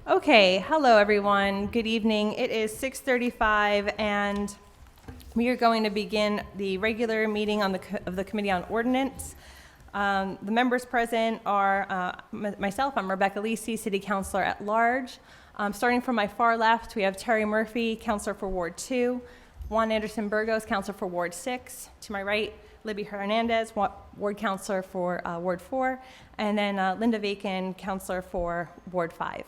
Okay, hello everyone. Good evening. It is 6:35 and we are going to begin the regular meeting of the Committee on Ordinance. The members present are myself, I'm Rebecca Lisi, City Councilor at Large. Starting from my far left, we have Terry Murphy, Councilor for Ward 2, Juan Anderson Burgos, Councilor for Ward 6. To my right, Libby Hernandez, Ward Councilor for Ward 4, and then Linda Vacan, Councilor for Ward 5.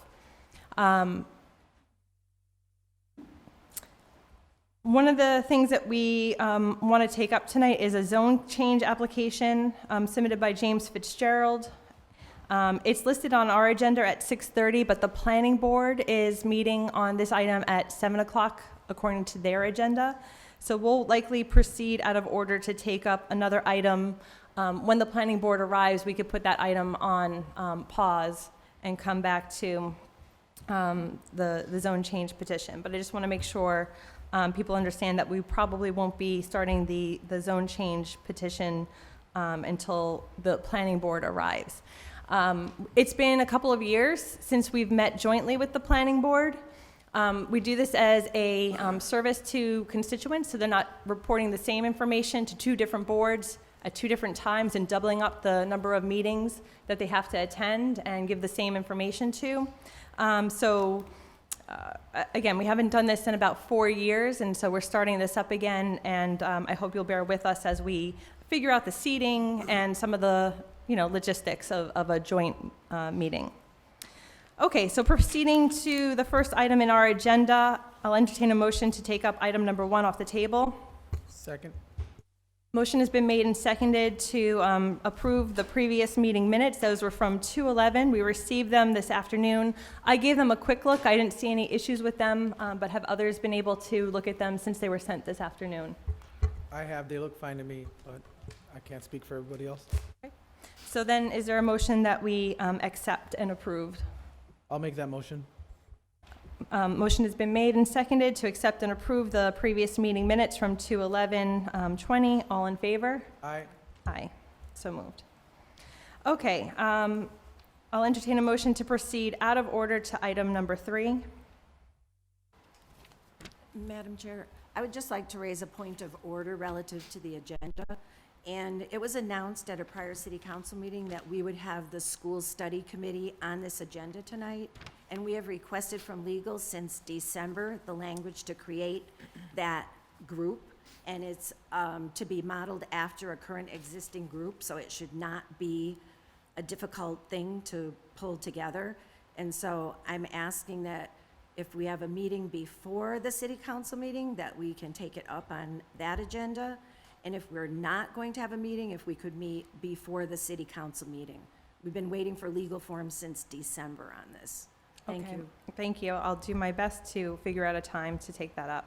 One of the things that we want to take up tonight is a zone change application submitted by James Fitzgerald. It's listed on our agenda at 6:30, but the planning board is meeting on this item at 7 o'clock according to their agenda. So we'll likely proceed out of order to take up another item. When the planning board arrives, we could put that item on pause and come back to the zone change petition. But I just want to make sure people understand that we probably won't be starting the zone change petition until the planning board arrives. It's been a couple of years since we've met jointly with the planning board. We do this as a service to constituents, so they're not reporting the same information to two different boards at two different times and doubling up the number of meetings that they have to attend and give the same information to. Again, we haven't done this in about 4 years, and so we're starting this up again, and I hope you'll bear with us as we figure out the seating and some of the logistics of a joint meeting. Okay, so proceeding to the first item in our agenda, I'll entertain a motion to take up item number 1 off the table. Second. Motion has been made and seconded to approve the previous meeting minutes. Those were from 2/11. We received them this afternoon. I gave them a quick look. I didn't see any issues with them, but have others been able to look at them since they were sent this afternoon? I have. They look fine to me, but I can't speak for everybody else. Okay. So then is there a motion that we accept and approve? I'll make that motion. Motion has been made and seconded to accept and approve the previous meeting minutes from 2/11/20. All in favor? Aye. Aye. So moved. Okay. I'll entertain a motion to proceed out of order to item number 3. Madam Chair, I would just like to raise a point of order relative to the agenda. And it was announced at a prior city council meeting that we would have the school study committee on this agenda tonight. And we have requested from legal since December the language to create that group. And it's to be modeled after a current existing group, so it should not be a difficult thing to pull together. And so I'm asking that if we have a meeting before the city council meeting, that we can take it up on that agenda. And if we're not going to have a meeting, if we could meet before the city council meeting. We've been waiting for legal forms since December on this. Thank you. Thank you. I'll do my best to figure out a time to take that up.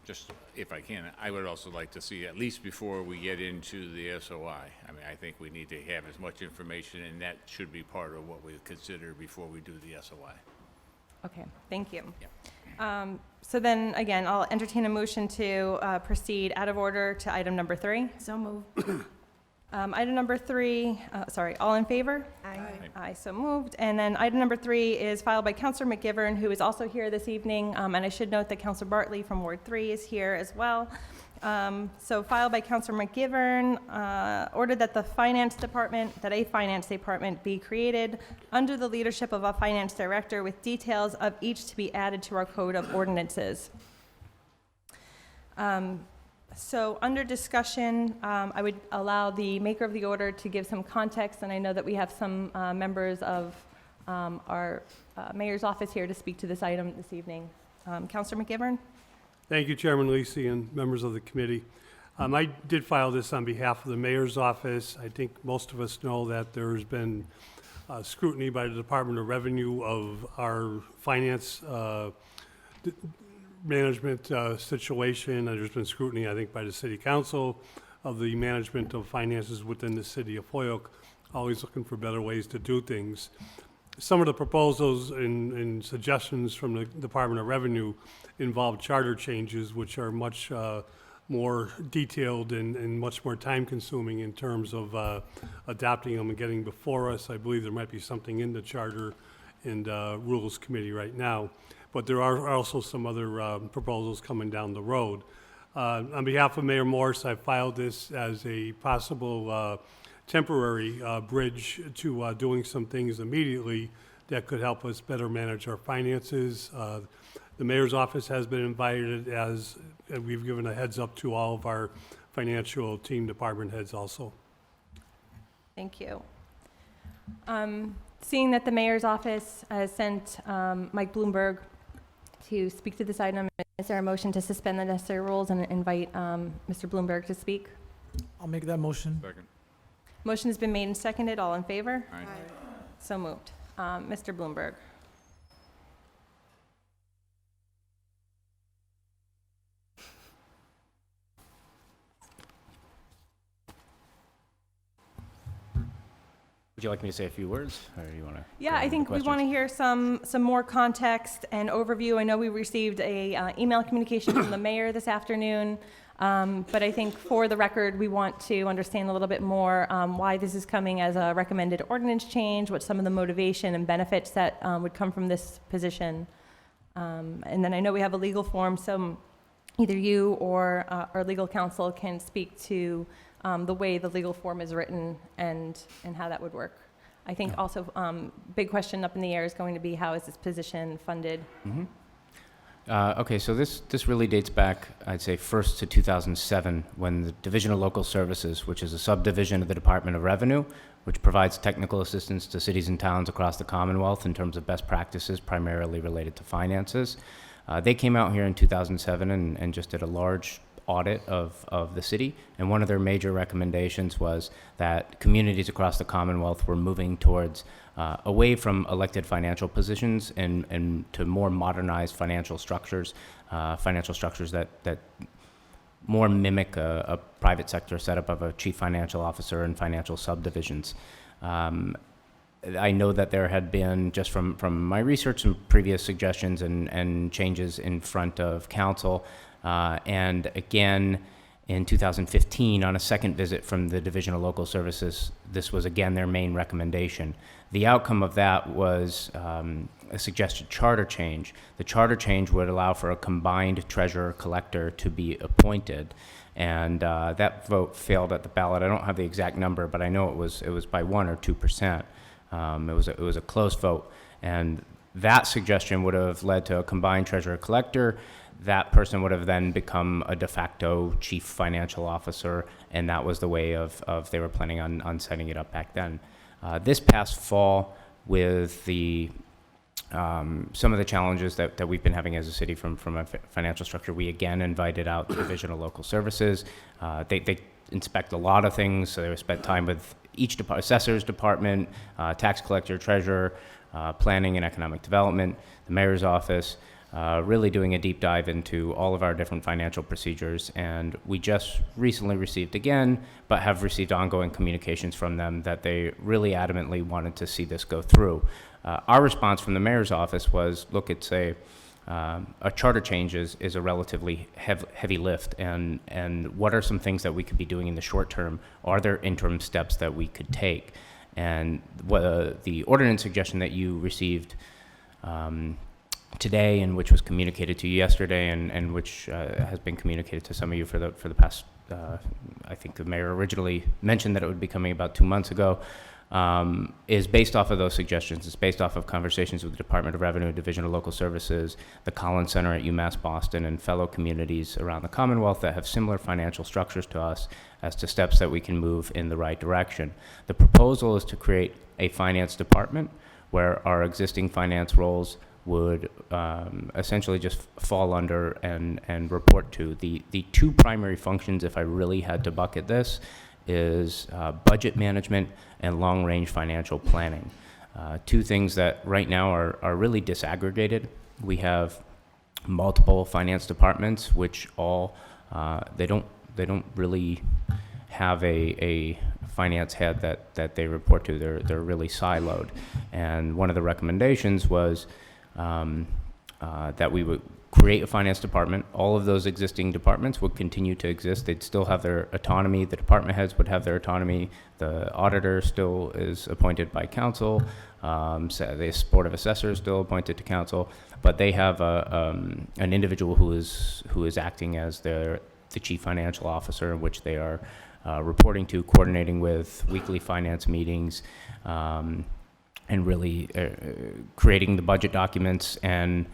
Just, if I can, I would also like to see, at least before we get into the SOI, I mean, I think we need to have as much information, and that should be part of what we consider before we do the SOI. Okay, thank you. Yeah. So then, again, I'll entertain a motion to proceed out of order to item number 3. So move. Item number 3, all in favor? Aye. Aye, so moved. And then item number 3 is filed by Councilor McGiverin, who is also here this evening. And I should note that Councilor Bartley from Ward 3 is here as well. So filed by Councilor McGiverin, ordered that a finance department be created under the leadership of a finance director with details of each to be added to our code of ordinances. So under discussion, I would allow the maker of the order to give some context, and I know that we have some members of our mayor's office here to speak to this item this evening. Councilor McGiverin? Thank you, Chairman Lisi and members of the committee. I did file this on behalf of the mayor's office. I think most of us know that there's been scrutiny by the Department of Revenue of our finance management situation. There's been scrutiny, I think, by the city council of the management of finances within the city of Holyoke, always looking for better ways to do things. Some of the proposals and suggestions from the Department of Revenue involve charter changes, which are much more detailed and much more time-consuming in terms of adopting them and getting before us. I believe there might be something in the charter in the Rules Committee right now. But there are also some other proposals coming down the road. On behalf of Mayor Morse, I filed this as a possible temporary bridge to doing some things immediately that could help us better manage our finances. The mayor's office has been invited, as we've given a heads up to all of our financial team department heads also. Thank you. Seeing that the mayor's office has sent Mike Bloomberg to speak to this item, is there a motion to suspend the necessary rules and invite Mr. Bloomberg to speak? I'll make that motion. Second. Motion has been made and seconded. All in favor? Aye. So moved. Mr. Bloomberg. Would you like me to say a few words, or do you want to? Yeah, I think we want to hear some more context and overview. I know we received a email communication from the mayor this afternoon, but I think for the record, we want to understand a little bit more why this is coming as a recommended ordinance change, what some of the motivation and benefits that would come from this position. And then I know we have a legal form, so either you or our legal counsel can speak to the way the legal form is written and how that would work. I think also big question up in the air is going to be how is this position funded? Mm-hmm. Okay, so this really dates back, I'd say, first to 2007, when the Division of Local Services, which is a subdivision of the Department of Revenue, which provides technical assistance to cities and towns across the Commonwealth in terms of best practices primarily related to finances. They came out here in 2007 and just did a large audit of the city, and one of their major recommendations was that communities across the Commonwealth were moving towards away from elected financial positions and to more modernized financial structures that more mimic a private sector setup of a chief financial officer and financial subdivisions. I know that there had been, just from my research, some previous suggestions and changes in front of council. And again, in 2015, on a second visit from the Division of Local Services, this was again their main recommendation. The outcome of that was a suggested charter change. The charter change would allow for a combined treasurer-collector to be appointed, and that vote failed at the ballot. I don't have the exact number, but I know it was by 1 or 2%. It was a close vote, and that suggestion would have led to a combined treasurer-collector. That person would have then become a de facto chief financial officer, and that was the way of they were planning on setting it up back then. This past fall, with the some of the challenges that we've been having as a city from a financial structure, we again invited out the Division of Local Services. They inspect a lot of things, so they spent time with each assessor's department, tax collector, treasurer, planning and economic development, the mayor's office, really doing a deep dive into all of our different financial procedures. And we just recently received again, but have received ongoing communications from them that they really adamantly wanted to see this go through. Our response from the mayor's office was, look, it's a charter change is a relatively heavy lift, and what are some things that we could be doing in the short term? Are there interim steps that we could take? And the ordinance suggestion that you received today, and which was communicated to you yesterday, and which has been communicated to some of you for the past, I think the mayor originally mentioned that it would be coming about 2 months ago, is based off of those suggestions. It's based off of conversations with the Department of Revenue, Division of Local Services, the Collins Center at UMass Boston, and fellow communities around the Commonwealth that have similar financial structures to us as to steps that we can move in the right direction. The proposal is to create a finance department where our existing finance roles would essentially just fall under and report to. The two primary functions, if I really had to bucket this, is budget management and long-range financial planning. Two things that right now are really disaggregated. We have multiple finance departments, which all they don't really have a finance head that they report to. They're really siloed. And one of the recommendations was that we would create a finance department. All of those existing departments would continue to exist. They'd still have their autonomy. The department heads would have their autonomy. The auditor still is appointed by council. So the Board of Assessors still appointed to council, but they have an individual who is acting as the chief financial officer, in which they are reporting to, coordinating with, weekly finance meetings, and really creating the budget documents. And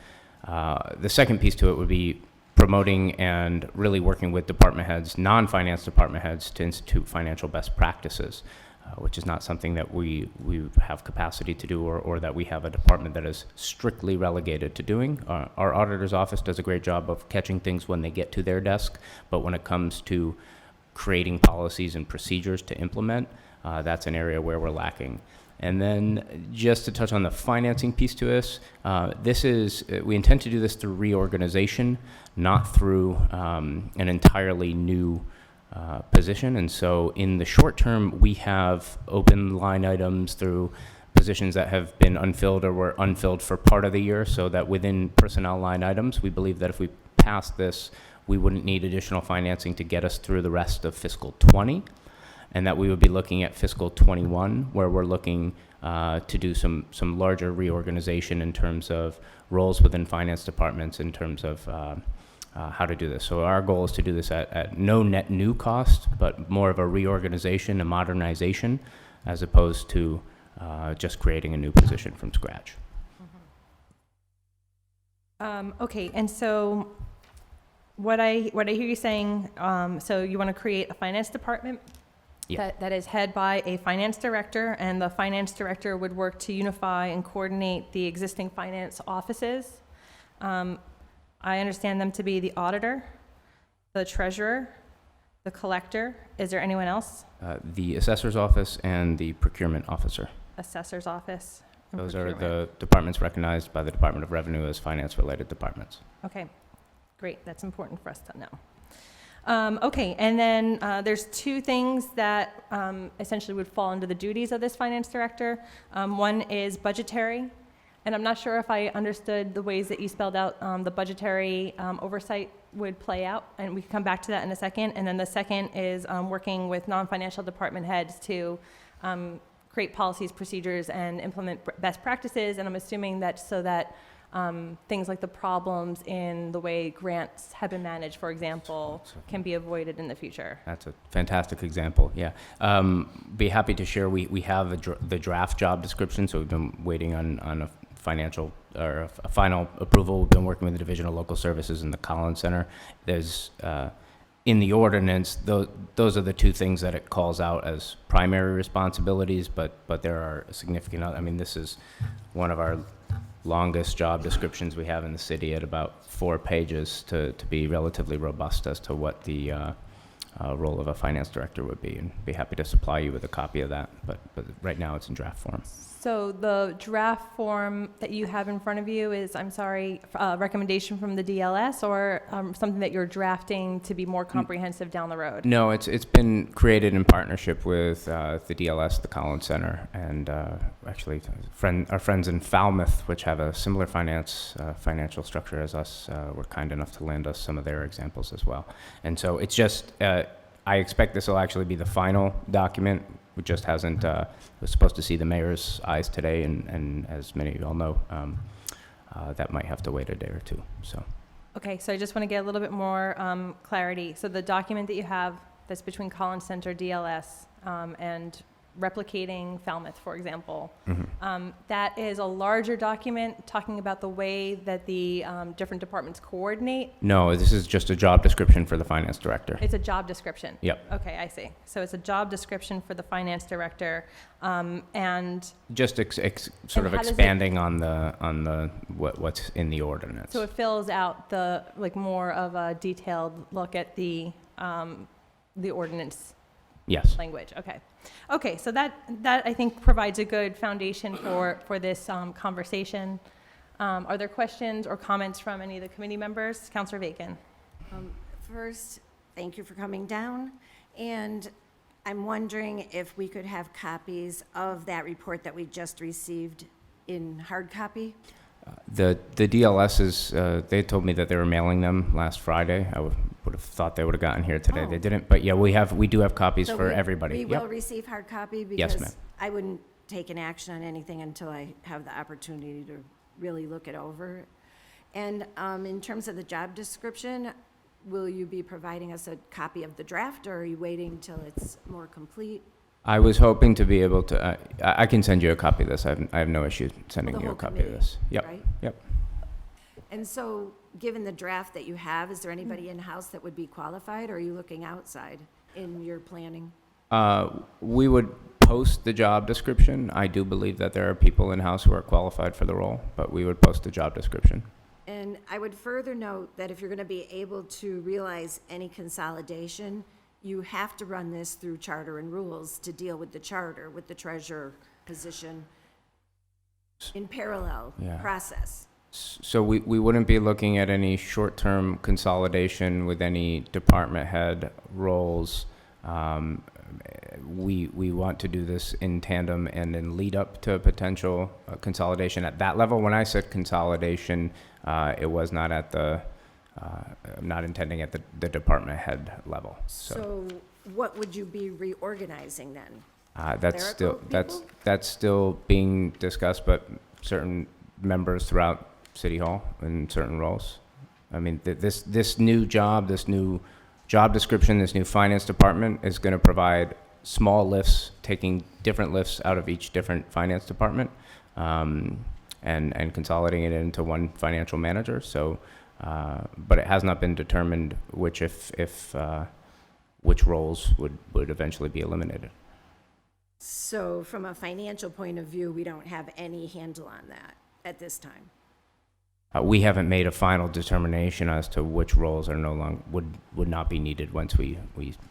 the second piece to it would be promoting and really working with department heads, non-finance department heads, to institute financial best practices, which is not something that we have capacity to do, or that we have a department that is strictly relegated to doing. Our auditor's office does a great job of catching things when they get to their desk, but when it comes to creating policies and procedures to implement, that's an area where we're lacking. And then just to touch on the financing piece to this, we intend to do this through reorganization, not through an entirely new position. And so in the short term, we have open line items through positions that have been unfilled or were unfilled for part of the year, so that within personnel line items, we believe that if we pass this, we wouldn't need additional financing to get us through the rest of fiscal 20, and that we would be looking at fiscal 21, where we're looking to do some larger reorganization in terms of roles within finance departments, in terms of how to do this. So our goal is to do this at no net new cost, but more of a reorganization, a modernization, as opposed to just creating a new position from scratch. Okay, and so what I hear you saying, so you want to create a finance department Yeah. that is head by a finance director, and the finance director would work to unify and coordinate the existing finance offices. I understand them to be the auditor, the treasurer, the collector. Is there anyone else? The assessor's office and the procurement officer. Assessor's office and Those are procurement. the departments recognized by the Department of Revenue as finance-related departments. Okay, great. That's important for us to know. Okay, and then there's two things that essentially would fall into the duties of this finance director. One is budgetary, and I'm not sure if I understood the ways that you spelled out the budgetary oversight would play out, and we can come back to that in a second. And then the second is working with non-financial department heads to create policies, procedures, and implement best practices. And I'm assuming that so that things like the problems in the way grants have been managed, for example, can be avoided in the future. That's a fantastic example, yeah. Be happy to share, we have the draft job description, so we've been waiting on a financial, or a final approval. We've been working with the Division of Local Services and the Collins Center. There's, in the ordinance, those are the two things that it calls out as primary responsibilities, but there are significant, I mean, this is one of our longest job descriptions we have in the city, at about 4 pages, to be relatively robust as to what the role of a finance director would be, and be happy to supply you with a copy of that, but right now it's in draft form. So the draft form that you have in front of you is, I'm sorry, a recommendation from the DLS, or something that you're drafting to be more comprehensive down the road? No, it's been created in partnership with the DLS, the Collins Center, and actually our friends in Falmouth, which have a similar financial structure as us, were kind enough to lend us some of their examples as well. And so it's just, I expect this will actually be the final document. It just hasn't, was supposed to see the mayor's eyes today, and as many of you all know, that might have to wait a day or two, so. Okay, so I just want to get a little bit more clarity. So the document that you have that's between Collins Center, DLS, and replicating Falmouth, for example, that is a larger document talking about the way that the different departments coordinate. No, this is just a job description for the finance director. It's a job description. Yep. Okay, I see. So it's a job description for the finance director, and Just sort And of how does it- expanding on the what's in the ordinance. so it fills out the, like, more of a detailed look at the ordinance Yes. language. Okay. Okay, so that I think provides a good foundation for this conversation. Are there questions or comments from any of the committee members? Councilor Bacon. First, thank you for coming down, and I'm wondering if we could have copies of that report that we just received in hard copy? The DLSs, they told me that they were mailing them last Friday. I would have thought they would have gotten here today. Oh. They didn't, but yeah, we do have copies So for we- everybody. We Yep. will receive hard copy Yes, because ma'am. I wouldn't take an action on anything until I have the opportunity to really look it over. And in terms of the job description, will you be providing us a copy of the draft, or are you waiting till it's more complete? I was hoping to be able to, I can send you a copy of this. I have no issue sending The you a whole copy of committee, this. Yep, right? yep. And so, given the draft that you have, is there anybody in-house that would be qualified, or are you looking outside in your planning? We would post the job description. I do believe that there are people in-house who are qualified for the role, but we would post the job description. And I would further note that if you're going to be able to realize any consolidation, you have to run this through charter and rules to deal with the charter, with the treasurer position in parallel Yeah. process. So we wouldn't be looking at any short-term consolidation with any department head roles. We want to do this in tandem and then lead up to potential consolidation at that level. When I said consolidation, it was not at the, not intending at the department head level. So what would you be reorganizing then? That's still, Clerical people? that's still being discussed, but certain members throughout City Hall in certain roles. I mean, this new job description, this new finance department is going to provide small lifts, taking different lifts out of each different finance department, and consolidating it into one financial manager. So, but it has not been determined which which roles would eventually be eliminated. So from a financial point of view, we don't have any handle on that at this time. We haven't made a final determination as to which roles are no longer would not be needed once we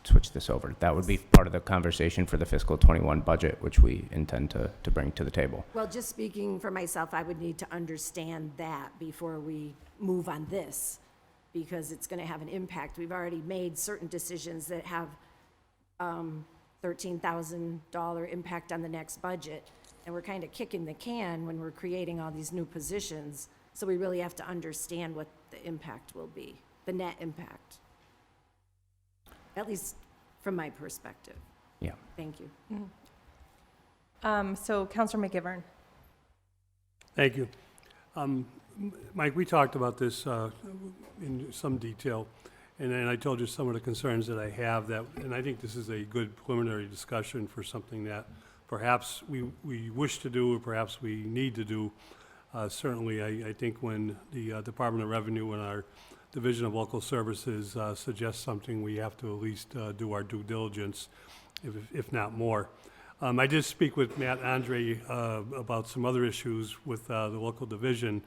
switch this over. That would be part of the conversation for the fiscal 21 budget, which we intend to bring to the table. Well, just speaking for myself, I would need to understand that before we move on this, because it's going to have an impact. We've already made certain decisions that have $13,000 impact on the next budget, and we're kind of kicking the can when we're creating all these new positions. So we really have to understand what the impact will be, the net impact, at least from my perspective. Yeah. Thank you. So Counselor McGiverin. Thank you. Mike, we talked about this in some detail, and then I told you some of the concerns that I have, and I think this is a good preliminary discussion for something that perhaps we wish to do or perhaps we need to do. Certainly, I think when the Department of Revenue and our Division of Local Services suggests something, we have to at least do our due diligence, if not more. I did speak with Matt Andre about some other issues with the local division,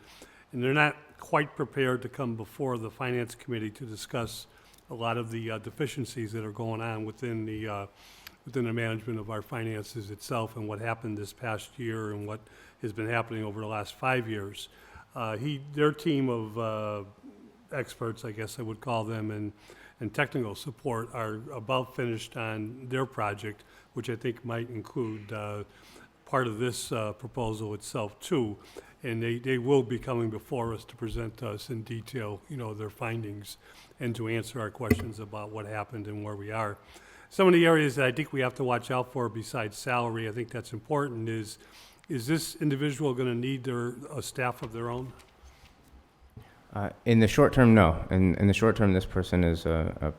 and they're not quite prepared to come before the Finance Committee to discuss a lot of the deficiencies that are going on within the management of our finances itself and what happened this past year and what has been happening over the last 5 years. Their team of experts, I guess I would call them, and technical support are about finished on their project, which I think might include part of this proposal itself too. And they will be coming before us to present to us in detail, their findings and to answer our questions about what happened and where we are. Some of the areas that I think we have to watch out for besides salary, I think that's important, is this individual going to need a staff of their own? In the short term, no. In the short term, this person is a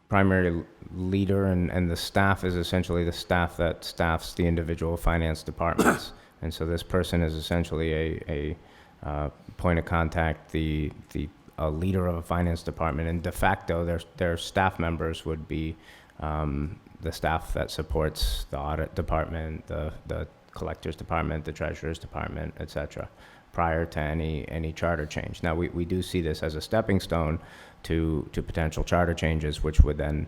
primary leader, and the staff is essentially the staff that staffs the individual finance departments. And so this person is essentially a point of contact, the leader of a finance department, and de facto, their staff members would be the staff that supports the audit department, the collectors department, the treasurer's department, et cetera, prior to any charter change. Now, we do see this as a stepping stone to potential charter changes, which would then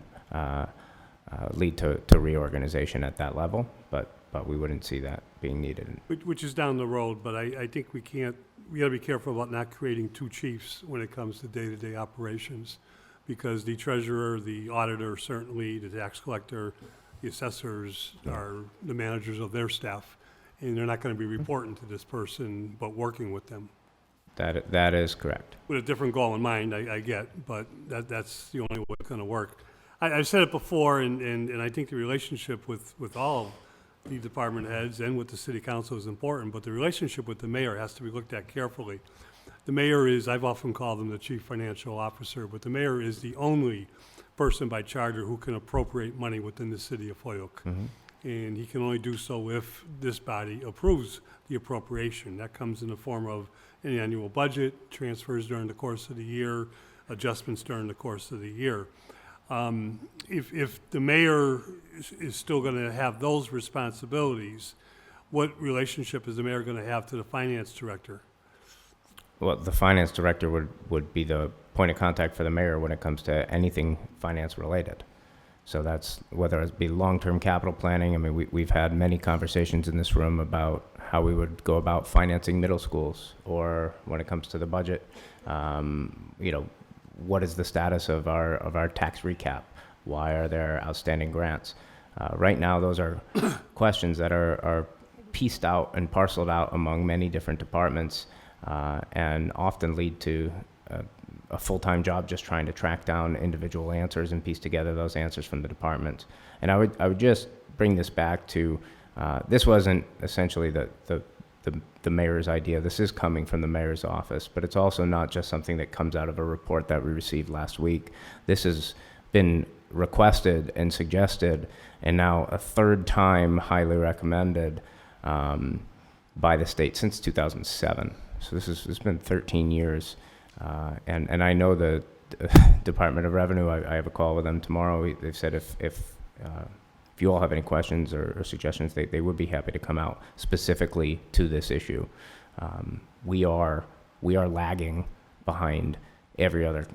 lead to reorganization at that level, but we wouldn't see that being needed. Which is down the road, but I think we got to be careful about not creating two chiefs when it comes to day-to-day operations, because the treasurer, the auditor, certainly the tax collector, the assessors are the managers of their staff, and they're not going to be reporting to this person, but working with them. That is correct. With a different goal in mind, I get, but that's the only way it's gonna work. I've said it before, and I think the relationship with all the department heads and with the city council is important, but the relationship with the mayor has to be looked at carefully. The mayor is, I've often called him the chief financial officer, but the mayor is the only person by charter who can appropriate money within the city of Holyoke. And he can only do so if this body approves the appropriation. That comes in the form of an annual budget, transfers during the course of the year, adjustments during the course of the year. If the mayor is still going to have those responsibilities, what relationship is the mayor going to have to the finance director? Well, the finance director would be the point of contact for the mayor when it comes to anything finance related. So that's whether it be long-term capital planning. I mean, we've had many conversations in this room about how we would go about financing middle schools, or when it comes to the budget, what is the status of our tax recap? Why are there outstanding grants? Right now, those are questions that are pieced out and parceled out among many different departments, and often lead to a full-time job just trying to track down individual answers and piece together those answers from the departments. And I would just bring this back to, this wasn't essentially the mayor's idea. This is coming from the mayor's office, but it's also not just something that comes out of a report that we received last week. This has been requested and suggested, and now a third time highly recommended by the state since 2007. So it's been 13 years. And I know the Department of Revenue, I have a call with them tomorrow. They've said if you all have any questions or suggestions, they would be happy to come out specifically to this issue. We are lagging behind every other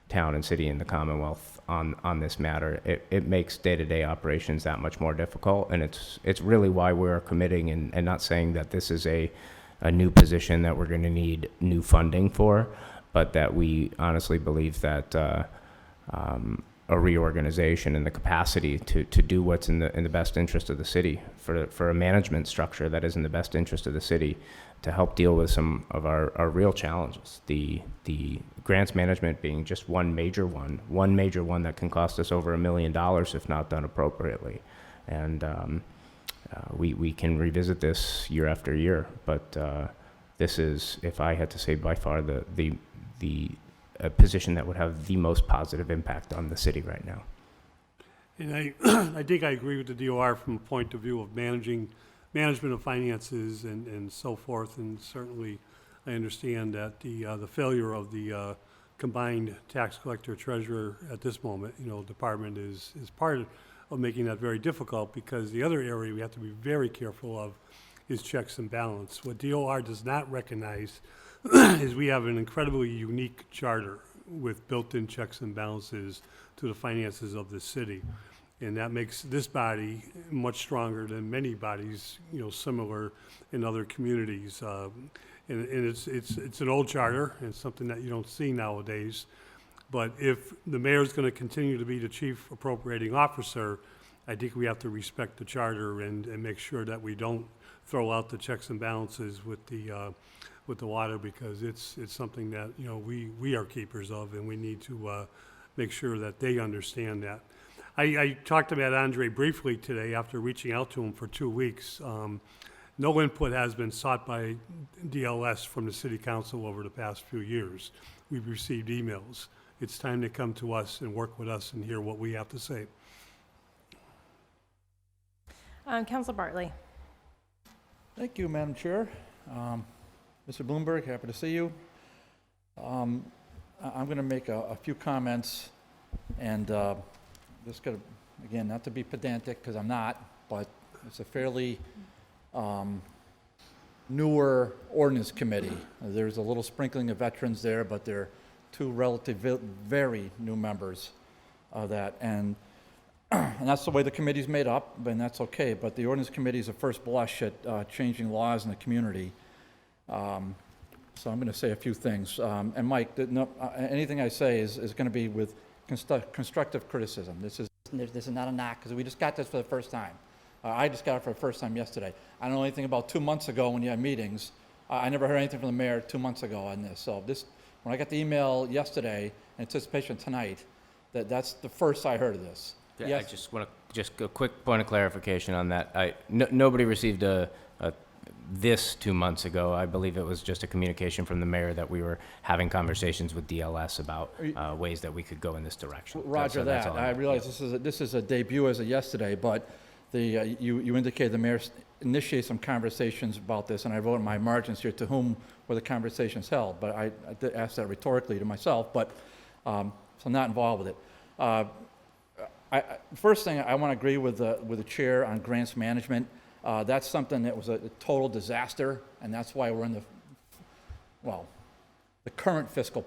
town and city in the Commonwealth on this matter. It makes day-to-day operations that much more difficult, and it's really why we're committing and not saying that this is a new position that we're going to need new funding for, but that we honestly believe that a reorganization and the capacity to do what's in the best interest of the city, for a management structure that is in the best interest of the city, to help deal with some of our real challenges. The grants management being just one major one that can cost us over $1 million if not done appropriately. And we can revisit this year after year, but this is, if I had to say, by far the position that would have the most positive impact on the city right now. And I think I agree with the DOR from a point of view of management of finances and so forth, and certainly I understand that the failure of the combined tax collector treasurer at this moment, department is part of making that very difficult, because the other area we have to be very careful of is checks and balance. What DOR does not recognize is we have an incredibly unique charter with built-in checks and balances to the finances of the city. And that makes this body much stronger than many bodies, similar in other communities. And it's an old charter, and something that you don't see nowadays. But if the mayor's going to continue to be the chief appropriating officer, I think we have to respect the charter and make sure that we don't throw out the checks and balances with the water, because it's something that we are keepers of, and we need to make sure that they understand that. I talked about Andre briefly today after reaching out to him for 2 weeks. No input has been sought by DLS from the city council over the past few years. We've received emails. It's time to come to us and work with us and hear what we have to say. Council Bartley. Thank you, Madam Chair. Mr. Bloomberg, happy to see you. I'm going to make a few comments, and just got to, again, not to be pedantic, because I'm not, but it's a fairly newer ordinance committee. There's a little sprinkling of veterans there, but they're two very new members of that. And that's the way the committee's made up, and that's okay. But the ordinance committee is a first blush at changing laws in the community. So I'm going to say a few things. And Mike, anything I say is going to be with constructive criticism. This is not a knock, because we just got this for the first time. I just got it for the first time yesterday. I don't know anything about 2 months ago when you had meetings. I never heard anything from the mayor 2 months ago on this. So this, when I got the email yesterday, anticipation tonight, that's the first I heard of this. Yeah, Yes. I just want to, just a quick point of clarification on that. Nobody received this 2 months ago. I believe it was just a communication from the mayor that we were having conversations with DLS about ways that we could go in this direction. Roger So that's that. all I realize this is a debut as of yesterday, but you indicated the mayor initiated some conversations about this, and I wrote in my margins here to whom were the conversations held. But I did ask that rhetorically to myself, but so I'm not involved with it. First thing, I want to agree with the chair on grants management. That's something that was a total disaster, and that's why we're in the current fiscal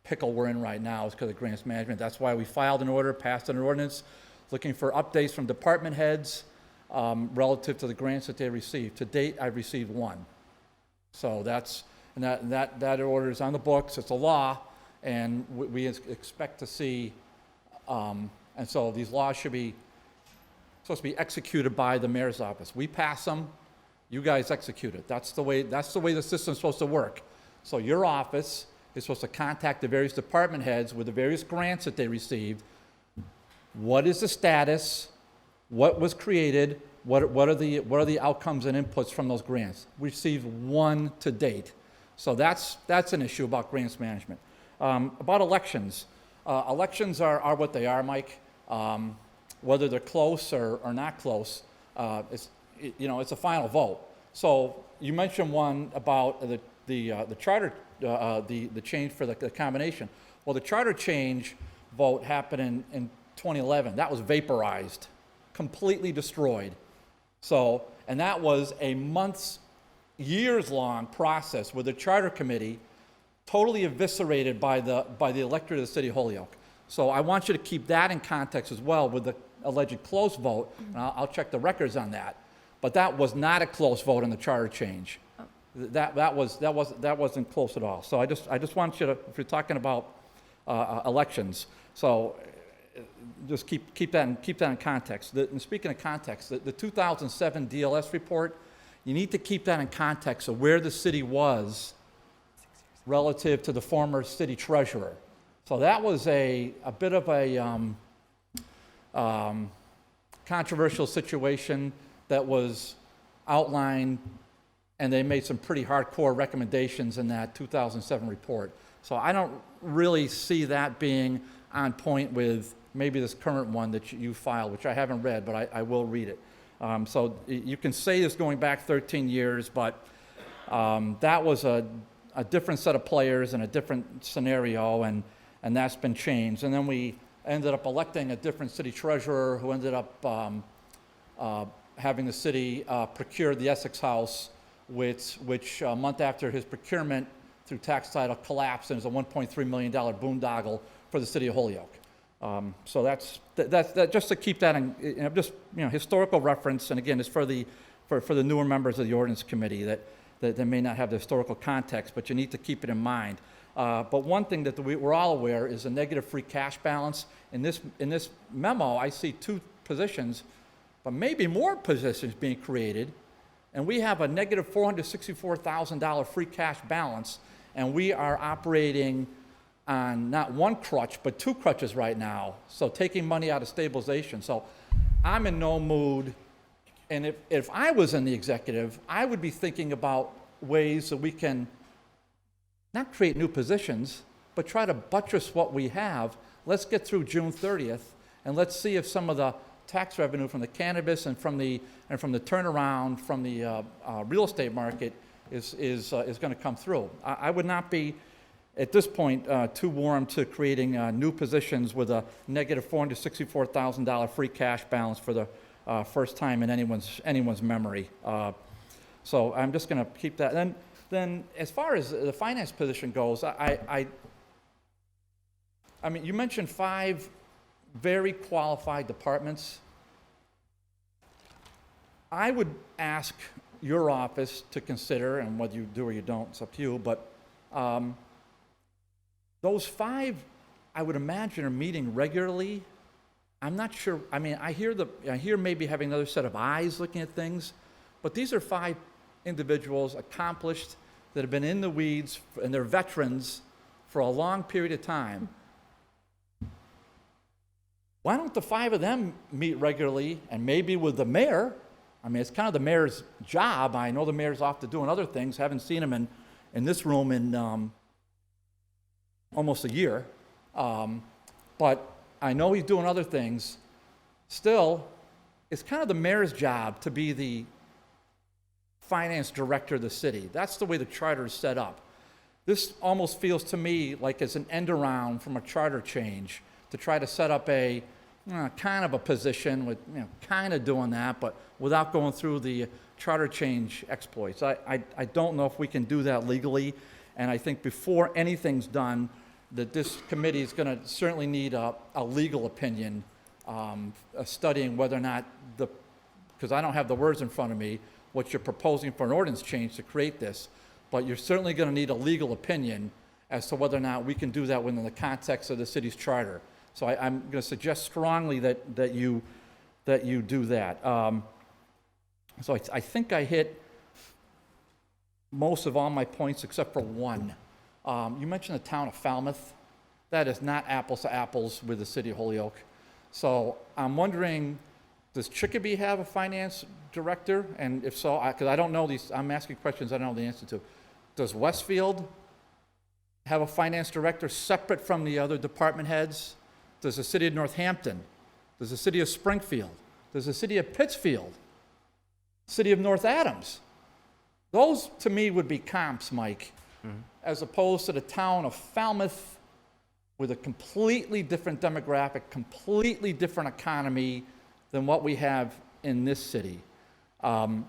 pickle we're in right now is because of grants management. That's why we filed an order, passed an ordinance, looking for updates from department heads relative to the grants that they received. To date, I've received one. So that order is on the books. It's a law, and we expect to see. And so these laws should be supposed to be executed by the mayor's office. We pass them, you guys execute it. That's the way the system's supposed to work. So your office is supposed to contact the various department heads with the various grants that they received. What is the status? What was created? What are the outcomes and inputs from those grants? We received one to date. So that's an issue about grants management. About elections. Elections are what they are, Mike. Whether they're close or not close, it's a final vote. So you mentioned one about the charter, the change for the combination. Well, the charter change vote happened in 2011. That was vaporized, completely destroyed. So, and that was a years-long process with the charter committee totally eviscerated by the electorate of the city of Holyoke. So I want you to keep that in context as well with the alleged close vote, and I'll check the records on that. But that was not a close vote on the charter change. That wasn't close at all. So I just want you to, if you're talking about elections, so just keep that in context. And speaking of context, the 2007 DLS report, you need to keep that in context of where the city was relative to the former city treasurer. So that was a bit of a controversial situation that was outlined, and they made some pretty hardcore recommendations in that 2007 report. So I don't really see that being on point with maybe this current one that you filed, which I haven't read, but I will read it. So you can say it's going back 13 years, but that was a different set of players and a different scenario, and that's been changed. And then we ended up electing a different city treasurer who ended up having the city procure the Essex House, which a month after his procurement through tax title collapsed, and is a $1.3 million boondoggle for the city of Holyoke. So that's just to keep that in, just historical reference. And again, it's for the newer members of the Ordinance Committee that may not have the historical context, but you need to keep it in mind. But one thing that we're all aware is a negative free cash balance. In this memo, I see two positions, but maybe more positions being created, and we have a negative $464,000 free cash balance, and we are operating on not one crutch, but two crutches right now, so taking money out of stabilization. So I'm in no mood, and if I was in the executive, I would be thinking about ways that we can not create new positions, but try to buttress what we have. Let's get through June 30th, and let's see if some of the tax revenue from the cannabis and from the turnaround from the real estate market is going to come through. I would not be, at this point, too warm to creating new positions with a negative $464,000 free cash balance for the first time in anyone's memory. So I'm just going to keep that. And then as far as the finance position goes, I mean, you mentioned 5 very qualified departments. I would ask your office to consider, and whether you do or you don't, it's up to you, but those 5, I would imagine, are meeting regularly. I'm not sure. I mean, I hear maybe having another set of eyes looking at things, but these are 5 individuals, accomplished, that have been in the weeds and they're veterans for a long period of time. Why don't the 5 of them meet regularly and maybe with the mayor? I mean, it's kind of the mayor's job. I know the mayor's off to doing other things. Haven't seen him in this room in almost a year. But I know he's doing other things. Still, it's kind of the mayor's job to be the finance director of the city. That's the way the charter is set up. This almost feels to me like it's an end around from a charter change to try to set up a kind of a position with, kind of doing that, but without going through the charter change exploits. I don't know if we can do that legally, and I think before anything's done, that this committee is going to certainly need a legal opinion, studying whether or not because I don't have the words in front of me, what you're proposing for an ordinance change to create this, but you're certainly going to need a legal opinion as to whether or not we can do that within the context of the city's charter. So I'm going to suggest strongly that you do that. So I think I hit most of all my points except for one. You mentioned the town of Falmouth. That is not apples to apples with the city of Holyoke. So I'm wondering, does Chicopee have a finance director? And if so, because I don't know these, I'm asking questions I don't know the answer to. Does Westfield have a finance director separate from the other department heads? Does the city of Northampton? Does the city of Springfield? Does the city of Pittsfield? City of North Adams? Those, to me, would be comps, Mike, as opposed to the town of Falmouth with a completely different demographic, completely different economy than what we have in this city. I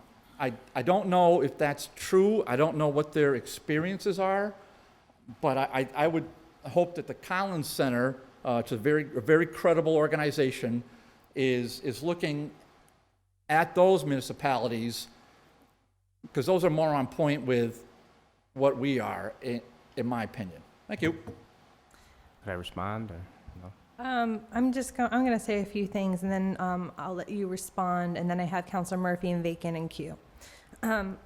don't know if that's true. I don't know what their experiences are, but I would hope that the Collins Center, it's a very credible organization, is looking at those municipalities, because those are more on point with what we are, in my opinion. Thank you. Could I respond or no? I'm going to say a few things, and then I'll let you respond, and then I have Councilor Murphy and Vacan and Q. So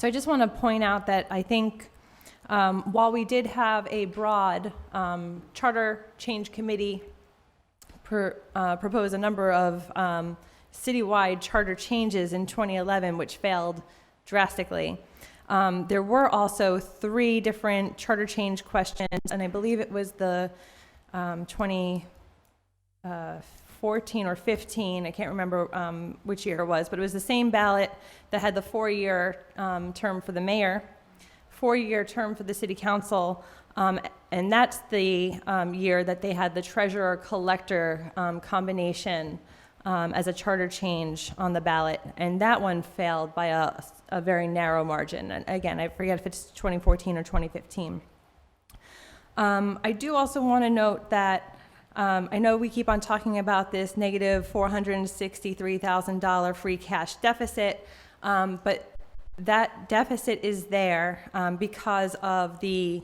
I just want to point out that I think while we did have a broad charter change committee propose a number of citywide charter changes in 2011, which failed drastically, there were also 3 different charter change questions, and I believe it was the 2014 or 15, I can't remember which year it was, but it was the same ballot that had the 4-year term for the mayor, 4-year term for the city council, and that's the year that they had the treasurer-collector combination as a charter change on the ballot, and that one failed by a very narrow margin. And again, I forget if it's 2014 or 2015. I do also want to note that I know we keep on talking about this negative $463,000 free cash deficit, but that deficit is there because of the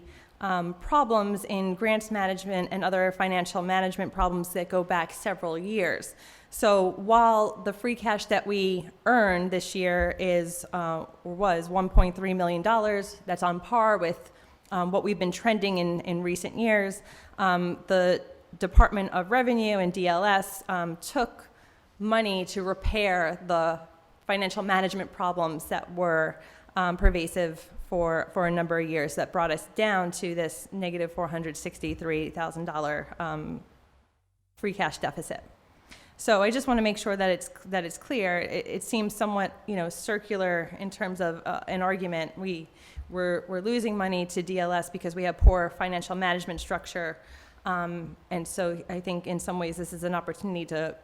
problems in grants management and other financial management problems that go back several years. So while the free cash that we earned this year was $1.3 million, that's on par with what we've been trending in recent years, the Department of Revenue and DLS took money to repair the financial management problems that were pervasive for a number of years that brought us down to this negative $463,000 free cash deficit. So I just want to make sure that it's clear. It seems somewhat, circular in terms of an argument. We're losing money to DLS because we have poor financial management structure, and so I think in some ways this is an opportunity to,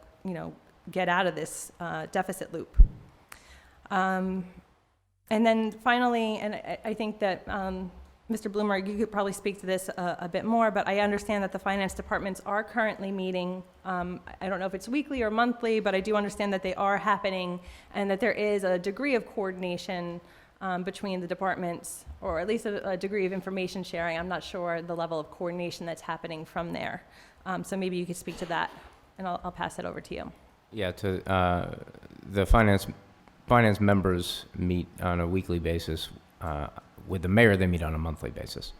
get out of this deficit loop. And then finally, and I think that Mr. Bloomberg, you could probably speak to this a bit more, but I understand that the finance departments are currently meeting. I don't know if it's weekly or monthly, but I do understand that they are happening and that there is a degree of coordination between the departments, or at least a degree of information sharing. I'm not sure the level of coordination that's happening from there. So maybe you could speak to that, and I'll pass it over to you. Yeah, the finance members meet on a weekly basis with the mayor, they meet on a monthly basis.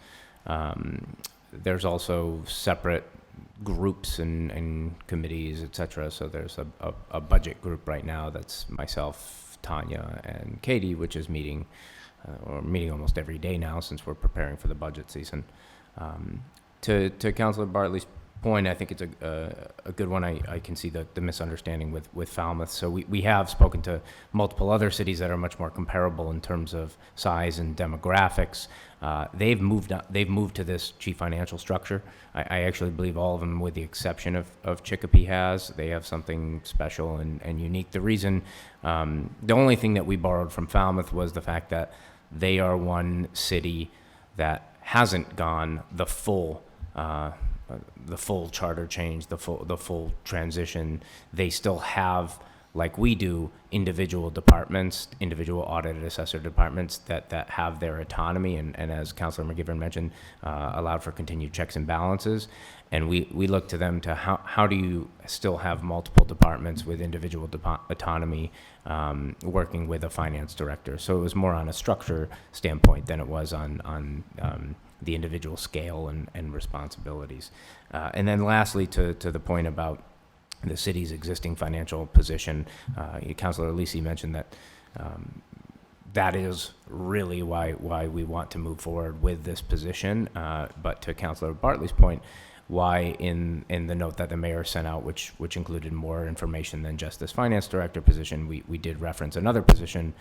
There's also separate groups and committees, et cetera. So there's a budget group right now that's myself, Tanya, and Katie, which is meeting almost every day now since we're preparing for the budget season. To Councilor Bartley's point, I think it's a good one. I can see the misunderstanding with Falmouth. So we have spoken to multiple other cities that are much more comparable in terms of size and demographics. They've moved to this chief financial structure. I actually believe all of them, with the exception of Chicopee, has. They have something special and unique. The reason, the only thing that we borrowed from Falmouth was the fact that they are one city that hasn't gone the full charter change, the full transition. They still have, like we do, individual departments, individual audited assessor departments that have their autonomy and as Councilor McGiverin mentioned, allowed for continued checks and balances. And we look to them to how do you still have multiple departments with individual autonomy working with a finance director. So it was more on a structure standpoint than it was on the individual scale and responsibilities. And then lastly, to the point about the city's existing financial position, Councilor Alisi mentioned that that is really why we want to move forward with this position. But to Councilor Bartley's point, why in the note that the mayor sent out, which included more information than just this finance director position, we did reference another position.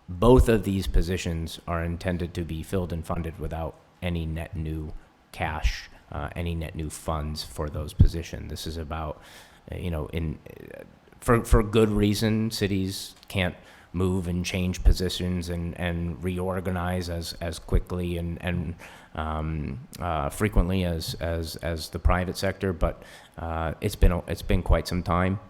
Both of these positions are intended to be filled and funded without any net new cash, any net new funds for those positions. This is about, for good reason, cities can't move and change positions and reorganize as quickly and frequently as the private sector, but it's been quite some time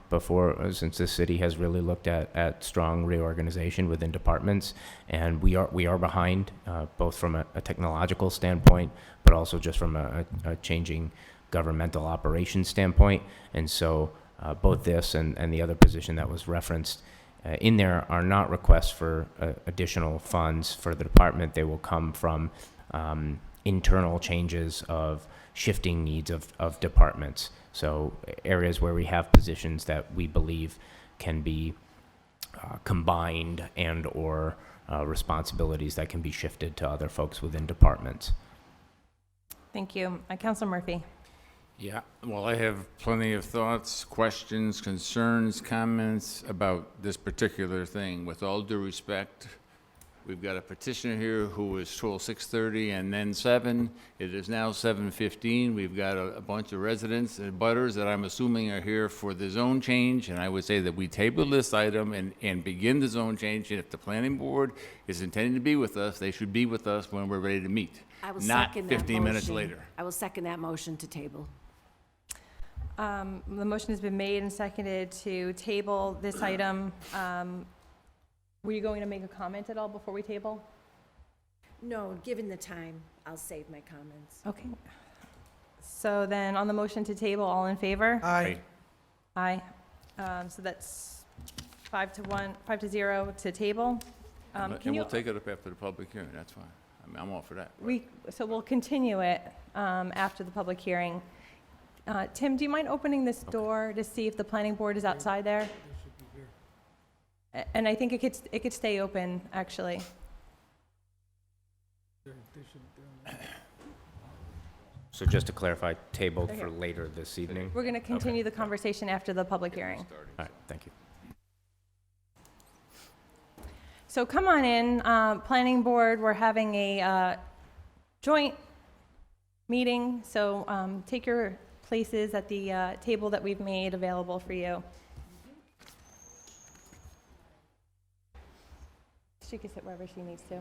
since the city has really looked at strong reorganization within departments, and we are behind both from a technological standpoint, but also just from a changing governmental operations standpoint. And so both this and the other position that was referenced in there are not requests for additional funds for the department. They will come from internal changes of shifting needs of departments. So areas where we have positions that we believe can be combined and or responsibilities that can be shifted to other folks within departments. Thank you. Councilor Murphy. Yeah, well, I have plenty of thoughts, questions, concerns, comments about this particular thing. With all due respect, we've got a petitioner here who was told 6:30 and then 7. It is now 7:15. We've got a bunch of residents and butters that I'm assuming are here for the zone change, and I would say that we table this item and begin the zone change. And if the planning board is intending to be with us, they should be with us when we're ready to meet, I will not second that 15 minutes motion. later. I will second that motion to table. The motion has been made and seconded to table this item. Were you going to make a comment at all before we table? No, given the time, I'll save my comments. Okay. So then on the motion to table, all in favor? Aye. Aye. So that's 5-0 to table. And Can you, we'll take it up after the public hearing, that's fine. I mean, I'm all for that. so we'll continue it after the public hearing. Tim, do you mind opening this door to see if the planning board is outside there? And I think it could stay open, actually. So just to clarify, tabled Okay. for later this evening? We're going to continue the conversation after the public hearing. All right, thank you. So come on in, planning board, we're having a joint meeting, so take your places at the table that we've made available for you. She can sit wherever she needs to.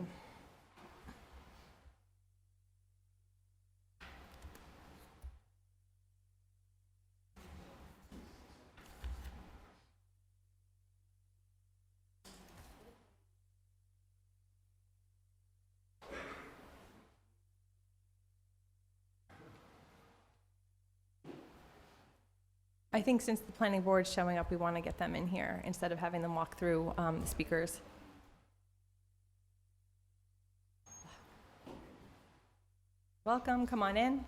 I think since the planning board's showing up, we want to get them in here instead of having them walk through the speakers. Welcome, come on in.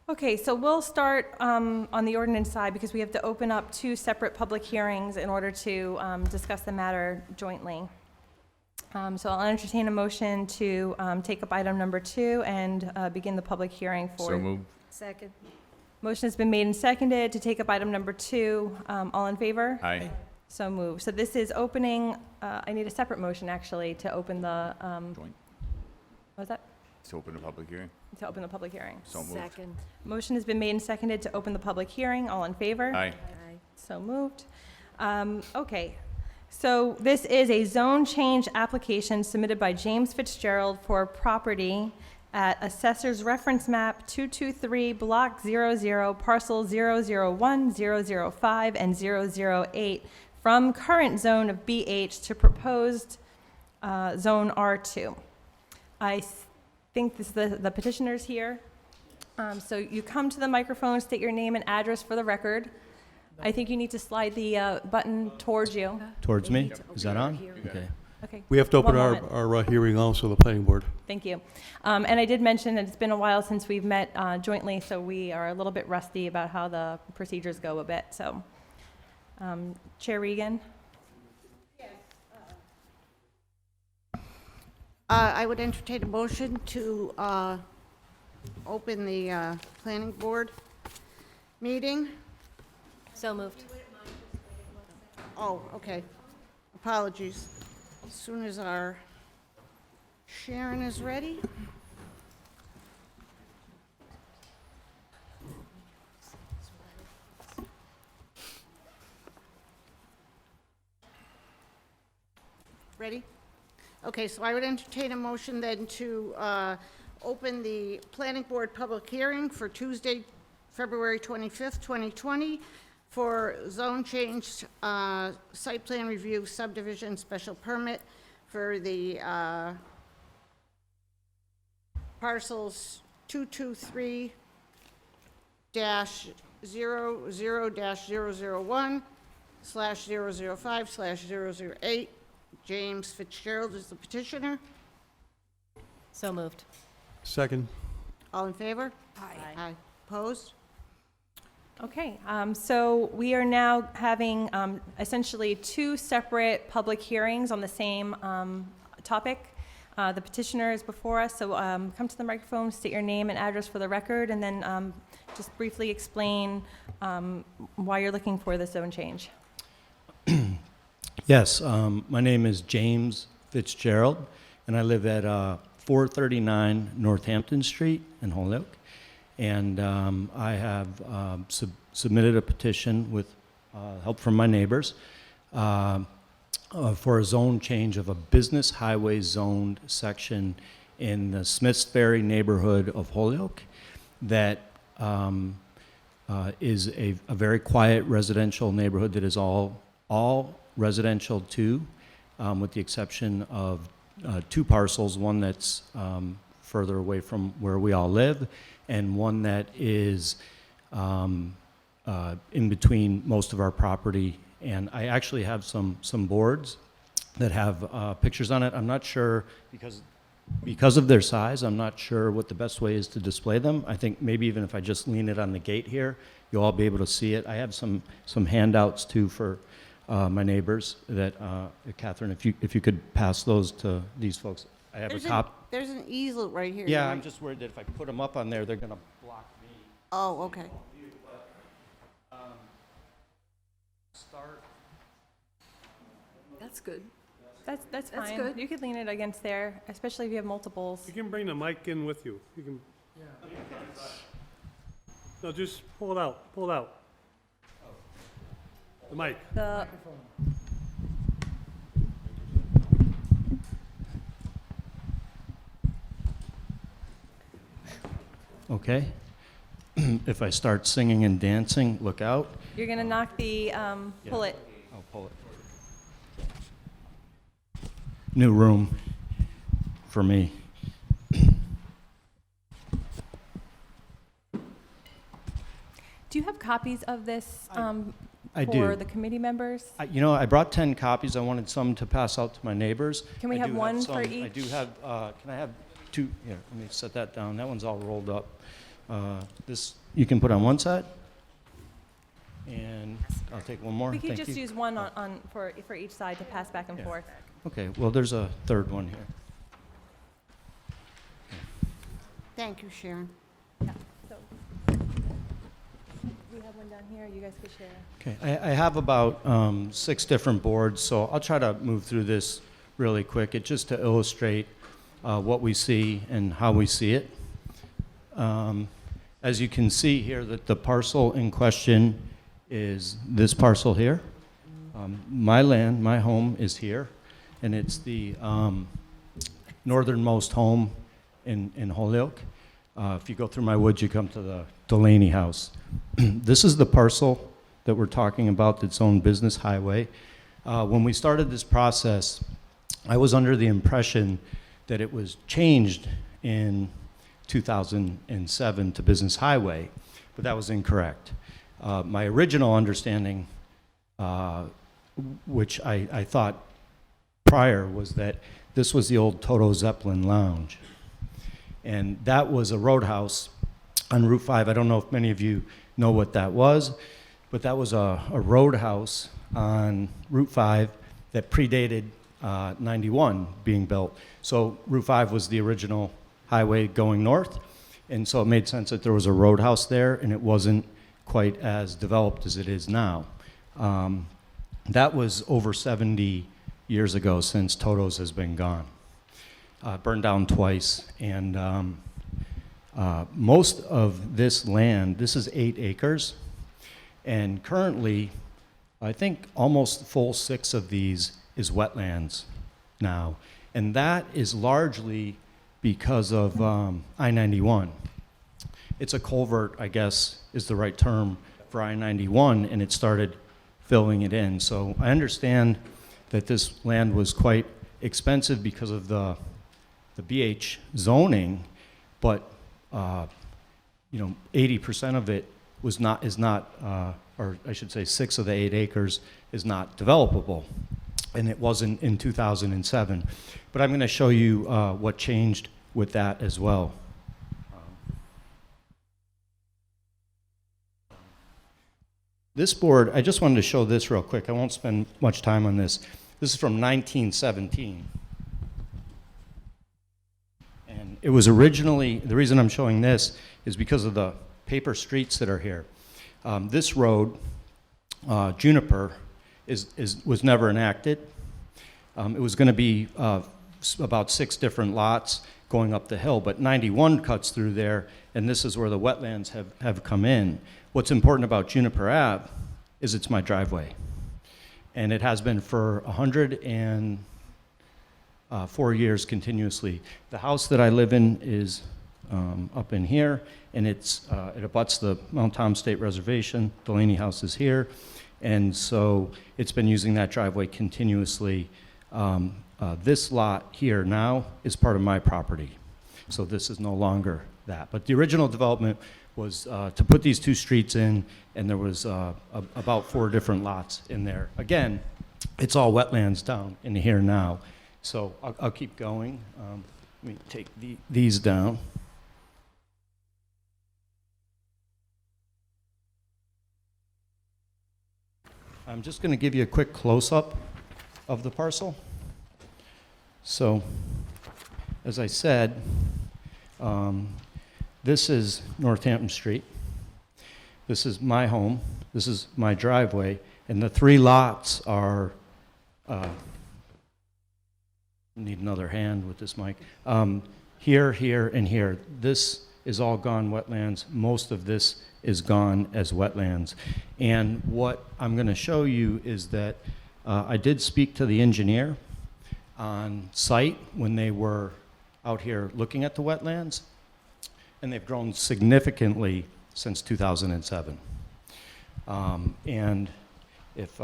Okay, so we'll start on the ordinance side because we have to open up two separate public hearings in order to discuss the matter jointly. So I'll entertain a motion to take up item number 2 and begin the public hearing for. So moved. Second. Motion has been made and seconded to take up item number 2. All in favor? Aye. So moved. So this is opening, I need a separate motion actually to open the, Joint. what was that? To open a public hearing. To open the public hearing. So moved. Second. Motion has been made and seconded to open the public hearing. All in favor? Aye. Aye. So moved. Okay, so this is a zone change application submitted by James Fitzgerald for property at Assessors Reference Map 223, Block 00, Parcel 001, 005, and 008, from current zone of BH to proposed zone R2. I think this is the petitioners here. So you come to the microphone, state your name and address for the record. I think you need to slide the button towards you. Towards me? Is that on? Here. Okay. Okay. We have to open One moment. our hearing also, the planning board. Thank you. And I did mention that it's been a while since we've met jointly, so we are a little bit rusty about how the procedures go a bit. So, Chair Regan? I would entertain a motion to open the planning board meeting. So moved. Oh, okay. Apologies. As soon as our Sharon is ready. Ready? Okay, so I would entertain a motion then to open the planning board public hearing for Tuesday, February 25th, 2020, for zone change, site plan review, subdivision, special permit for the parcels 223-00-001/005/008. James Fitzgerald is the petitioner. So moved. Second. All in favor? Aye. Aye. Opposed? Okay, so we are now having essentially two separate public hearings on the same topic. The petitioner is before us, so come to the microphone, state your name and address for the record, and then just briefly explain why you're looking for the zone change. Yes, my name is James Fitzgerald, and I live at 439 Northampton Street in Holyoke. And I have submitted a petition with help from my neighbors for a zone change of a business highway zoned section in the Smithsbury neighborhood of Holyoke that is a very quiet residential neighborhood that is all residential too, with the exception of two parcels, one that's further away from where we all live, and one that is in between most of our property. And I actually have some boards that have pictures on it. I'm not sure, because of their size, I'm not sure what the best way is to display them. I think maybe even if I just lean it on the gate here, you'll all be able to see it. I have some handouts too for my neighbors that, Catherine, if you could pass those to these folks. I have a copy. There's an easel right here. Yeah, You're I'm right. just worried that if I put them up on there, they're gonna block me. Oh, okay. Start. That's good. That's That's fine. good. You could lean it against there, especially if you have multiples. You can bring the mic in with you. You can. No, just pull it out. Pull it out. The mic. The, Okay. If I start singing and dancing, look out. you're gonna knock the, pull it. I'll pull it. New room for me. copies of this I for do. the committee members? I brought 10 copies. I wanted some to pass out to my neighbors. Can we I have do one some- for I each? do have, can I have two? Here, let me set that down. That one's all rolled up. This, you can put on one side. And I'll take one more. We could Thank just you. use one for each side to pass back and Yeah. forth. Okay, well, there's a third one here. Thank you, Sharon. So, we have one down here, you guys could share. Okay, I have about 6 different boards, so I'll try to move through this really quick. It's just to illustrate what we see and how we see it. As you can see here, that the parcel in question is this parcel here. My land, my home is here, and it's the northernmost home in Holyoke. If you go through my woods, you come to the Delaney house. This is the parcel that we're talking about that's owned business highway. When we started this process, I was under the impression that it was changed in 2007 to business highway, but that was incorrect. My original understanding, which I thought prior, was that this was the old Toto Zeppelin Lounge. And that was a roadhouse on Route 5. I don't know if many of you know what that was, but that was a roadhouse on Route 5 that predated 91 being built. So Route 5 was the original highway going north, and so it made sense that there was a roadhouse there, and it wasn't quite as developed as it is now. That was over 70 years ago since Toto's has been gone. Burned down twice, and most of this land, this is 8 acres, and currently, I think almost full 6 of these is wetlands now, and that is largely because of I-91. It's a culvert, I guess, is the right term for I-91, and it started filling it in. So I understand that this land was quite expensive because of the BH zoning, but 80% of it is not, or I should say 6 of the 8 acres is not developable, and it wasn't in 2007. But I'm going to show you what changed with that as well. This board, I just wanted to show this real quick. I won't spend much time on this. This is from 1917. And it was originally, the reason I'm showing this is because of the paper streets that are here. This road, Juniper, was never enacted. It was going to be about 6 different lots going up the hill, but 91 cuts through there, and this is where the wetlands have come in. What's important about Juniper Ave is it's my driveway, and it has been for 104 years continuously. The house that I live in is up in here, and it abuts the Mount Tom State Reservation. Delaney House is here, and so it's been using that driveway continuously. This lot here now is part of my property, so this is no longer that. But the original development was to put these 2 streets in, and there was about 4 different lots in there. Again, it's all wetlands down in here now. So I'll keep going. Let me take these down. I'm just going to give you a quick close-up of the parcel. So, as I said, this is Northampton Street. This is my home. This is my driveway. And the 3 lots are, need another hand with this mic, here, here, and here. This is all gone wetlands. Most of this is gone as wetlands. And what I'm going to show you is that I did speak to the engineer on site when they were out here looking at the wetlands, and they've grown significantly since 2007. And if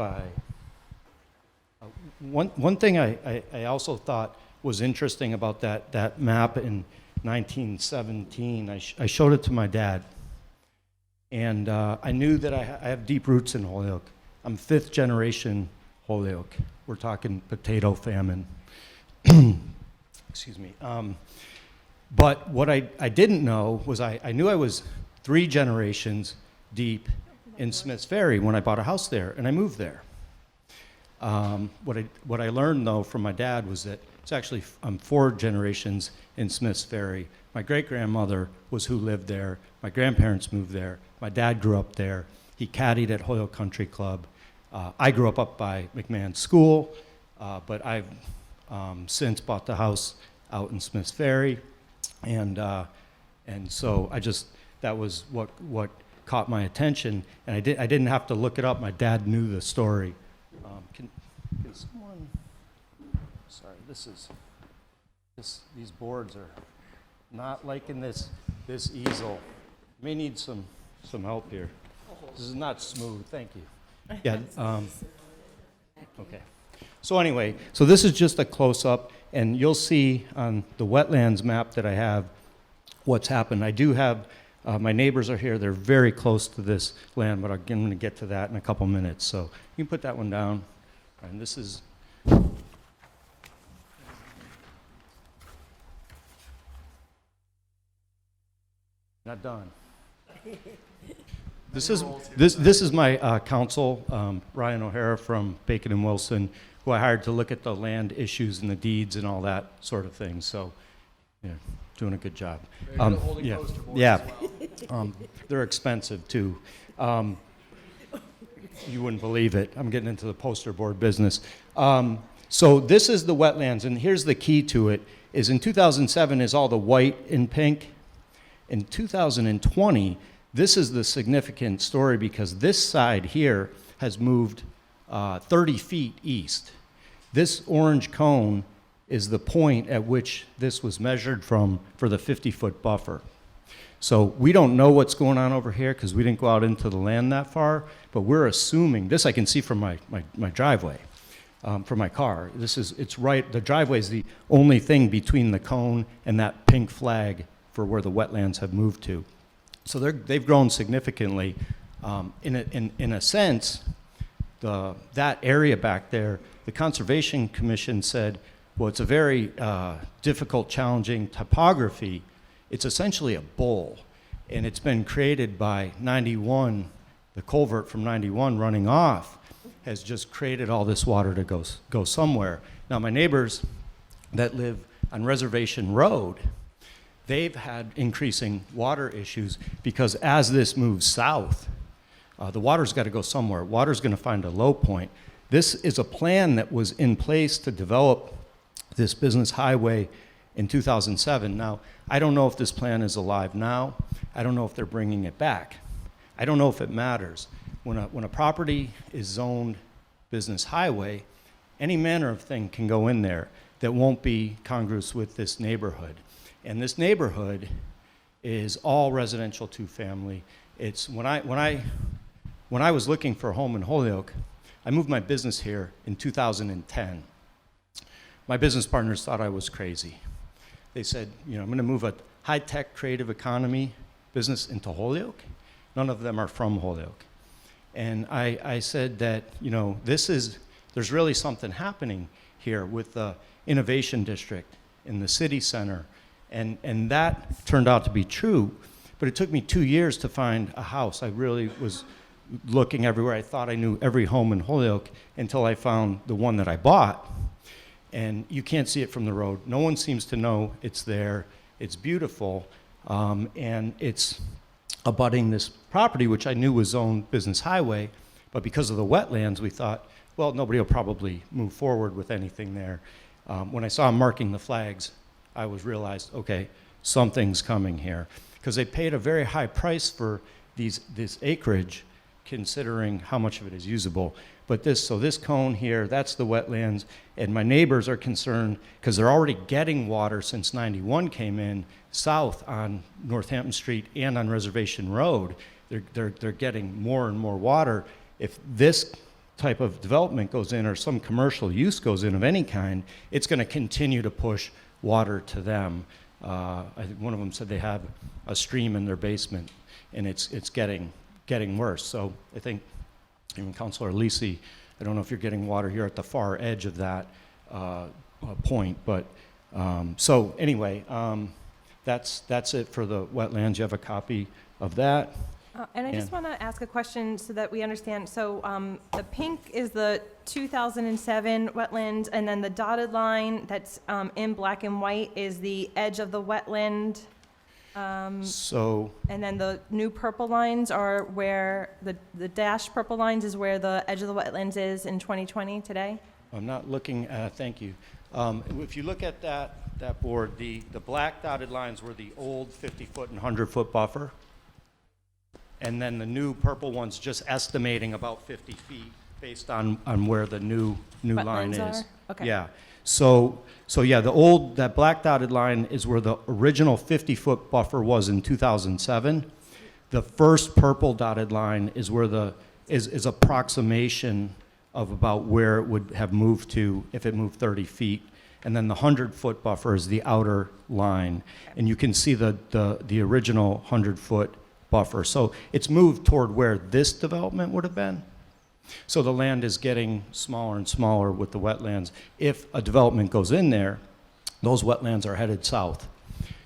one thing I also thought was interesting about that map in 1917, I showed it to my dad, And I knew that I have deep roots in Holyoke. I'm 5th generation Holyoke. We're talking potato famine. Excuse me. But what I didn't know was I knew I was 3 generations deep in Smiths Ferry when I bought a house there, and I moved there. What I learned, though, from my dad was that it's actually, I'm 4 generations in Smiths Ferry. My great-grandmother was who lived there. My grandparents moved there. My dad grew up there. He caddied at Holyoke Country Club. I grew up by McMahon School, but I've since bought the house out in Smiths Ferry. And so that was what caught my attention. And I didn't have to look it up. My dad knew the story. Can someone, sorry, these boards are not liking this easel. May need some help here. This is not smooth, thank you. Yeah, okay. So anyway, so this is just a close-up, and you'll see on the wetlands map that I have what's happened. I do have, my neighbors are here, they're very close to this land, but I'm going to get to that in a couple minutes. So you can put that one down. And this is, not done. This is my counsel, Ryan OHara from Bacon and Wilson, who I hired to look at the land issues and the deeds and all that sort of thing. So, yeah, doing a good job. They're expensive too. You wouldn't believe it. I'm getting into the poster board business. So this is the wetlands, and here's the key to it, is in 2007 is all the white in pink. In 2020, this is the significant story because this side here has moved 30 feet east. This orange cone is the point at which this was measured from for the 50-foot buffer. So we don't know what's going on over here because we didn't go out into the land that far, but we're assuming, this I can see from my driveway, from my car. It's right, the driveway is the only thing between the cone and that pink flag for where the wetlands have moved to. So they've grown significantly. In a sense, that area back there, the Conservation Commission said, well, it's a very difficult, challenging topography. It's essentially a bowl, and it's been created by 91, the culvert from 91 running off has just created all this water to go somewhere. Now, my neighbors that live on Reservation Road, they've had increasing water issues because as this moves south, the water's got to go somewhere. Water's going to find a low point. This is a plan that was in place to develop this business highway in 2007. Now, I don't know if this plan is alive now. I don't know if they're bringing it back. I don't know if it matters. When a property is zoned business highway, any manner of thing can go in there that won't be congruous with this neighborhood. And this neighborhood is all residential 2-family. It's when I was looking for a home in Holyoke, I moved my business here in 2010. My business partners thought I was crazy. They said, I'm going to move a high-tech creative economy business into Holyoke. None of them are from Holyoke. And I said that, there's really something happening here with the Innovation District in the city center. And that turned out to be true. But it took me 2 years to find a house. I really was looking everywhere. I thought I knew every home in Holyoke until I found the one that I bought. And you can't see it from the road. No one seems to know it's there. It's beautiful. And it's abutting this property, which I knew was zoned business highway. But because of the wetlands, we thought, well, nobody will probably move forward with anything there. When I saw them marking the flags, I realized, okay, something's coming here. Because they paid a very high price for this acreage, considering how much of it is usable. But this cone here, that's the wetlands, and my neighbors are concerned because they're already getting water since 91 came in south on Northampton Street and on Reservation Road. They're getting more and more water. If this type of development goes in or some commercial use goes in of any kind, it's going to continue to push water to them. I think one of them said they have a stream in their basement, and it's getting worse. So I think, even Councilor Lisi, I don't know if you're getting water here at the far edge of that point, but so anyway, that's it for the wetlands. You have a copy of that. And I just And- want to ask a question so that we understand. So the pink is the 2007 wetland, and then the dotted line that's in black and white is the edge of the wetland. So And then the new purple lines are where, the dashed purple lines is where the edge of the wetlands is in 2020 today? I'm not looking, thank you. If you look at that board, the black dotted lines were the old 50-foot and 100-foot buffer. And then the new purple one's just estimating about 50 feet based on where the new line Wetlands is. are? Okay. Yeah. So yeah, that black dotted line is where the original 50-foot buffer was in 2007. The first purple dotted line is where is approximation of about where it would have moved to if it moved 30 feet. And then the 100-foot buffer is the outer line. And you can see the original 100-foot buffer. So it's moved toward where this development would have been. So the land is getting smaller and smaller with the wetlands. If a development goes in there, those wetlands are headed south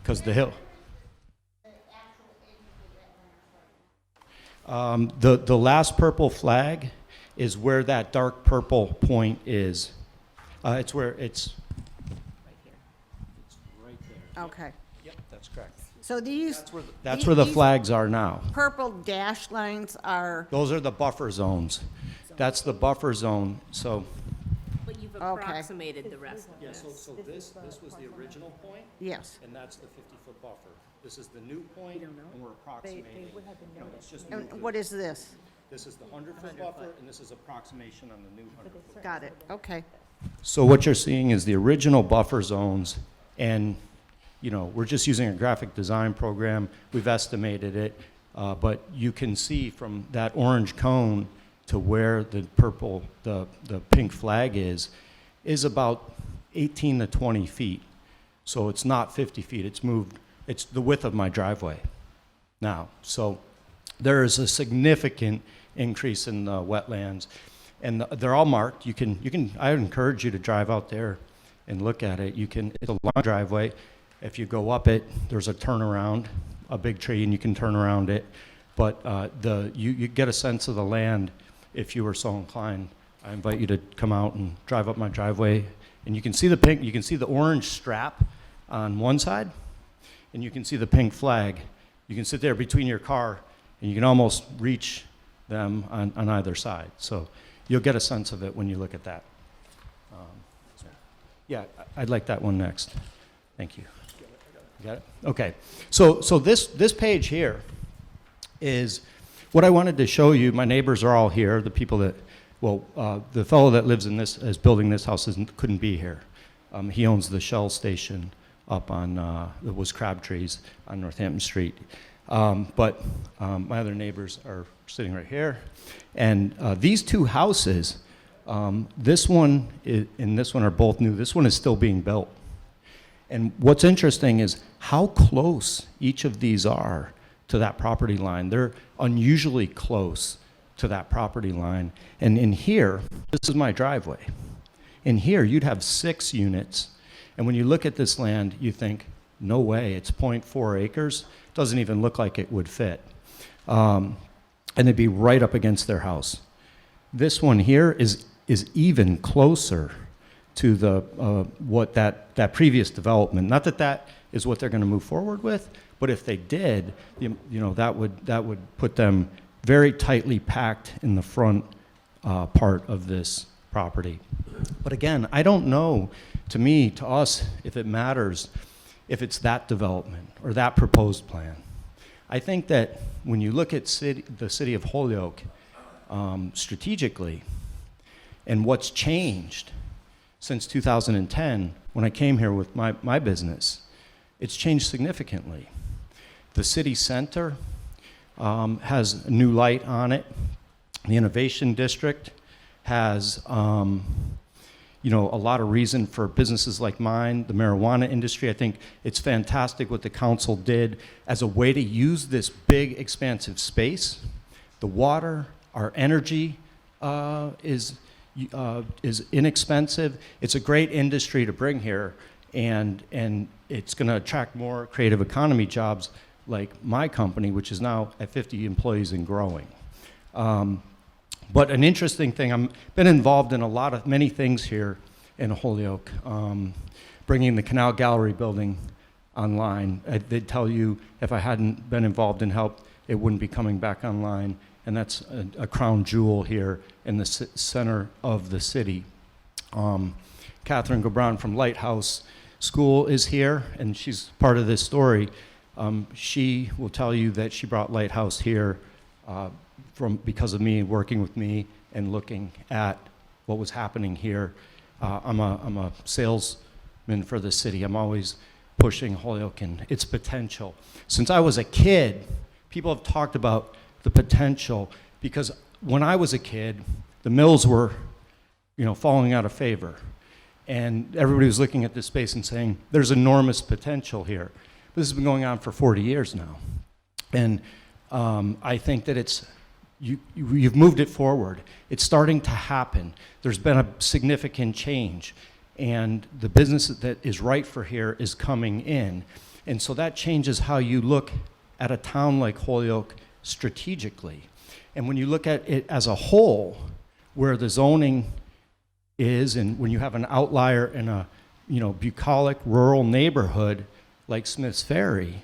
because the hill. The last purple flag is where that dark purple point is. It's where it's right there. Okay. Yep, that's correct. So these, That's where the flags are now. purple dash lines are, Those are the buffer zones. That's the buffer zone, so. But you've Okay. approximated the rest of Yeah, this. so this was the original point, yes. and that's the 50-foot buffer. This is the new point, and we're approximating. You know, it's just And moved. what is this? This is the 100-foot buffer, and this is approximation on the new 100-foot. Got it, okay. So what you're seeing is the original buffer zones, and, you know, we're just using a graphic design program. We've estimated it, but you can see from that orange cone to where the purple, the pink flag is about 18 to 20 feet. So it's not 50 feet, it's moved, it's the width of my driveway now. So there is a significant increase in the wetlands, and they're all marked. I would encourage you to drive out there and look at it. It's a long driveway. If you go up it, there's a turnaround, a big tree, and you can turn around it. But you get a sense of the land if you were so inclined. I invite you to come out and drive up my driveway, and you can see the pink, you can see the orange strap on one side, and you can see the pink flag. You can sit there between your car, and you can almost reach them on either side. So you'll get a sense of it when you look at that. Yeah, I'd like that one next. Thank you. You got it? Okay. So this page here is what I wanted to show you. My neighbors are all here. The people that, the fellow that lives in this, is building this house couldn't be here. He owns the Shell station up on, it was Crabtrees on Northampton Street. But my other neighbors are sitting right here. And these two houses, this one and this one are both new. This one is still being built. And what's interesting is how close each of these are to that property line. They're unusually close to that property line. And in here, this is my driveway. In here, you'd have 6 units. And when you look at this land, you think, no way, it's 0.4 acres. Doesn't even look like it would fit. And it'd be right up against their house. This one here is even closer to the what that previous development. Not that that is what they're going to move forward with, but if they did, you know, that would put them very tightly packed in the front part of this property. But again, I don't know, to us, if it matters if it's that development or that proposed plan. I think that when you look at the city of Holyoke strategically, and what's changed since 2010, when I came here with my business, it's changed significantly. The city center has a new light on it. The Innovation District has, you know, a lot of reason for businesses like mine, the marijuana industry. I think it's fantastic what the council did as a way to use this big, expansive space. The water, our energy is inexpensive. It's a great industry to bring here, and it's going to attract more creative economy jobs like my company, which is now at 50 employees and growing. But an interesting thing, I've been involved in many things here in Holyoke, bringing the Canal Gallery building online. They'd tell you if I hadn't been involved in help, it wouldn't be coming back online. And that's a crown jewel here in the center of the city. Catherine Gobran from Lighthouse School is here, and she's part of this story. She will tell you that she brought Lighthouse here because of me, working with me and looking at what was happening here. I'm a salesman for the city. I'm always pushing Holyoke and its potential. Since I was a kid, people have talked about the potential, because when I was a kid, the mills were, you know, falling out of favor. And everybody was looking at this space and saying, there's enormous potential here. This has been going on for 40 years now. And I think that you've moved it forward. It's starting to happen. There's been a significant change. And the business that is right for here is coming in. And so that changes how you look at a town like Holyoke strategically. And when you look at it as a whole, where the zoning is, and when you have an outlier in a, you know, bucolic rural neighborhood like Smith's Ferry,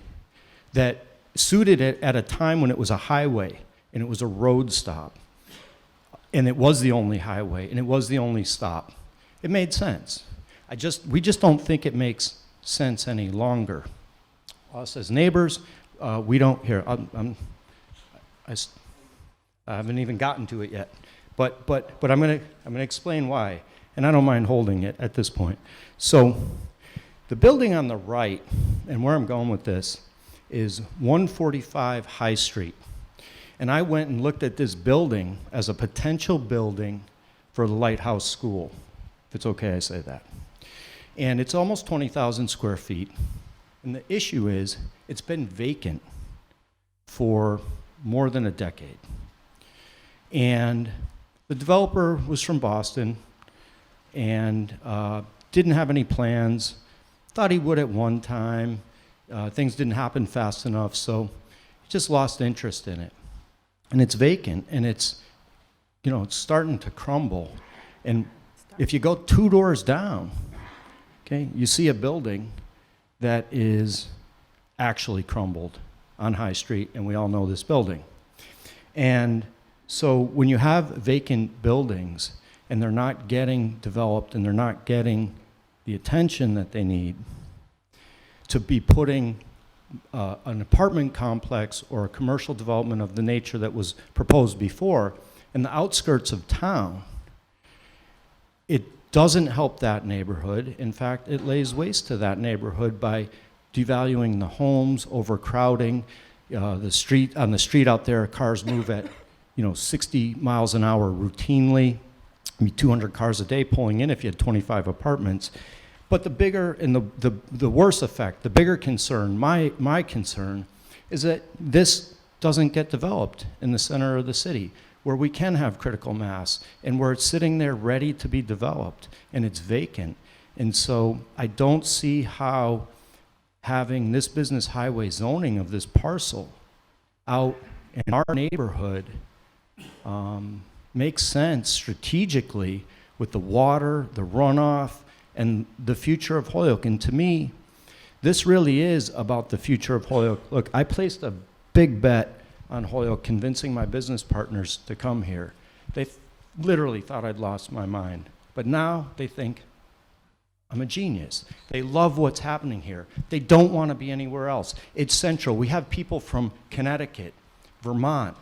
that suited it at a time when it was a highway and it was a road stop, and it was the only highway and it was the only stop, it made sense. We just don't think it makes sense any longer. Us as neighbors, we don't here. I haven't even gotten to it yet, but I'm gonna explain why, and I don't mind holding it at this point. So, the building on the right, and where I'm going with this, is 145 High Street, and I went and looked at this building as a potential building for the Lighthouse School, if it's okay I say that, and it's almost 20,000 square feet, and the issue is it's been vacant for more than a decade. And the developer was from Boston and didn't have any plans, thought he would at one time. Things didn't happen fast enough, so he just lost interest in it. And it's vacant, and it's, you know, it's starting to crumble. And if you go 2 doors down, okay, you see a building that is actually crumbled on High Street, and we all know this building. And so when you have vacant buildings and they're not getting developed and they're not getting the attention that they need to be putting an apartment complex or a commercial development of the nature that was proposed before in the outskirts of town, it doesn't help that neighborhood. In fact, it lays waste to that neighborhood by devaluing the homes, overcrowding, on the street out there, cars move at, 60 miles an hour routinely. 200 cars a day pulling in if you had 25 apartments. But the bigger and the worse effect, the bigger concern, my concern, is that this doesn't get developed in the center of the city, where we can have critical mass and where it's sitting there ready to be developed and it's vacant. And so I don't see how having this business highway zoning of this parcel out in our neighborhood makes sense strategically with the water, the runoff, and the future of Holyoke. And to me, this really is about the future of Holyoke. Look, I placed a big bet on Holyoke, convincing my business partners to come here. They literally thought I'd lost my mind. But now they think I'm a genius. They love what's happening here. They don't want to be anywhere else. It's central. We have people from Connecticut, Vermont,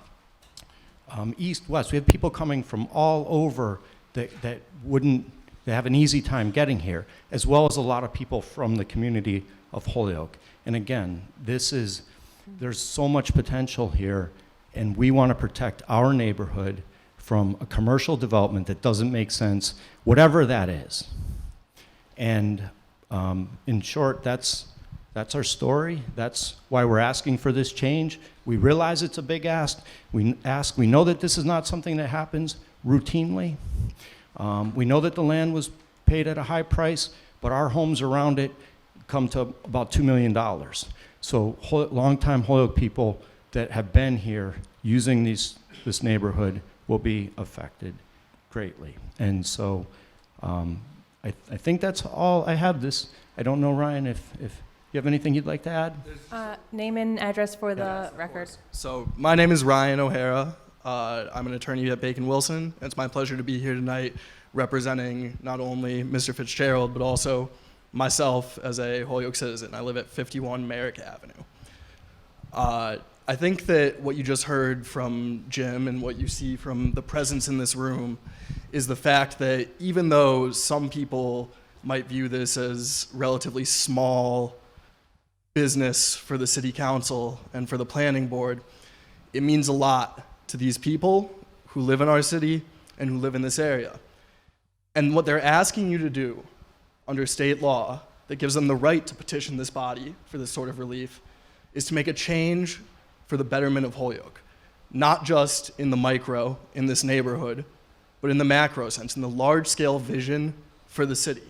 East, West. We have people coming from all over that they have an easy time getting here, as well as a lot of people from the community of Holyoke. And again, there's so much potential here, and we want to protect our neighborhood from a commercial development that doesn't make sense, whatever that is. And in short, that's our story. That's why we're asking for this change. We realize it's a big ask. We know that this is not something that happens routinely. We know that the land was paid at a high price, but our homes around it come to about $2 million. So longtime Holyoke people that have been here using this neighborhood will be affected greatly. And so I think that's all I have. I don't know, Ryan, if you have anything you'd like to add? Name and address for the record. So my name is Ryan OHara. I'm an attorney at Bacon Wilson. It's my pleasure to be here tonight representing not only Mr. Fitzgerald, but also myself as a Holyoke citizen. I live at 51 Merrick Avenue. I think that what you just heard from Jim and what you see from the presence in this room is the fact that even though some people might view this as relatively small business for the city council and for the planning board, it means a lot to these people who live in our city and who live in this area. And what they're asking you to do under state law that gives them the right to petition this body for this sort of relief is to make a change for the betterment of Holyoke, not just in the micro, in this neighborhood, but in the macro sense, in the large-scale vision for the city.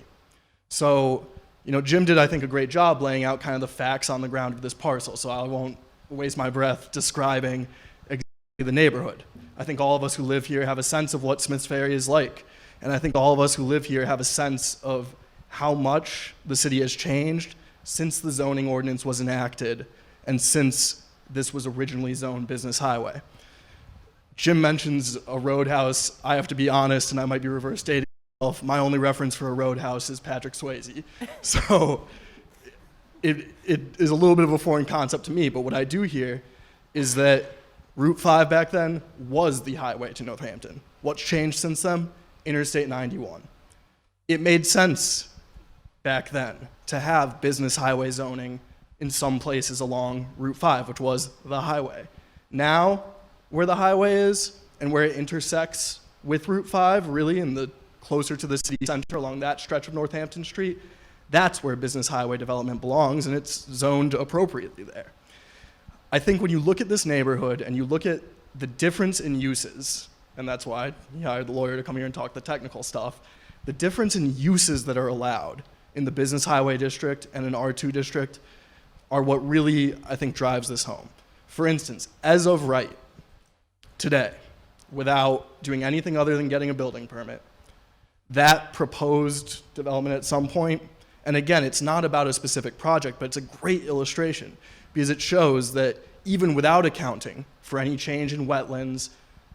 So, Jim did, I think, a great job laying out kind of the facts on the ground of this parcel, so I won't waste my breath describing exactly the neighborhood. I think all of us who live here have a sense of what Smiths Ferry is like, and I think all of us who live here have a sense of how much the city has changed since the zoning ordinance was enacted and since this was originally zoned business highway. Jim mentions a roadhouse. I have to be honest, and I might be reverse dating myself. My only reference for a roadhouse is Patrick Swayze. So it is a little bit of a foreign concept to me, but what I do hear is that Route 5 back then was the highway to Northampton. What's changed since then? Interstate 91. It made sense back then to have business highway zoning in some places along Route 5, which was the highway. Now, where the highway is and where it intersects with Route 5, really in the closer to the city center along that stretch of Northampton Street, that's where business highway development belongs, and it's zoned appropriately there. I think when you look at this neighborhood and you look at the difference in uses, and that's why he hired the lawyer to come here and talk the technical stuff, the difference in uses that are allowed in the business highway district and an R2 district are what really, I think, drives this home. For instance, as of right, today, without doing anything other than getting a building permit, that proposed development at some point, and again, it's not about a specific project, but it's a great illustration because it shows that even without accounting for any change in wetlands,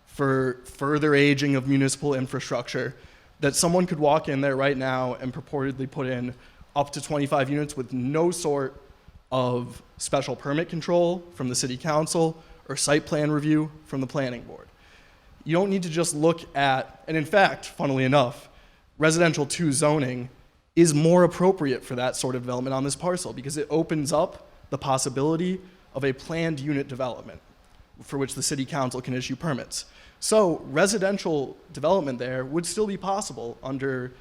for further aging of municipal infrastructure, that someone could walk in there right now and purportedly put in up to 25 units with no sort of special permit control from the city council or site plan review from the planning board. You don't need to just look at, and in fact, funnily enough, residential 2 zoning is more appropriate for that sort of development on this parcel because it opens up the possibility of a planned unit development for which the city council can issue permits. So residential development there would still be possible under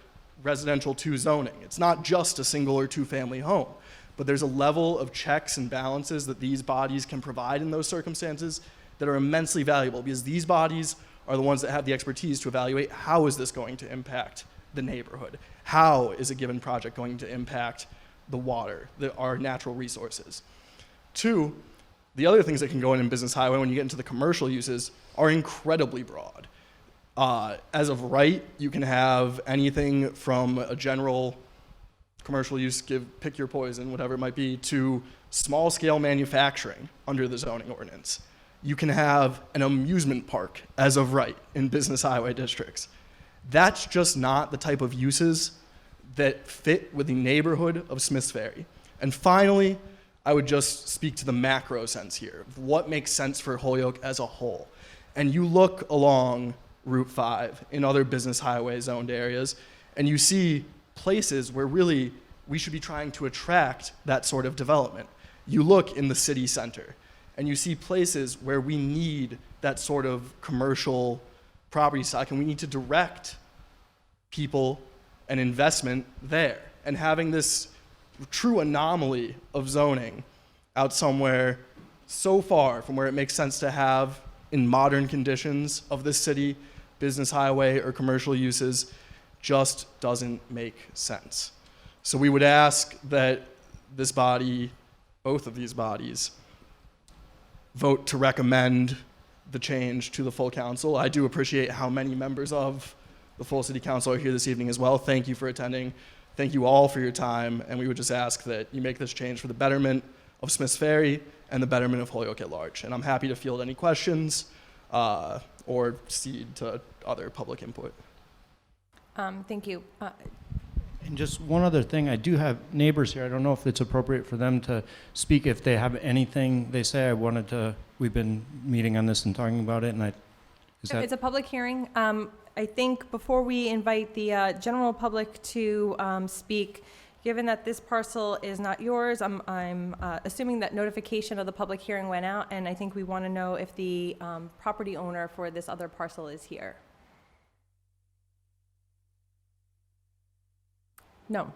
residential 2 zoning. It's not just a single or 2-family home, but there's a level of checks and balances that these bodies can provide in those circumstances that are immensely valuable because these bodies are the ones that have the expertise to evaluate how is this going to impact the neighborhood? How is a given project going to impact the water, our natural resources? 2, the other things that can go in business highway when you get into the commercial uses are incredibly broad. As of right, you can have anything from a general commercial use, pick your poison, whatever it might be, to small-scale manufacturing under the zoning ordinance. You can have an amusement park as of right in business highway districts. That's just not the type of uses that fit with the neighborhood of Smiths Ferry. And finally, I would just speak to the macro sense here, of what makes sense for Holyoke as a whole. And you look along Route 5 in other business highway zoned areas, and you see places where really we should be trying to attract that sort of development. You look in the city center, and you see places where we need that sort of commercial property stock, and we need to direct people and investment there. And having this true anomaly of zoning out somewhere so far from where it makes sense to have in modern conditions of this city, business highway or commercial uses, just doesn't make sense. So we would ask that this body, both of these bodies, vote to recommend the change to the full council. I do appreciate how many members of the full city council are here this evening as well. Thank you for attending. Thank you all for your time, and we would just ask that you make this change for the betterment of Smiths Ferry and the betterment of Holyoke at large. And I'm happy to field any questions or cede to other public input. Thank you. And just one other thing, I do have neighbors here. I don't know if it's appropriate for them to speak if they have anything they say. We've been meeting on this and talking about it, and It's a public hearing. I think before we invite the general public to speak, given that this parcel is not yours, I'm assuming that notification of the public hearing went out, and I think we want to know if the property owner for this other parcel is here. No. Do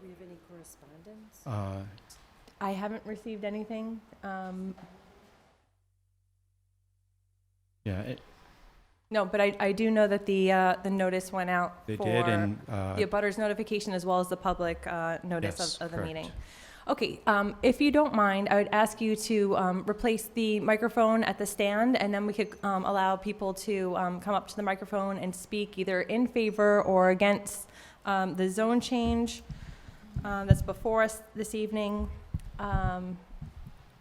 we have any correspondence? I haven't received anything. No, but I do know that the notice went out They for did, and the abutters notification as well as the public notice Yes, of the correct. meeting. Okay, if you don't mind, I would ask you to replace the microphone at the stand, and then we could allow people to come up to the microphone and speak either in favor or against the zone change that's before us this evening.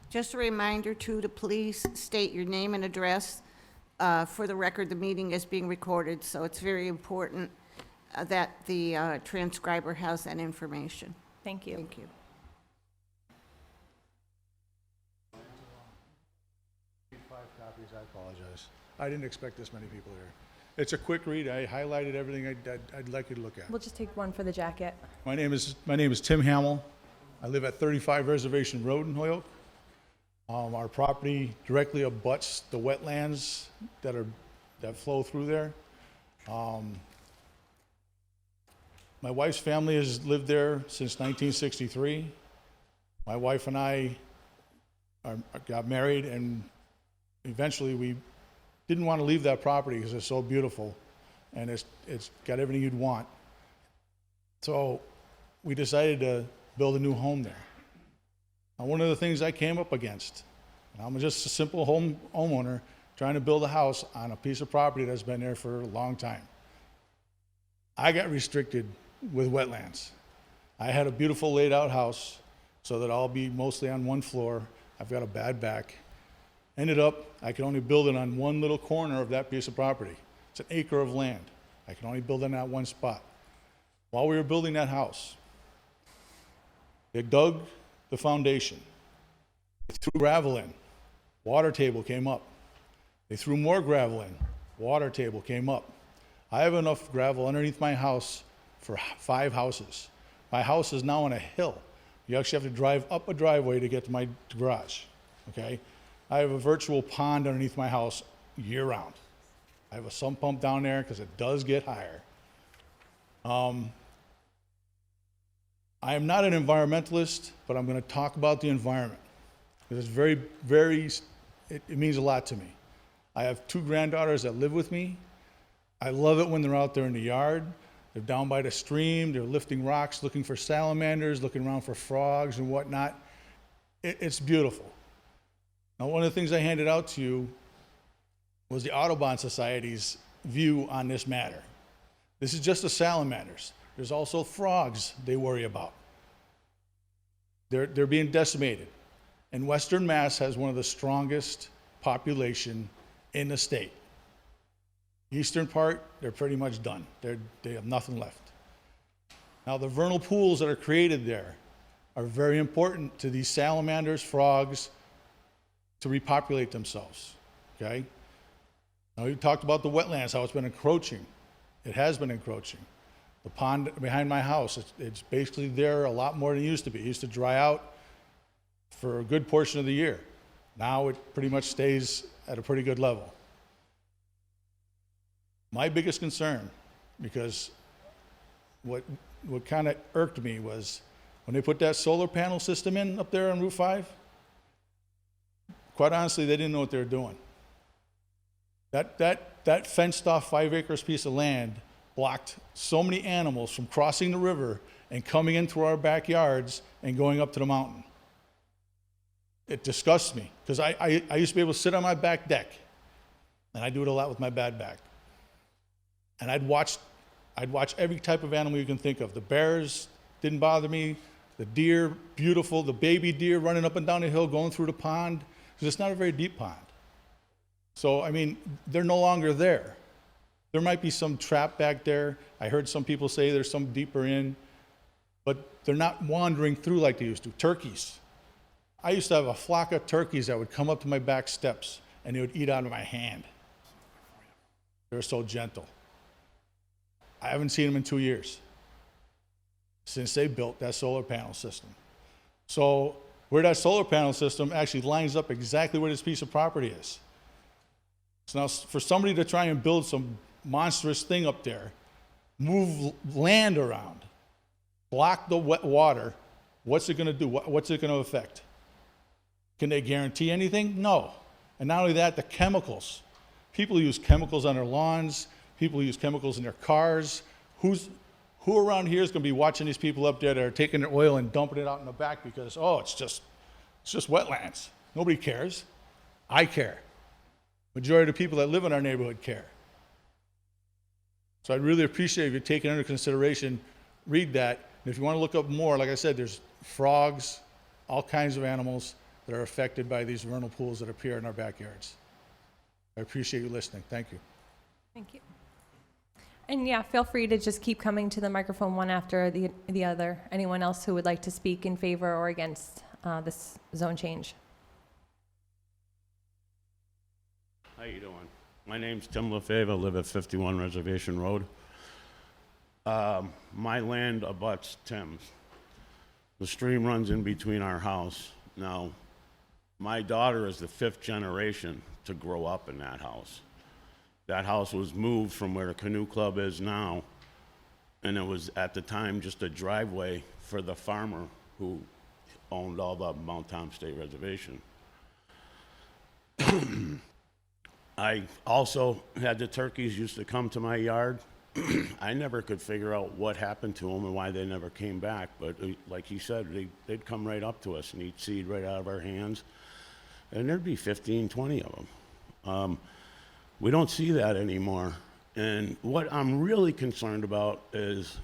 Just a reminder too, to please state your name and address. For the record, the meeting is being recorded, so it's very important that the transcriber has that information. Thank you. Thank you. I apologize. I didn't expect this many people here. It's a quick read. I highlighted everything I'd like you to look at. We'll just take one for the jacket. My name is Tim Hamill. I live at 35 Reservation Road in Holyoke. Our property directly abuts the wetlands that flow through there. My wife's family has lived there since 1963. My wife and I got married, and eventually we didn't want to leave that property because it's so beautiful and it's got everything you'd want. So we decided to build a new home there. Now, one of the things I came up against, and I'm just a simple homeowner trying to build a house on a piece of property that's been there for a long time. I got restricted with wetlands. I had a beautiful laid out house so that I'll be mostly on one floor. I've got a bad back. Ended up, I could only build it on one little corner of that piece of property. It's an acre of land. I can only build in that one spot. While we were building that house, they dug the foundation. They threw gravel in. Water table came up. They threw more gravel in. Water table came up. I have enough gravel underneath my house for 5 houses. My house is now on a hill. You actually have to drive up a driveway to get to my garage, okay? I have a virtual pond underneath my house year-round. I have a sump pump down there because it does get higher. I am not an environmentalist, but I'm going to talk about the environment because it's it means a lot to me. I have 2 granddaughters that live with me. I love it when they're out there in the yard. They're down by the stream. They're lifting rocks, looking for salamanders, looking around for frogs and whatnot. It's beautiful. Now, one of the things I handed out to you was the Audubon Society's view on this matter. This is just the salamanders. There's also frogs they worry about. They're being decimated. And Western Mass has one of the strongest population in the state. Eastern part, they're pretty much done. They have nothing left. Now, the vernal pools that are created there are very important to these salamanders, frogs, to repopulate themselves, okay? Now, we talked about the wetlands, how it's been encroaching. It has been encroaching. The pond behind my house, it's basically there a lot more than it used to be. It used to dry out for a good portion of the year. Now it pretty much stays at a pretty good level. My biggest concern, because what kind of irked me was when they put that solar panel system in up there on Route 5, quite honestly, they didn't know what they were doing. That fenced off 5 acres piece of land blocked so many animals from crossing the river and coming into our backyards and going up to the mountain. It disgusts me, because I used to be able to sit on my back deck, and I do it a lot with my bad back. And I'd watch every type of animal you can think of. The bears didn't bother me. The deer, beautiful. The baby deer running up and down the hill, going through the pond, because it's not a very deep pond. So, I mean, they're no longer there. There might be some trap back there. I heard some people say there's some deeper in, but they're not wandering through like they used to. Turkeys. I used to have a flock of turkeys that would come up to my back steps, and they would eat out of my hand. They were so gentle. I haven't seen them in 2 years since they built that solar panel system. So where that solar panel system actually lines up exactly where this piece of property is. So now for somebody to try and build some monstrous thing up there, move land around, block the wet water, what's it gonna do? What's it gonna affect? Can they guarantee anything? No. And not only that, the chemicals. People use chemicals on their lawns. People use chemicals in their cars. Who around here is going to be watching these people up there that are taking their oil and dumping it out in the back because, oh, it's just wetlands. Nobody cares. I care. Majority of the people that live in our neighborhood care. So I'd really appreciate if you take it under consideration, read that. And if you want to look up more, like I said, there's frogs, all kinds of animals that are affected by these vernal pools that appear in our backyards. I appreciate you listening. Thank you. Thank you. And yeah, feel free to just keep coming to the microphone one after the other. Anyone else who would like to speak in favor or against this zone change? How you doing? My name's Tim LaFave. I live at 51 Reservation Road. My land abuts Tim's. The stream runs in between our house. Now, my daughter is the 5th generation to grow up in that house. That house was moved from where the canoe club is now, and it was at the time just a driveway for the farmer who owned all the Mount Tom State Reservation. I also had the turkeys used to come to my yard. I never could figure out what happened to them and why they never came back, but like he said, they'd come right up to us and eat seed right out of our hands, and there'd be 15, 20 of them. We don't see that anymore. And what I'm really concerned about is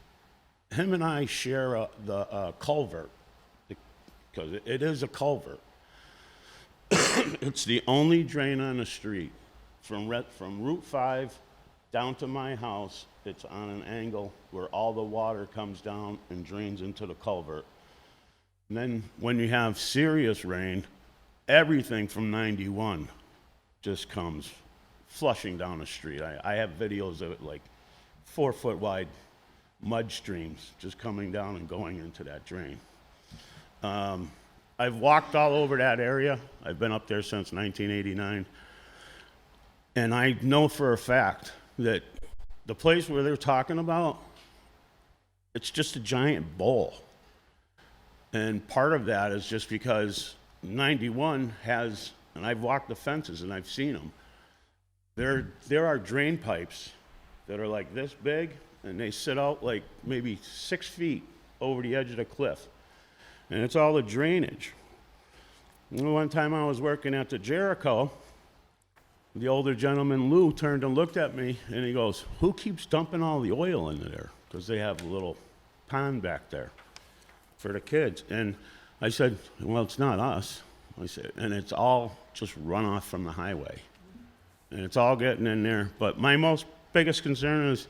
him and I share the culvert, because it is a culvert. It's the only drain on the street. From Route 5 down to my house, it's on an angle where all the water comes down and drains into the culvert. And then when you have serious rain, everything from 91 just comes flushing down the street. I have videos of it, like 4-foot wide mud streams just coming down and going into that drain. I've walked all over that area. I've been up there since 1989. And I know for a fact that the place where they're talking about, it's just a giant bowl. And part of that is just because 91 has, and I've walked the fences and I've seen them, there are drain pipes that are like this big, and they sit out like maybe 6 feet over the edge of the cliff. And it's all the drainage. And one time I was working at the Jericho, the older gentleman, Lou, turned and looked at me, and he goes, "Who keeps dumping all the oil into there?" Because they have a little pond back there for the kids. And I said, "Well, it's not us." I said, and it's all just runoff from the highway. And it's all getting in there. But my biggest concern is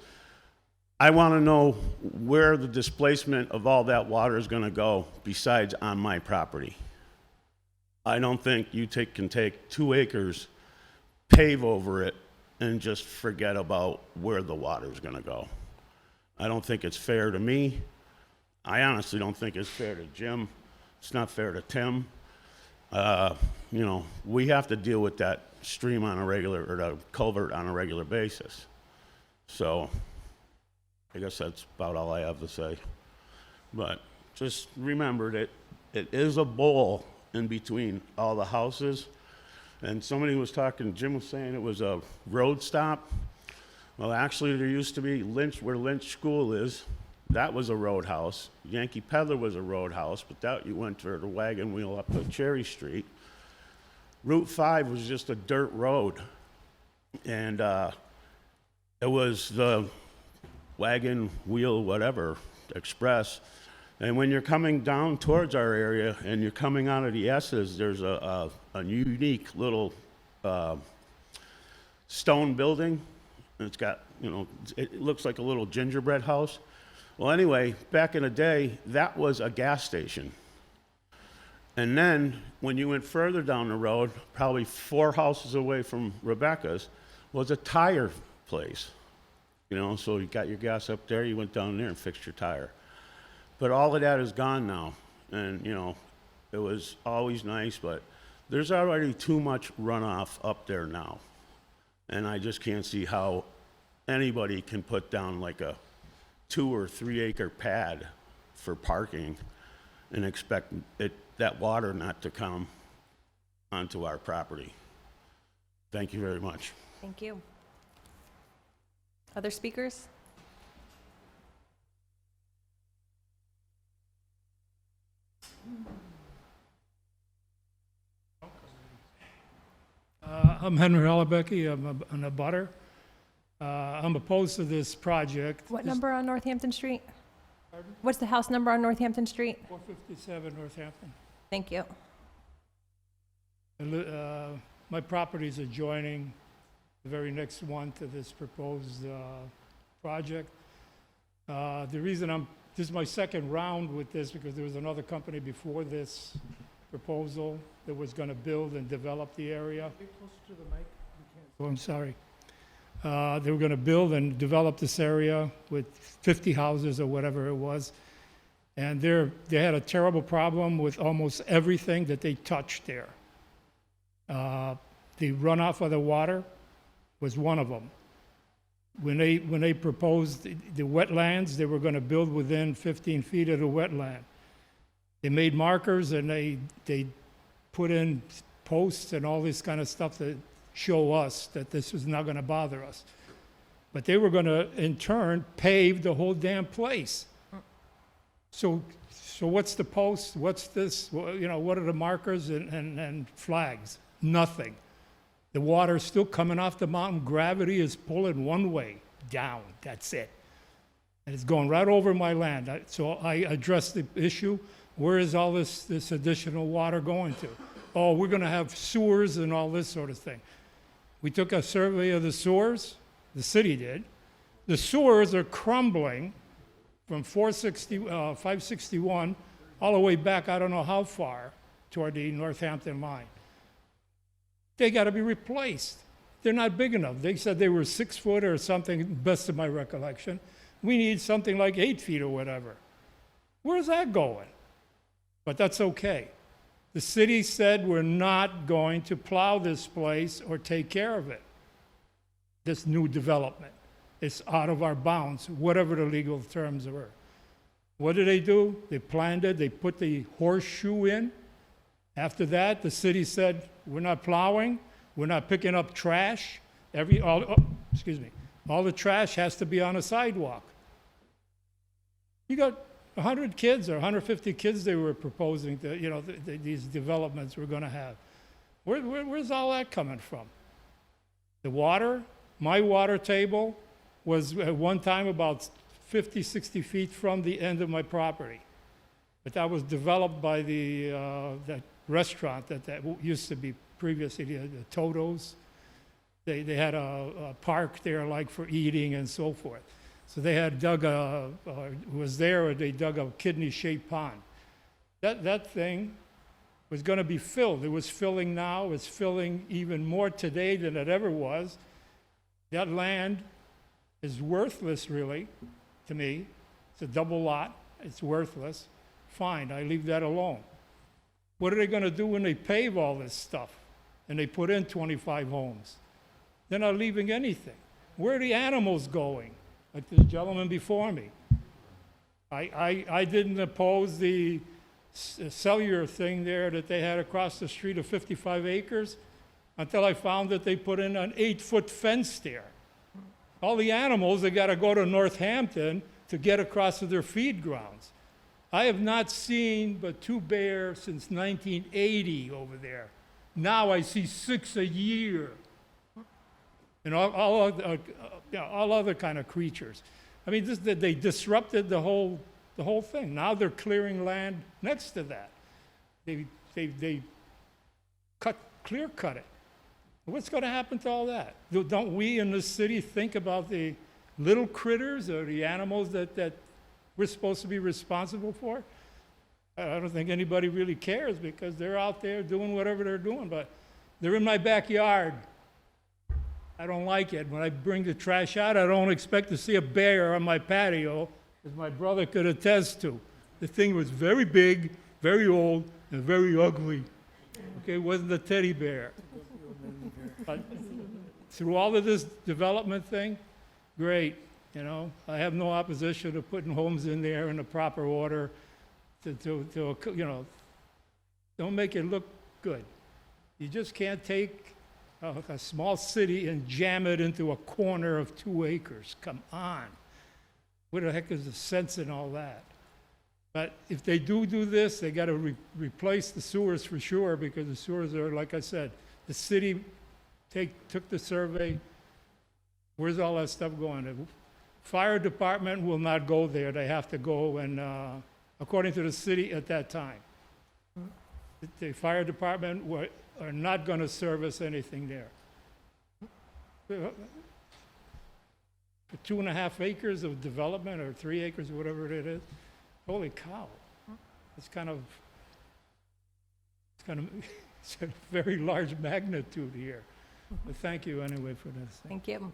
I want to know where the displacement of all that water is going to go besides on my property. I don't think you can take 2 acres, pave over it, and just forget about where the water is going to go. I don't think it's fair to me. I honestly don't think it's fair to Jim. It's not fair to Tim. We have to deal with that stream on a regular, or the culvert on a regular basis. So I guess that's about all I have to say. But just remember that it is a bowl in between all the houses. And somebody was talking, Jim was saying it was a road stop. Well, actually, there used to be Lynch, where Lynch School is. That was a roadhouse. Yankee Peddler was a roadhouse, but that you went to the wagon wheel up to Cherry Street. Route 5 was just a dirt road. And it was the wagon wheel, whatever, express. And when you're coming down towards our area and you're coming out of the S's, there's a unique little stone building. It's got, you know, it looks like a little gingerbread house. Well, anyway, back in the day, that was a gas station. And then when you went further down the road, probably 4 houses away from Rebecca's, was a tire place. You know, so you got your gas up there, you went down there and fixed your tire. But all of that is gone now. And, you know, it was always nice, but there's already too much runoff up there now. And I just can't see how anybody can put down like a 2 or 3 acre pad for parking and expect that water not to come onto our property. Thank you very much. Thank you. Other speakers? I'm Henry Hellebecky. I'm a butter. I'm opposed to this project. What This- number on Northampton Street? Pardon? What's the house number on Northampton Street? 457 Northampton. Thank you. My property is adjoining the very next one to this proposed project. The reason this is my second round with this because there was another company before this proposal that was going to build and develop the area. Oh, I'm sorry. They were going to build and develop this area with 50 houses or whatever it was. And they had a terrible problem with almost everything that they touched there. The runoff of the water was one of them. When they proposed the wetlands, they were going to build within 15 feet of the wetland. They made markers and they put in posts and all this kind of stuff to show us that this was not going to bother us. But they were going to, in turn, pave the whole damn place. So what's the post? What's this? You know, what are the markers and flags? Nothing. The water's still coming off the mountain. Gravity is pulling one way, down. That's it. And it's going right over my land. So I addressed the issue. Where is all this additional water going to? Oh, we're going to have sewers and all this sort of thing. We took a survey of the sewers. The city did. The sewers are crumbling from 561 all the way back, I don't know how far, toward the Northampton line. They got to be replaced. They're not big enough. They said they were 6 foot or something, best of my recollection. We need something like 8 feet or whatever. Where's that going? But that's okay. The city said we're not going to plow this place or take care of it, this new development. It's out of our bounds, whatever the legal terms were. What did? They planned it, they put the horseshoe in. After that, the city said, we're not plowing, we're not picking up trash. All the trash has to be on a sidewalk. You got 100 kids or 150 kids they were proposing that, you know, these developments were going to have. Where's all that coming from? The water, my water table was at one time about 50, 60 feet from the end of my property. But that was developed by that restaurant that used to be previously the Toto's. They had a park there like for eating and so forth. So they had dug they dug a kidney-shaped pond. That thing was going to be filled. It was filling now. It's filling even more today than it ever was. That land is worthless, really, to me. It's a double lot. It's worthless. Fine, I leave that alone. What are they going to do when they pave all this stuff and they put in 25 homes? They're not leaving anything. where are the animals going? Like the gentleman before me. I didn't oppose the cellular thing there that they had across the street of 55 acres until I found that they put in an 8-foot fence there. All the animals, they got to go to Northampton to get across to their feed grounds. I have not seen but 2 bears since 1980 over there. Now I see 6 a year. And all other kind of creatures. I mean, they disrupted the whole thing. Now they're clearing land next to that. They clear cut it. What's going to happen to all that? Don't we in the city think about the little critters or the animals that we're supposed to be responsible for? I don't think anybody really cares because they're out there doing whatever they're doing, but they're in my backyard. I don't like it. When I bring the trash out, I don't expect to see a bear on my patio, as my brother could attest to. The thing was very big, very old, and very ugly. Okay, it wasn't a teddy bear. But through all of this development thing, great, you know. I have no opposition to putting homes in there in the proper order to you know, don't make it look good. You just can't take a small city and jam it into a corner of 2 acres. Come on. What the heck is the sense in all that? But if they do this, they got to replace the sewers for sure, because the sewers are, like I said, the city took the survey. Where's all that stuff going? The fire department will not go there. They have to go and, according to the city at that time. The fire department are not going to service anything there. For 2.5 acres of development, or 3 acres, or whatever it is, holy cow. It's a very large magnitude here. But thank you anyway for this. Thank you.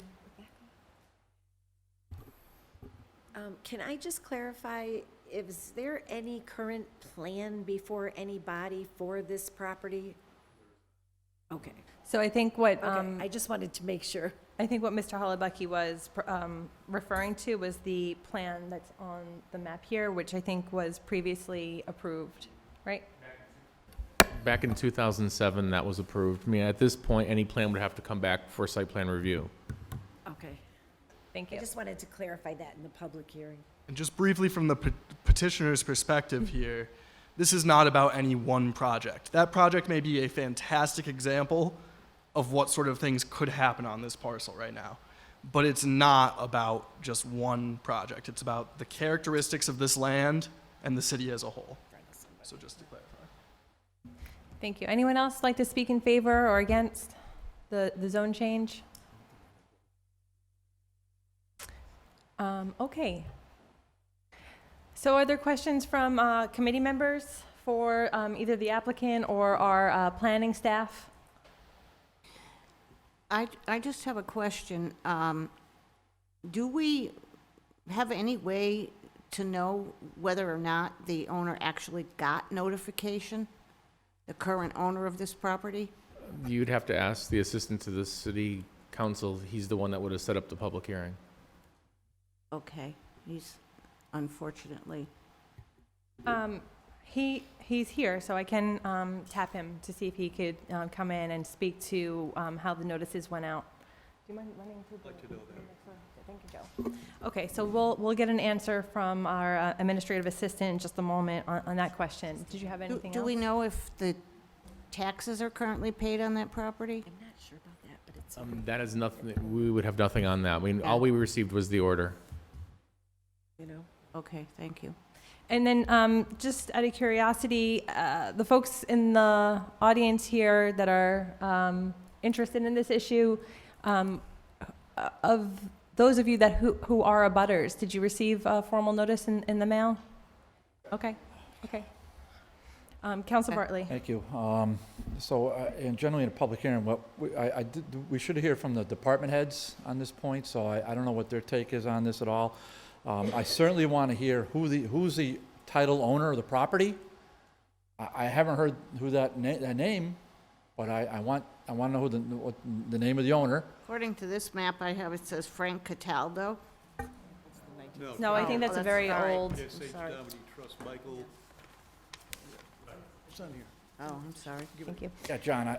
Can I just clarify, is there any current plan before anybody for this property? Okay. So I think what, I just wanted to make sure. I think what Mr. Hollebucky was referring to was the plan that's on the map here, which I think was previously approved, right? Back in 2007, that was approved. I mean, at this point, any plan would have to come back for site plan review. Okay. Thank I you. just wanted to clarify that in the public hearing. And just briefly from the petitioner's perspective here, this is not about any one project. That project may be a fantastic example of what sort of things could happen on this parcel right now. But it's not about just one project. It's about the characteristics of this land and the city as a whole. So just to clarify. Thank you. Anyone else like to speak in favor or against the zone change? Okay. So are there questions from committee members for either the applicant or our planning staff? I just have a question. Do we have any way to know whether or not the owner actually got notification? The current owner of this property? You'd have to ask the assistant to the city council. He's the one that would have set up the public hearing. Okay, he's unfortunately. He's here, so I can tap him to see if he could come in and speak to how the notices went out. Do you mind running to the Thank you, Joe. Okay, so we'll get an answer from our administrative assistant in just a moment on that question. Did you have anything else? Do we know if the taxes are currently paid on that property? I'm not sure about that, but it's. That is nothing, we would have nothing on that. I mean, Yeah. all we received was the order. You know? Okay, thank you. And then, just out of curiosity, the folks in the audience here that are interested in this issue, of those of you who are abutters, did you receive a formal notice in the mail? Okay, okay. Council Bartley. Thank you. And generally in a public hearing, we should hear from the department heads on this point, so I don't know what their take is on this at all. I certainly want to hear who's the title owner of the property. I haven't heard who that name, but I want to know what the name of the owner. According to this map I have, it says Frank Cataldo. No, I think that's a that's very all right. old, sorry. Trust Michael. It's on here. Oh, I'm sorry. thank you. Yeah, John,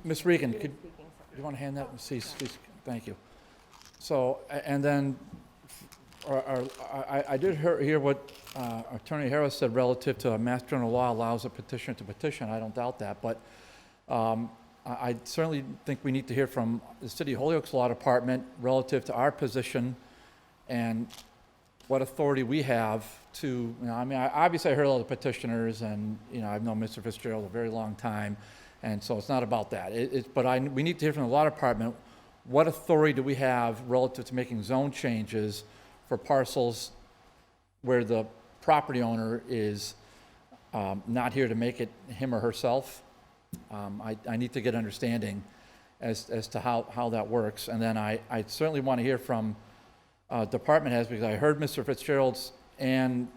Ms. Regan, you want to hand that? Please, thank you. So, and then, I did hear what Attorney Harris said relative to Mass General Law allows a petitioner to petition. I don't doubt that, but I certainly think we need to hear from the City of Holyoke's Law Department relative to our position and what authority we have to, obviously I heard all the petitioners and, I've known Mr. Fitzgerald a very long time, and so it's not about that. We need to hear from the Law Department, what authority do we have relative to making zone changes for parcels where the property owner is not here to make it him or herself? I need to get understanding as to how that works. And then I certainly want to hear from department heads, because I heard Mr. Fitzgerald's, and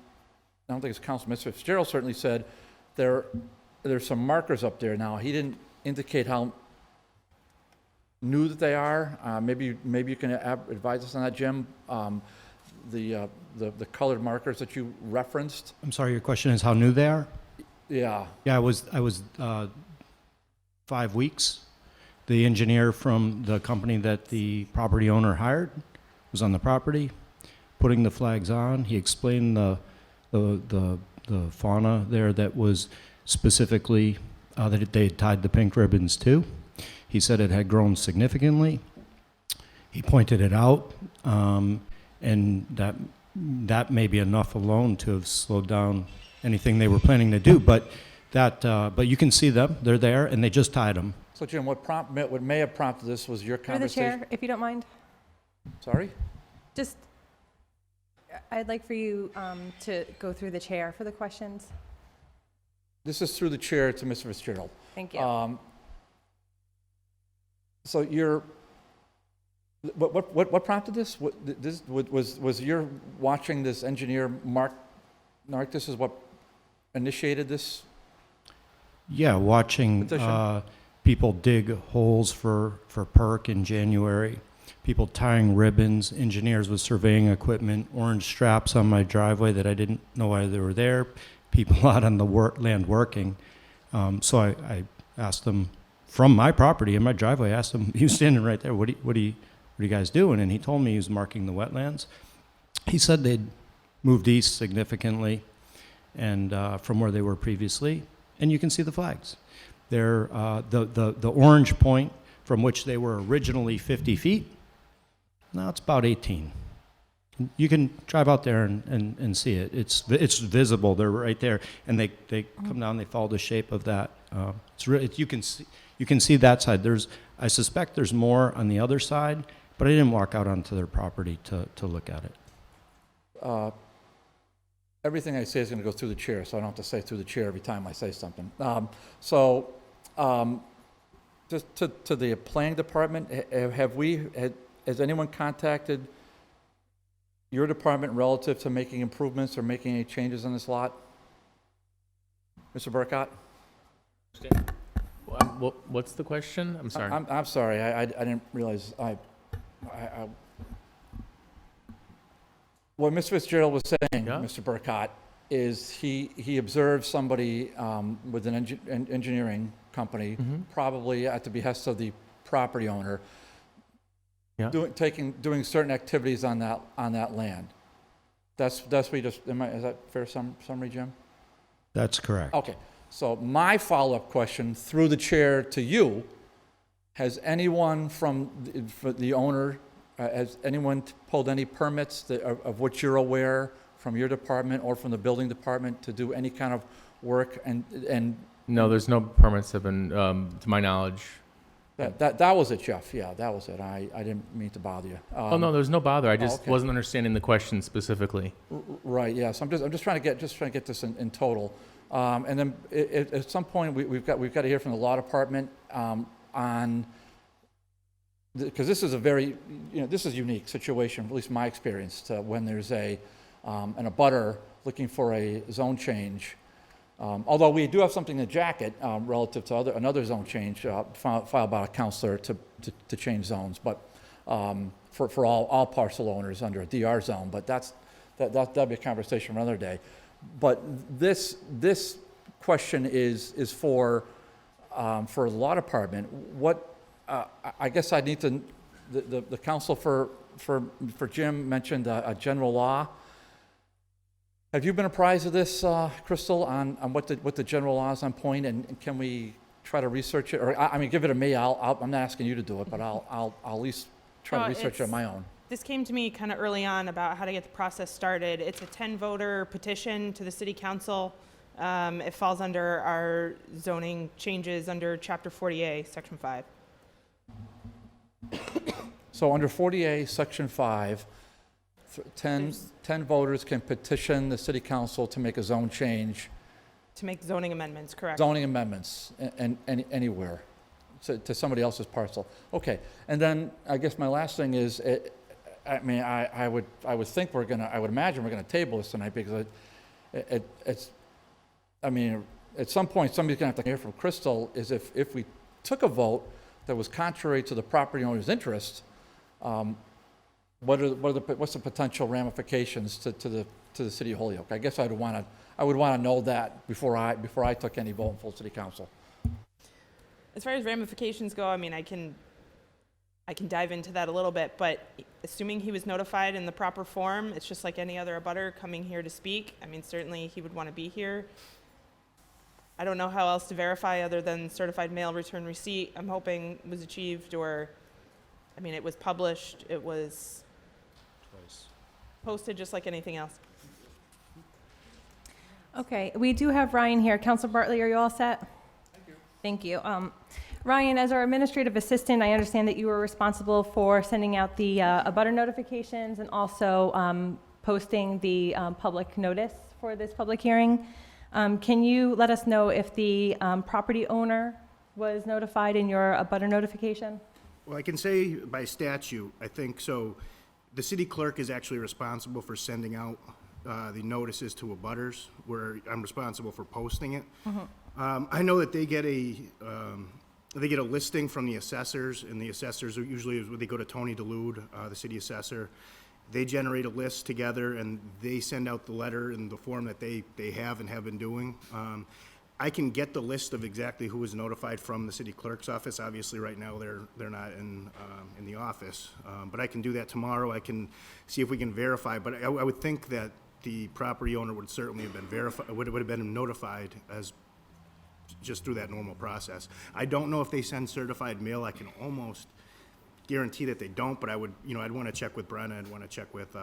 I don't think it's Council, Mr. Fitzgerald certainly said there's some markers up there. Now, he didn't indicate how new that they are. Maybe you can advise us on that, Jim. The colored markers that you referenced. I'm sorry, your question is how new they are? Yeah. Yeah, I was 5 weeks. The engineer from the company that the property owner hired was on the property, putting the flags on. He explained the fauna there that was specifically that they had tied the pink ribbons to. He said it had grown significantly. He pointed it out, and that may be enough alone to have slowed down anything they were planning to do. But you can see them; they're there, and they just tied them. So, Jim, what may have prompted this was your Through the conversation. chair, if you don't mind. Sorry. Just, I'd like for you to go through the chair for the questions. This is through the chair to Mr. Fitzgerald. Thank you. So what prompted this? Was your watching this engineer Mark? This is what initiated this? Yeah, watching people dig holes for perk in January, people tying ribbons, engineers with surveying equipment, orange straps on my driveway that I didn't know why they were there, people out on the land working. So I asked them from my property in my driveway, I asked him, he was standing right there, what are you guys doing? And he told me he was marking the wetlands. He said they'd moved east significantly and from where they were previously, and you can see the flags. They're the orange point from which they were originally 50 feet, now it's about 18. You can drive out there and see it. It's visible. They're right there, and they come down. They follow the shape of that. You can see that side. I suspect there's more on the other side, but I didn't walk out onto their property to look at it. Everything I say is going to go through the chair, so I don't have to say through the chair every time I say something. Just to the planning department, has anyone contacted your department relative to making improvements or making any changes on this lot? Mr. Burkott? What's the question? I'm sorry. I'm sorry, I didn't realize, what Mr. Fitzgerald was saying, Yeah. Mr. Burkott, is he observed somebody with an engineering company, probably at the behest of the property owner, Yeah. doing certain activities on that land. That's what you just, is that fair summary, Jim? That's correct. Okay, so my follow-up question through the chair to you, has anyone from the owner, has anyone pulled any permits of which you're aware from your department or from the building department to do any kind of work and No, there's no permits have been, to my knowledge. That was it, Jeff. Yeah, that was it. I didn't mean to bother you. Oh, no, there's no bother. I just okay. wasn't understanding the question specifically. Right. Yeah. So I'm just trying to get this in total, and then at some point we've got to hear from the law department on, because this is a very this is a unique situation, at least my experience, to when there's an abutter looking for a zone change. Although we do have something in the jacket relative to another zone change filed by a counselor to change zones, but for all parcel owners under a DR zone, but that'll be a conversation for another day. But this question is for the law department. What I guess I need to, the counsel for Jim mentioned a general law. Have you been apprised of this, Crystal, on what the general law is on point, and can we try to research it? Or I mean, give it to me. I'm not asking you to do it, but I'll at least try to research it on my own. This came to me kind of early on about how to get the process started. It's a 10-voter petition to the city council. It falls under our zoning changes under Chapter 40A, Section 5. So under 40A, Section 5, 10 voters can petition the city council to make a zone change. To make zoning amendments, correct? Zoning amendments, and anywhere, to somebody else's parcel. Okay, and then I guess my last thing is, I mean, I would think I would imagine we're gonna table this tonight because it's, I mean, at some point, somebody's gonna have to hear from Crystal is if we took a vote that was contrary to the property owner's interest, what's the potential ramifications to the city of Holyoke? I guess I would want to know that before I took any vote in full city council. As far as ramifications go, I mean, I can dive into that a little bit, but assuming he was notified in the proper form, it's just like any other abutter coming here to speak. I mean, certainly he would want to be here. I don't know how else to verify other than certified mail return receipt. I'm hoping was achieved, or, I mean, it was published, it was posted just like anything else. Okay, we do have Ryan here. Council Bartley, are you all set? Thank you. Ryan, as our administrative assistant, I understand that you were responsible for sending out the abutter notifications and also posting the public notice for this public hearing. Can you let us know if the property owner was notified in your abutter notification? Well, I can say by statute, I think so. The city clerk is actually responsible for sending out the notices to abutters, where I'm responsible for posting it. I know that they get a listing from the assessors, and the assessors are usually, they go to Tony DeLude, the city assessor. They generate a list together, and they send out the letter in the form that they have and have been doing. I can get the list of exactly who was notified from the city clerk's office. Obviously, right now, they're not in the office. But I can do that tomorrow. I can see if we can verify. But I would think that the property owner would certainly have been would have been notified as just through that normal process. I don't know if they send certified mail. I can almost guarantee that they don't, but I would, I'd want to check with Brenna. I'd want to check with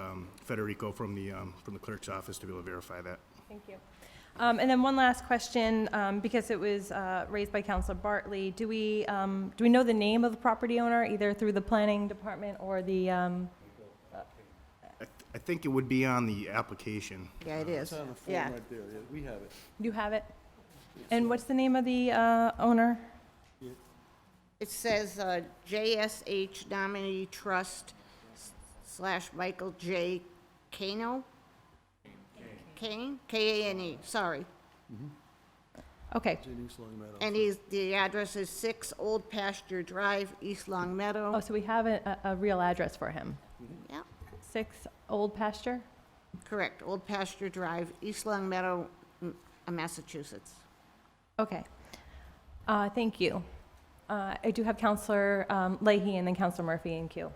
Federico from the clerk's office to be able to verify that. Thank you. And then one last question, because it was raised by Councilor Bartley. Do we know the name of the property owner, either through the planning department or the? I think it would be on the application. Yeah, it is. It's on the form Yeah. right there. Yeah, we have it. You have it. And what's the name of the owner? It says JSH Nominee Trust / Michael J. Kano? Kane? K-A-N-E, sorry. Okay. And the address is 6 Old Pasture Drive, East Long Meadow. Oh, so we have a real address for him. Yep, 6 Old Pasture? correct, Old Pasture Drive, East Long Meadow, Massachusetts. Okay. Thank you. I do have Councilor Leahy and then Councilor Murphy in queue.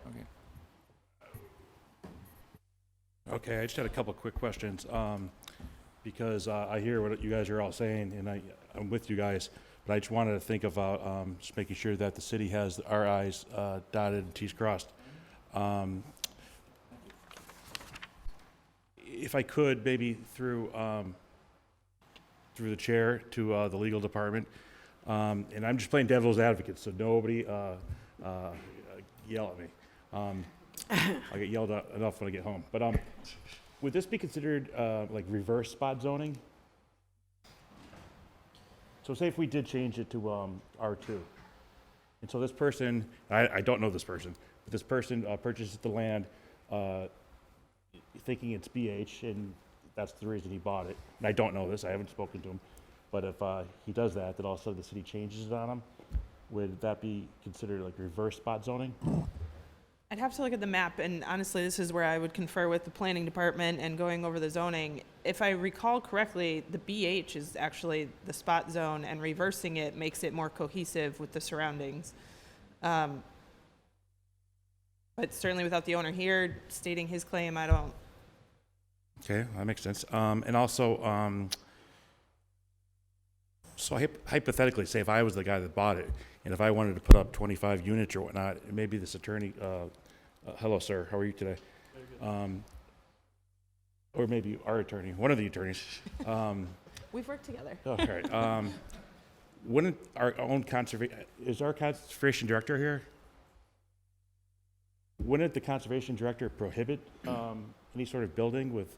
Okay, I just had a couple of quick questions, because I hear what you guys are all saying, and I'm with you guys, but I just wanted to think about just making sure that the city has our I's dotted and T's crossed. If I could, maybe through the chair to the legal department, and I'm just playing devil's advocate, so nobody yell at me. I get yelled at enough when I get home. But would this be considered like reverse spot zoning? So say if we did change it to R2, and so this person, I don't know this person, but this person purchases the land thinking it's BH, and that's the reason he bought it. And I don't know this, I haven't spoken to him. But if he does that, then all of a sudden the city changes it on him, would that be considered like reverse spot zoning? I'd have to look at the map, and honestly, this is where I would confer with the planning department and going over the zoning. If I recall correctly, the BH is actually the spot zone, and reversing it makes it more cohesive with the surroundings. But certainly without the owner here stating his claim, I don't. Okay, that makes sense. And also, so hypothetically, say if I was the guy that bought it, and if I wanted to put up 25 units or whatnot, maybe this attorney, hello, sir, how are you today? Or maybe our attorney, one of the attorneys. We've worked together. Oh, all right. Wouldn't our own is our conservation director here? Wouldn't the conservation director prohibit any sort of building with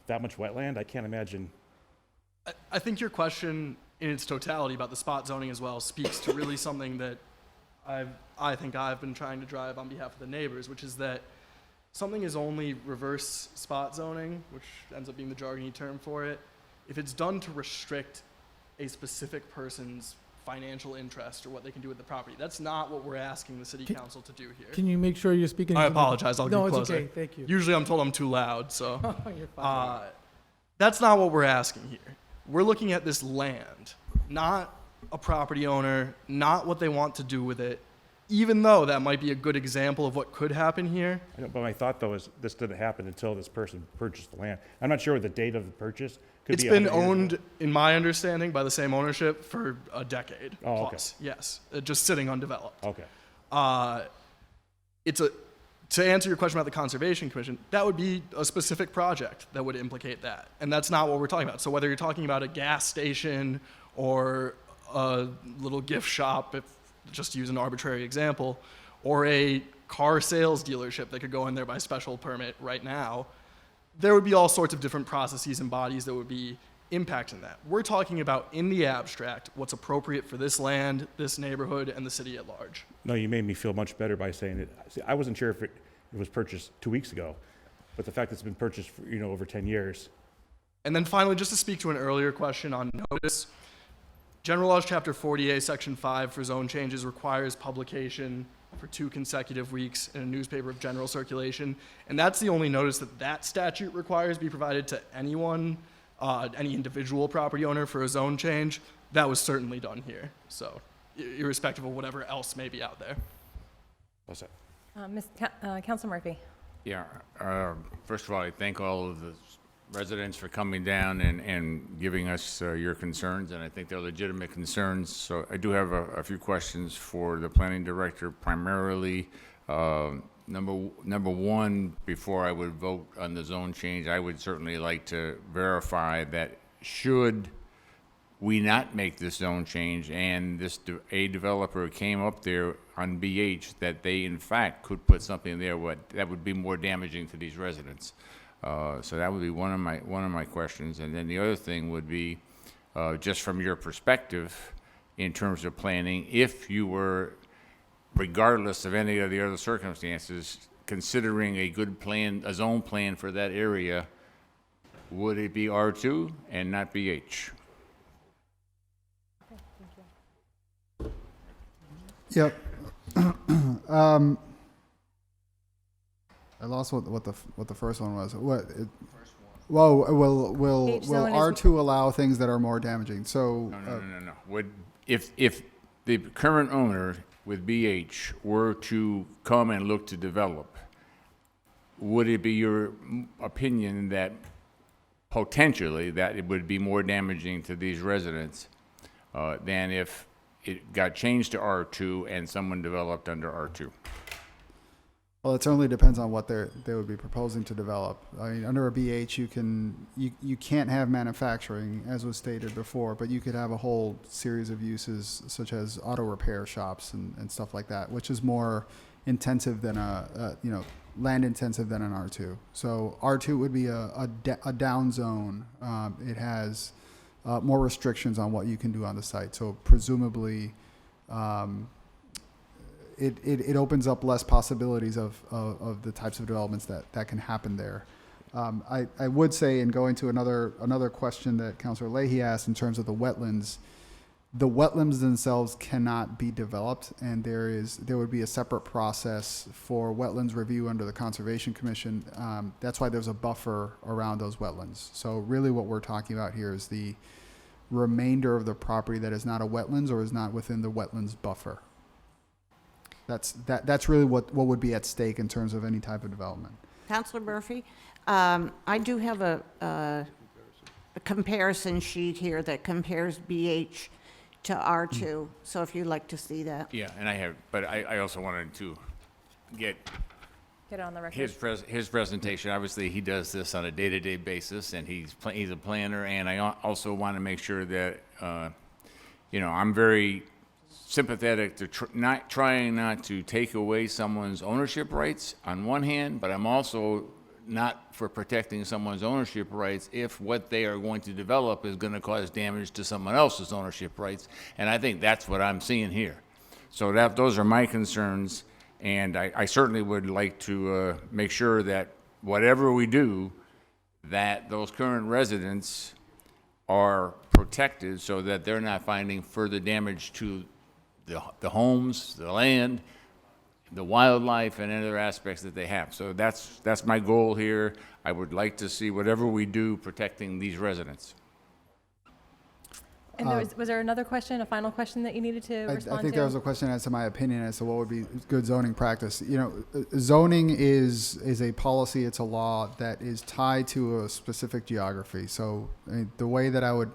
that much wetland? I can't imagine. I think your question in its totality about the spot zoning as well speaks to really something that I think I've been trying to drive on behalf of the neighbors, which is that something is only reverse spot zoning, which ends up being the jargony term for it, if it's done to restrict a specific person's financial interest or what they can do with the property. That's not what we're asking the city council to do here. Can you make sure you're speaking? I apologize. I'll No, get it's closer. okay. Thank you. Usually I'm told I'm too loud, so. You're fine. That's not what we're asking here. We're looking at this land, not a property owner, not what they want to do with it, even though that might be a good example of what could happen here. I know, but my thought though is this didn't happen until this person purchased the land. I'm not sure what the date of the purchase. Could It's be been 100 years owned, ago. in my understanding, by the same ownership for a decade Oh, okay. plus. Yes, just sitting undeveloped. Okay. To answer your question about the Conservation Commission, that would be a specific project that would implicate that. And that's not what we're talking about. So whether you're talking about a gas station or a little gift shop, if just to use an arbitrary example, or a car sales dealership that could go in there by special permit right now, there would be all sorts of different processes and bodies that would be impacting that. We're talking about, in the abstract, what's appropriate for this land, this neighborhood, and the city at large. No, you made me feel much better by saying it. See, I wasn't sure if it was purchased 2 weeks ago, but the fact that it's been purchased for, over 10 years. And then finally, just to speak to an earlier question on notice, General Laws Chapter 40A, Section 5 for zone changes requires publication for 2 consecutive weeks in a newspaper of general circulation. And that's the only notice that statute requires be provided to anyone, any individual property owner for a zone change. That was certainly done here. So irrespective of whatever else may be out there. What's that? Council Murphy. Yeah, first of all, I thank all of the residents for coming down and giving us your concerns, and I think they're legitimate concerns. So I do have a few questions for the planning director, primarily. Number one, before I would vote on the zone change, I would certainly like to verify that should we not make this zone change and a developer came up there on BH, that they in fact could put something there that would be more damaging to these residents. So that would be one of my questions. And then the other thing would be, just from your perspective, in terms of planning, if you were, regardless of any of the other circumstances, considering a good plan, a zone plan for that area, would it be R2 and not BH? Yep. I lost what the first one was. Will R2 allow things that are more damaging? So No. Would if the current owner with BH were to come and look to develop, would it be your opinion that potentially that it would be more damaging to these residents than if it got changed to R2 and someone developed under R2? Well, it certainly depends on what they would be proposing to develop. I mean, under a BH, you can't have manufacturing, as was stated before, but you could have a whole series of uses, such as auto repair shops and stuff like that, which is more intensive than land intensive than an R2. So R2 would be a down zone. It has more restrictions on what you can do on the site. So presumably, it opens up less possibilities of the types of developments that can happen there. I would say, in going to another question that Councilor Leahy asked in terms of the wetlands themselves cannot be developed, and there would be a separate process for wetlands review under the Conservation Commission. That's why there's a buffer around those wetlands. So really what we're talking about here is the remainder of the property that is not a wetlands or is not within the wetlands buffer. That's really what would be at stake in terms of any type of development. Counselor Murphy, I do have a comparison sheet here that compares BH to R2, so if you'd like to see that. Yeah, and I have, but I also wanted to get Get it on the record. his presentation. Obviously, he does this on a day-to-day basis, and he's a planner, and I also want to make sure that, I'm very sympathetic to trying not to take away someone's ownership rights on one hand, but I'm also not for protecting someone's ownership rights if what they are going to develop is going to cause damage to someone else's ownership rights. And I think that's what I'm seeing here. So those are my concerns, and I certainly would like to make sure that whatever we do, that those current residents are protected so that they're not finding further damage to the homes, the land, the wildlife, and other aspects that they have. So that's my goal here. I would like to see whatever we do protecting these residents. And was there another question, a final question that you needed to respond to? I think there was a question as to my opinion as to what would be good zoning practice. Zoning is a policy, it's a law that is tied to a specific geography. So the way that I would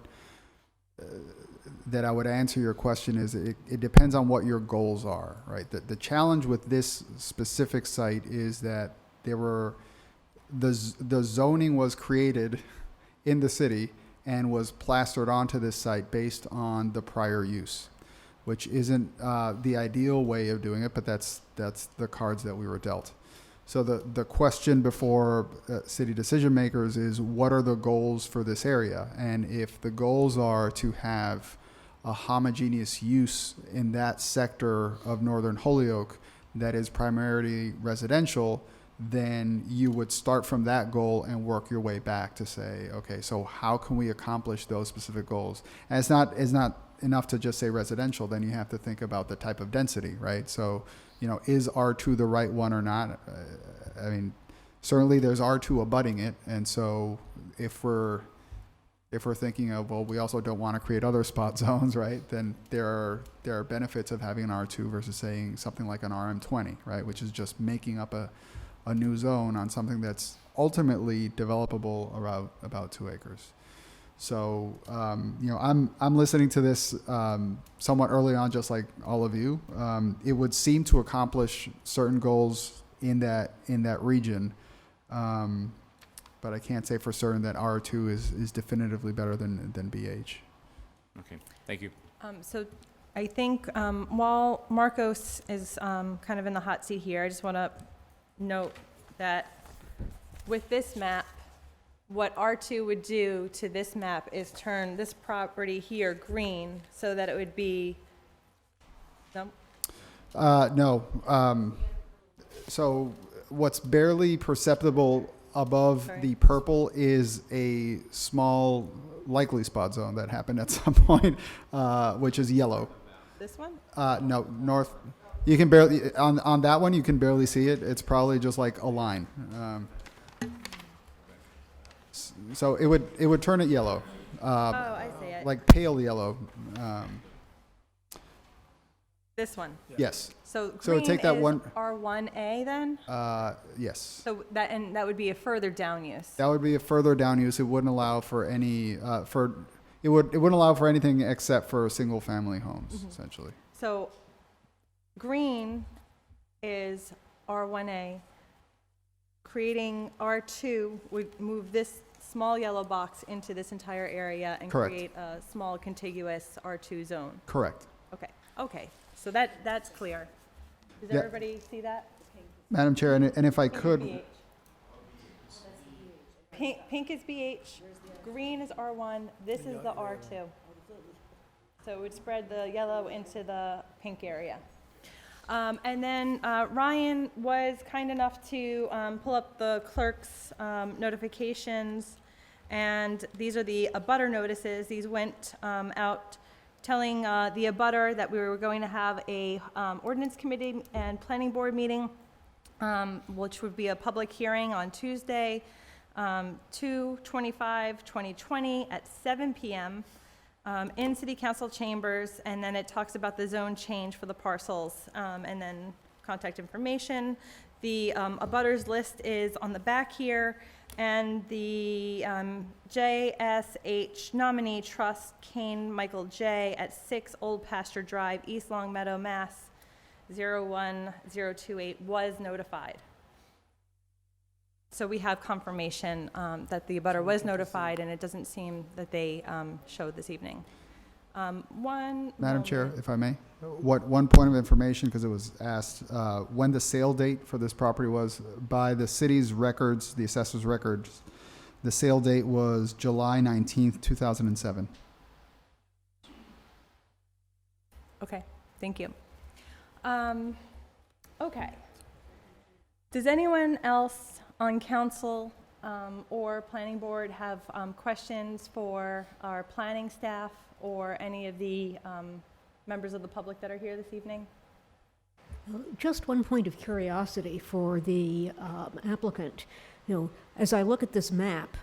answer your question is it depends on what your goals are, right? The challenge with this specific site is that the zoning was created in the city and was plastered onto this site based on the prior use, which isn't the ideal way of doing it, but that's the cards that we were dealt. So the question before city decision makers is, what are the goals for this area? And if the goals are to have a homogeneous use in that sector of northern Holyoke that is primarily residential, then you would start from that goal and work your way back to say, okay, so how can we accomplish those specific goals? And it's not enough to just say residential, then you have to think about the type of density, right? So, is R2 the right one or not? I mean, certainly there's R2 abutting it, and so if we're thinking of, well, we also don't want to create other spot zones, right? Then there are benefits of having an R2 versus saying something like an RM20, right? Which is just making up a new zone on something that's ultimately developable around about 2 acres. So, I'm listening to this somewhat early on, just like all of you. It would seem to accomplish certain goals in that region, but I can't say for certain that R2 is definitively better than BH. Okay, thank you. So I think while Marcos is kind of in the hot seat here, I just want to note that with this map, what R2 would do to this map is turn this property here green so that it would be, no? No. So what's barely perceptible above the purple is a small likely spot zone that happened at some point, which is yellow. This one? No, north. You can barely, on that one, you can barely see it. It's probably just like a line. So it would turn it yellow. I see it. Like pale yellow. This one? Yes. So So green take that is one- R1A then? Yes. So that would be a further down use. That would be a further down use. It wouldn't allow for any, it wouldn't allow for anything except for single family homes, essentially. So green is R1A. Creating R2 would move this small yellow box into this entire area and Correct. create a small contiguous R2 zone. Correct. Okay. So that's clear. Does Yeah. everybody see that? Madam Chair, and if I Pink is could, BH. Pink is BH, green is R1, this is the R2. So it would spread the yellow into the pink area. And then Ryan was kind enough to pull up the clerk's notifications, and these are the abutter notices. These went out telling the abutter that we were going to have a ordinance committee and planning board meeting, which would be a public hearing on Tuesday, 2/25/2020 at 7 p.m. In City Council chambers, and then it talks about the zone change for the parcels, and then contact information. The abutters list is on the back here, and the JSH nominee trust Kane Michael J. at 6 Old Pasture Drive, East Long Meadow, Mass. 01028 was notified. So we have confirmation that the abutter was notified, and it doesn't seem that they showed this evening. Madam Chair, if I may, one point of information, because it was asked, when the sale date for this property was, by the city's records, the assessor's records, the sale date was July 19th, 2007. Okay, thank you. Okay. Does anyone else on council or planning board have questions for our planning staff or any of the members of the public that are here this evening? Just one point of curiosity for the applicant. As I look at this map,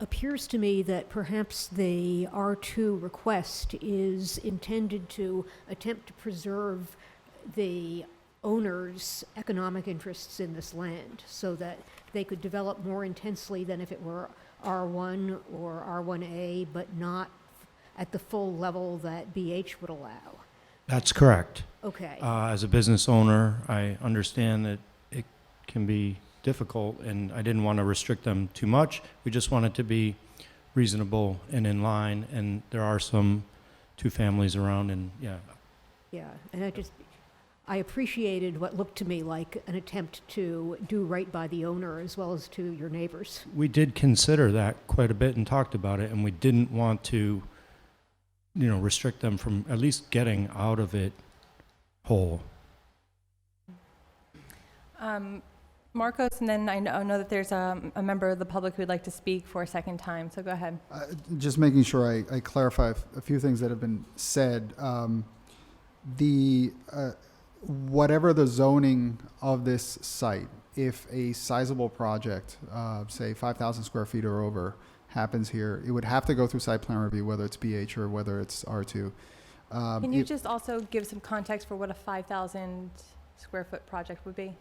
appears to me that perhaps the R2 request is intended to attempt to preserve the owner's economic interests in this land so that they could develop more intensely than if it were R1 or R1A, but not at the full level that BH would allow. That's correct. Okay. As a business owner, I understand that it can be difficult, and I didn't want to restrict them too much. We just want it to be reasonable and in line, and there are some two families around, and yeah. Yeah, and I appreciated what looked to me like an attempt to do right by the owner as well as to your neighbors. We did consider that quite a bit and talked about it, and we didn't want to, restrict them from at least getting out of it whole. Marcos, and then I know that there's a member of the public who would like to speak for a second time, so go ahead. Just making sure I clarify a few things that have been said. Whatever the zoning of this site, if a sizable project, say 5,000 square feet or over, happens here, it would have to go through site plan review, whether it's BH or whether it's R2. Can you just also give some context for what a 5,000 square foot project would be?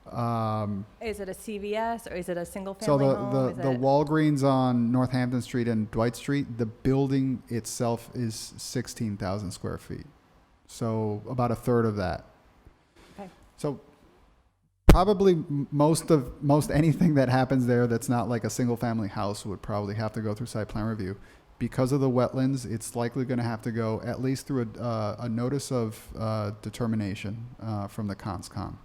Is it a CVS or is it a single family home? The Walgreens on Northampton Street and Dwight Street, the building itself is 16,000 square feet. So about a third of that. Okay. So probably most anything that happens there that's not like a single family house would probably have to go through site plan review. Because of the wetlands, it's likely going to have to go at least through a notice of determination from the CONSCOM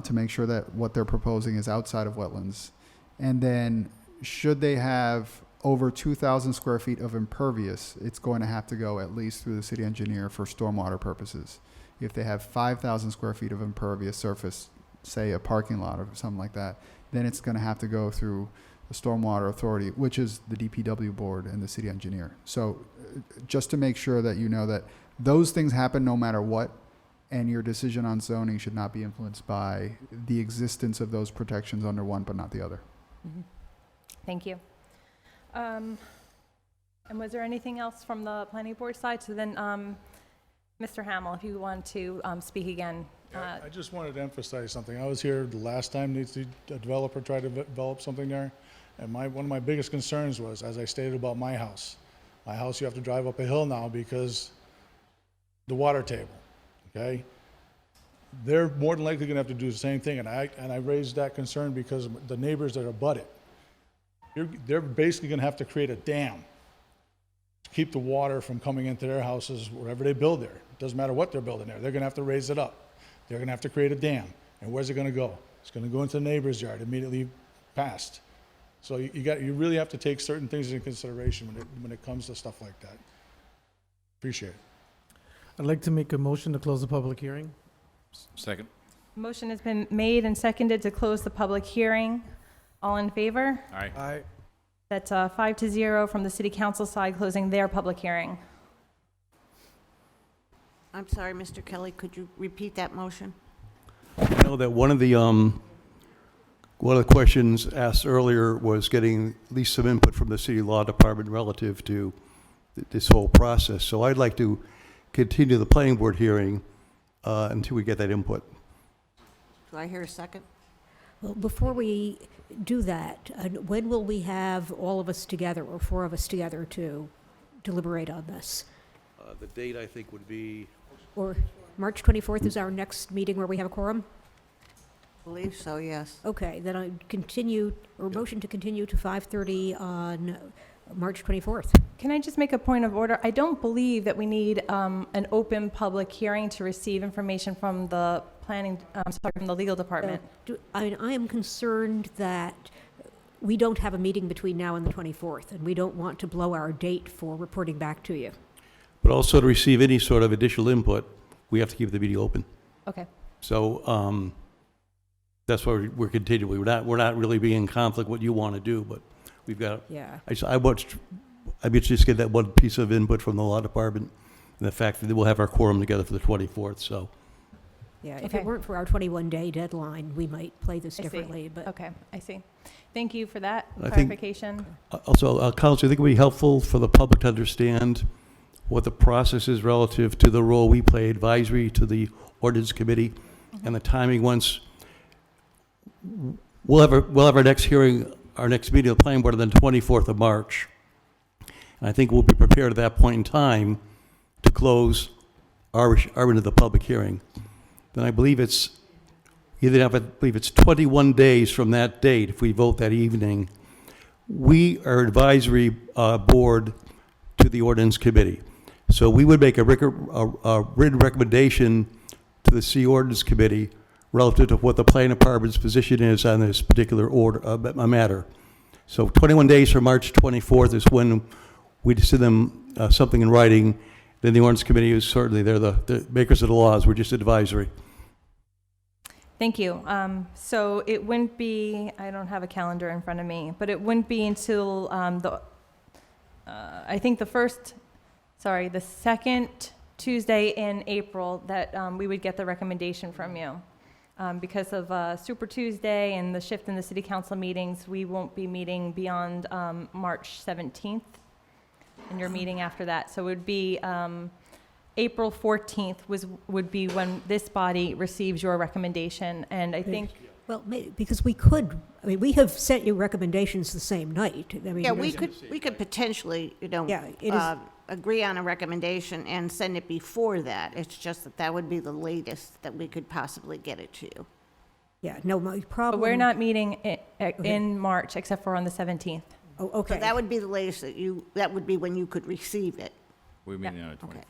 to make sure that what they're proposing is outside of wetlands. And then should they have over 2,000 square feet of impervious, it's going to have to go at least through the city engineer for stormwater purposes. If they have 5,000 square feet of impervious surface, say a parking lot or something like that, then it's going to have to go through the stormwater authority, which is the DPW board and the city engineer. So just to make sure that you know that those things happen no matter what, and your decision on zoning should not be influenced by the existence of those protections under one but not the other. Mm-hmm. Thank you. And was there anything else from the planning board side? So then, Mr. Hamill, if you want to speak again. I just wanted to emphasize something. I was here the last time the developer tried to develop something there, and one of my biggest concerns was, as I stated about my house, you have to drive up a hill now because the water table, okay? They're more than likely gonna have to do the same thing, and I raised that concern because of the neighbors that abut it. They're basically gonna have to create a dam to keep the water from coming into their houses wherever they build there. It doesn't matter what they're building there. They're gonna have to raise it up. They're gonna have to create a dam. And where's it gonna go? It's gonna go into the neighbor's yard immediately past. So you really have to take certain things into consideration when it comes to stuff like that. Appreciate it. I'd like to make a motion to close the public hearing. Second. Motion has been made and seconded to close the public hearing. All in favor? Aye. Aye. That's 5-0 from the city council side, closing their public hearing. I'm sorry, Mr. Kelly, could you repeat that motion? I know that one of the questions asked earlier was getting at least some input from the city law department relative to this whole process. So I'd like to continue the planning board hearing until we get that input. Do I hear a second? Well, before we do that, when will we have all of us together, or four of us together, to deliberate on this? The date, I think, would be... Or March 24th is our next meeting where we have a quorum? Believe so, yes. Okay, then I continue, or motion to continue to 5:30 on March 24th. Can I just make a point of order? I don't believe that we need an open public hearing to receive information from the from the legal department. I am concerned that we don't have a meeting between now and the 24th, and we don't want to blow our date for reporting back to you. But also to receive any sort of additional input, we have to keep the meeting open. Okay. So that's why we're continuing. We're not really being in conflict what you want to do, but we've got. Yeah. I just get that one piece of input from the law department, and the fact that we'll have our quorum together for the 24th. So. Yeah. If Okay. it weren't for our 21-day deadline, we might play this I see. differently. But Okay, I see. Thank you for that I think- clarification. Also, Council, I think it would be helpful for the public to understand what the process is relative to the role we play advisory to the Ordinance Committee and the timing once we'll have our next hearing, our next meeting of the planning board on the 24th of March. And I think we'll be prepared at that point in time to close our end of the public hearing. Then I believe it's 21 days from that date, if we vote that evening, we are advisory board to the Ordinance Committee. So we would make a written recommendation to the City Ordinance Committee relative to what the planning department's position is on this particular matter. So 21 days from March 24th is when we send them something in writing. Then the Ordinance Committee is certainly, they're the makers of the laws. We're just advisory. Thank you. So it wouldn't be, I don't have a calendar in front of me, but it wouldn't be until I think the second Tuesday in April that we would get the recommendation from you. Because of Super Tuesday and the shift in the city council meetings, we won't be meeting beyond March 17th, and your meeting after that. So it would be April 14th would be when this body receives your recommendation, and I think... Well, because we have sent you recommendations the same night. I mean, Yeah, we could potentially, Yeah, it is- agree on a recommendation and send it before that. It's just that would be the latest that we could possibly get it to you. Yeah, no, my problem... But we're not meeting in March, except for on the 17th. Oh, okay. So that would be the latest that would be when you could receive it. We're meeting on the 24th.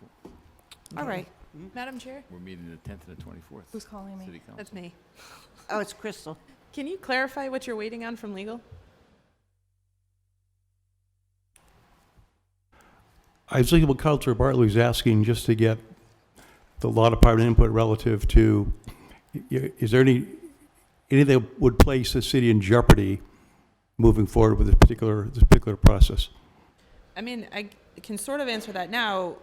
All right. Madam Chair? We're meeting the 10th and the 24th. Who's calling me? City Council. That's me. Oh, it's Crystal. Can you clarify what you're waiting on from legal? I think what Councilor Bartley was asking, just to get the law department input relative to, is there anything that would place the city in jeopardy moving forward with this particular process? I mean, I can sort of answer that now.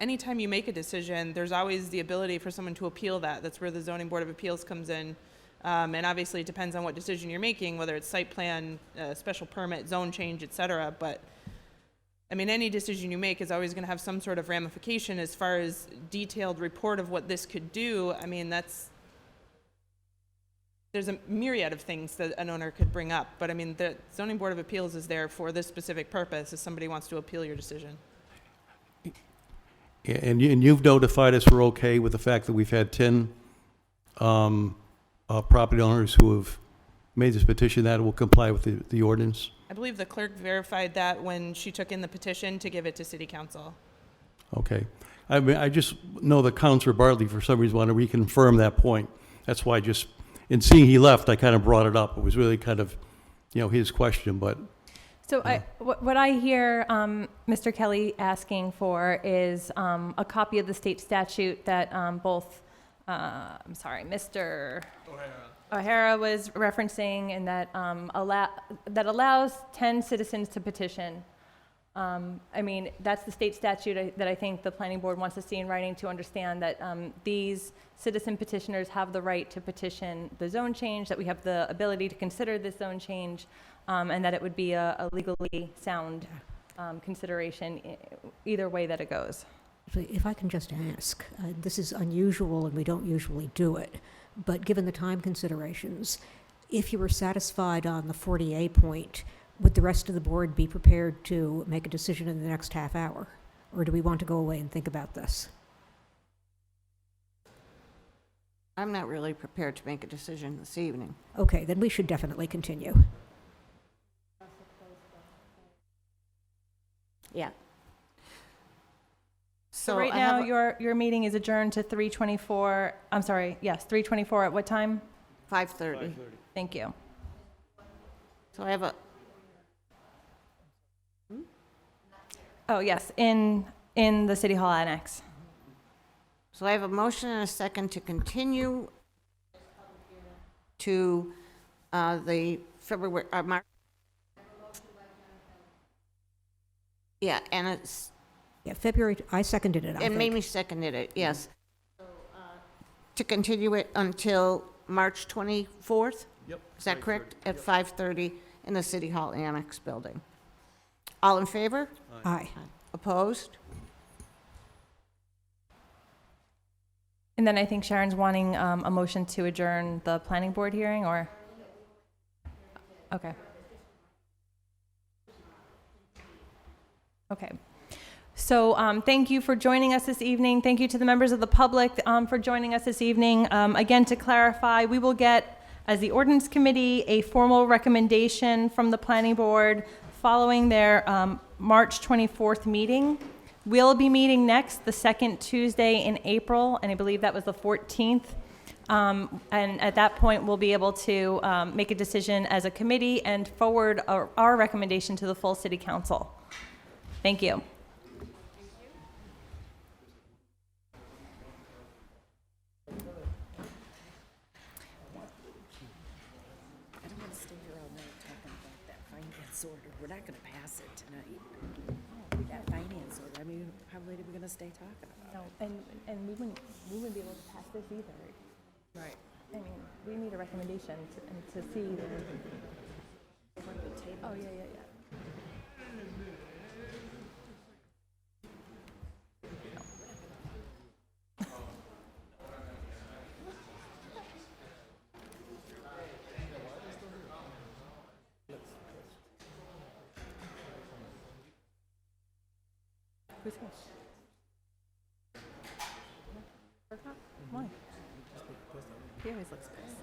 Anytime you make a decision, there's always the ability for someone to appeal that. That's where the Zoning Board of Appeals comes in. And obviously it depends on what decision you're making, whether it's site plan, special permit, zone change, et cetera. But I mean, any decision you make is always going to have some sort of ramification as far as detailed report of what this could do. I mean, there's a myriad of things that an owner could bring up. But I mean, the Zoning Board of Appeals is there for this specific purpose if somebody wants to appeal your decision. And you've notified us we're okay with the fact that we've had 10 property owners who have made this petition that will comply with the ordinance? I believe the clerk verified that when she took in the petition to give it to City Council. Okay. I mean, I just know that Councilor Bartley, for some reason, wanted to reconfirm that point. That's why in seeing he left, I kind of brought it up. It was really kind of, his question, but... So what I hear Mr. Kelly asking for is a copy of the state statute that Mr. OHara was referencing, and that that allows 10 citizens to petition. I mean, that's the state statute that I think the planning board wants to see in writing, to understand that these citizen petitioners have the right to petition the zone change, that we have the ability to consider this zone change, and that it would be a legally sound consideration either way that it goes. If I can just ask, this is unusual and we don't usually do it, but given the time considerations, if you were satisfied on the 40A point, would the rest of the board be prepared to make a decision in the next half hour? Or do we want to go away and think about this? I'm not really prepared to make a decision this evening. Okay, then we should definitely continue. Yeah. So right now, your meeting is adjourned to 3:24, I'm sorry, yes, 3:24 at what time? 5:30. Thank you. So I have a, Oh, yes, in the City Hall Annex. so I have a motion and a second to continue to the February, March. Yeah, and it's, Yeah, February, I seconded it, I and think. Mamie seconded it, yes. To continue it until March 24th? Yep. Is that correct? At 5:30 in the City Hall Annex Building. All in favor? Aye. Opposed? And then I think Sharon's wanting a motion to adjourn the planning board hearing, or? Okay. Okay. So thank you for joining us this evening. Thank you to the members of the public for joining us this evening. Again, to clarify, we will get, as the Ordinance Committee, a formal recommendation from the planning board following their March 24th meeting. We'll be meeting next, the second Tuesday in April, and I believe that was the 14th. And at that point, we'll be able to make a decision as a committee and forward our recommendation to the full City Council. Thank you. I don't want to stay here all night talking about that finance order. We're not going to pass it tonight. That finance order, I mean, how late are we going to stay talking about it? No, and we wouldn't be able to pass this either. Right. I mean, we need a recommendation to see. Oh, yeah, yeah, yeah. Who's here? Why? He always looks pissed.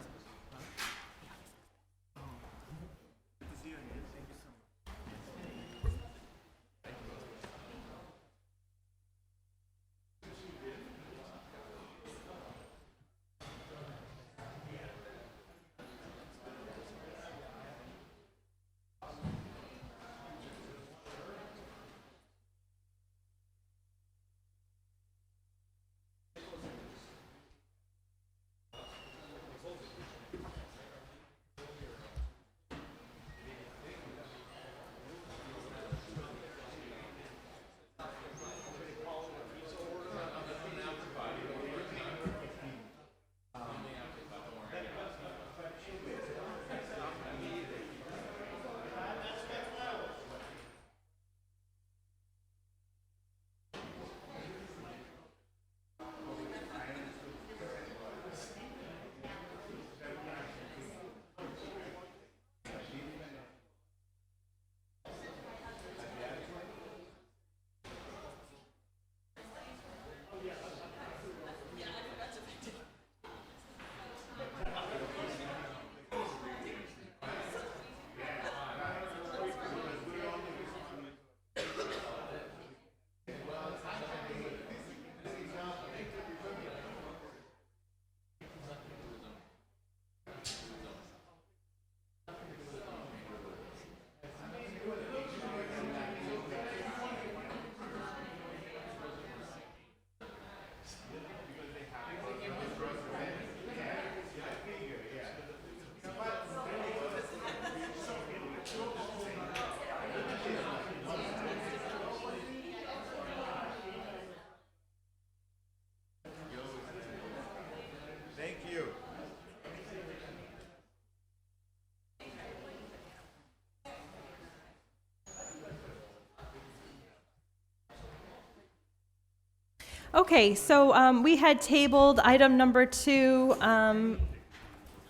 Okay, so we had tabled item number 2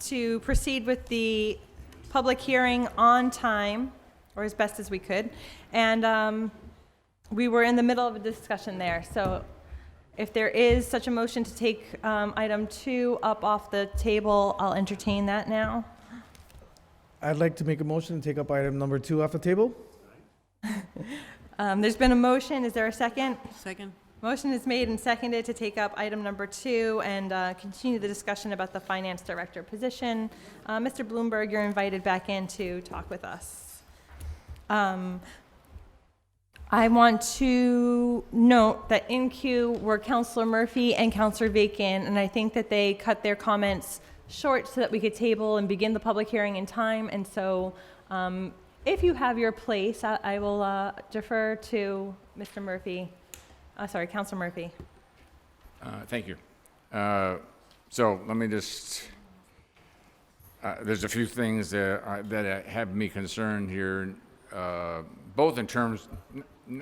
to proceed with the public hearing on time, or as best as we could. And we were in the middle of a discussion there. So if there is such a motion to take item 2 up off the table, I'll entertain that now. I'd like to make a motion to take up item number 2 off the table. There's been a motion. Is there a second? Second. Motion is made and seconded to take up item number 2 and continue the discussion about the finance director position. Mr. Bloomberg, you're invited back in to talk with us. I want to note that in queue were Councilor Murphy and Councilor Bacon, and I think that they cut their comments short so that we could table and begin the public hearing in time. And so if you have your place, I will defer to Mr. Murphy. Sorry, Councilor Murphy. Thank you. So let me just, there's a few things that have me concerned here, both in terms,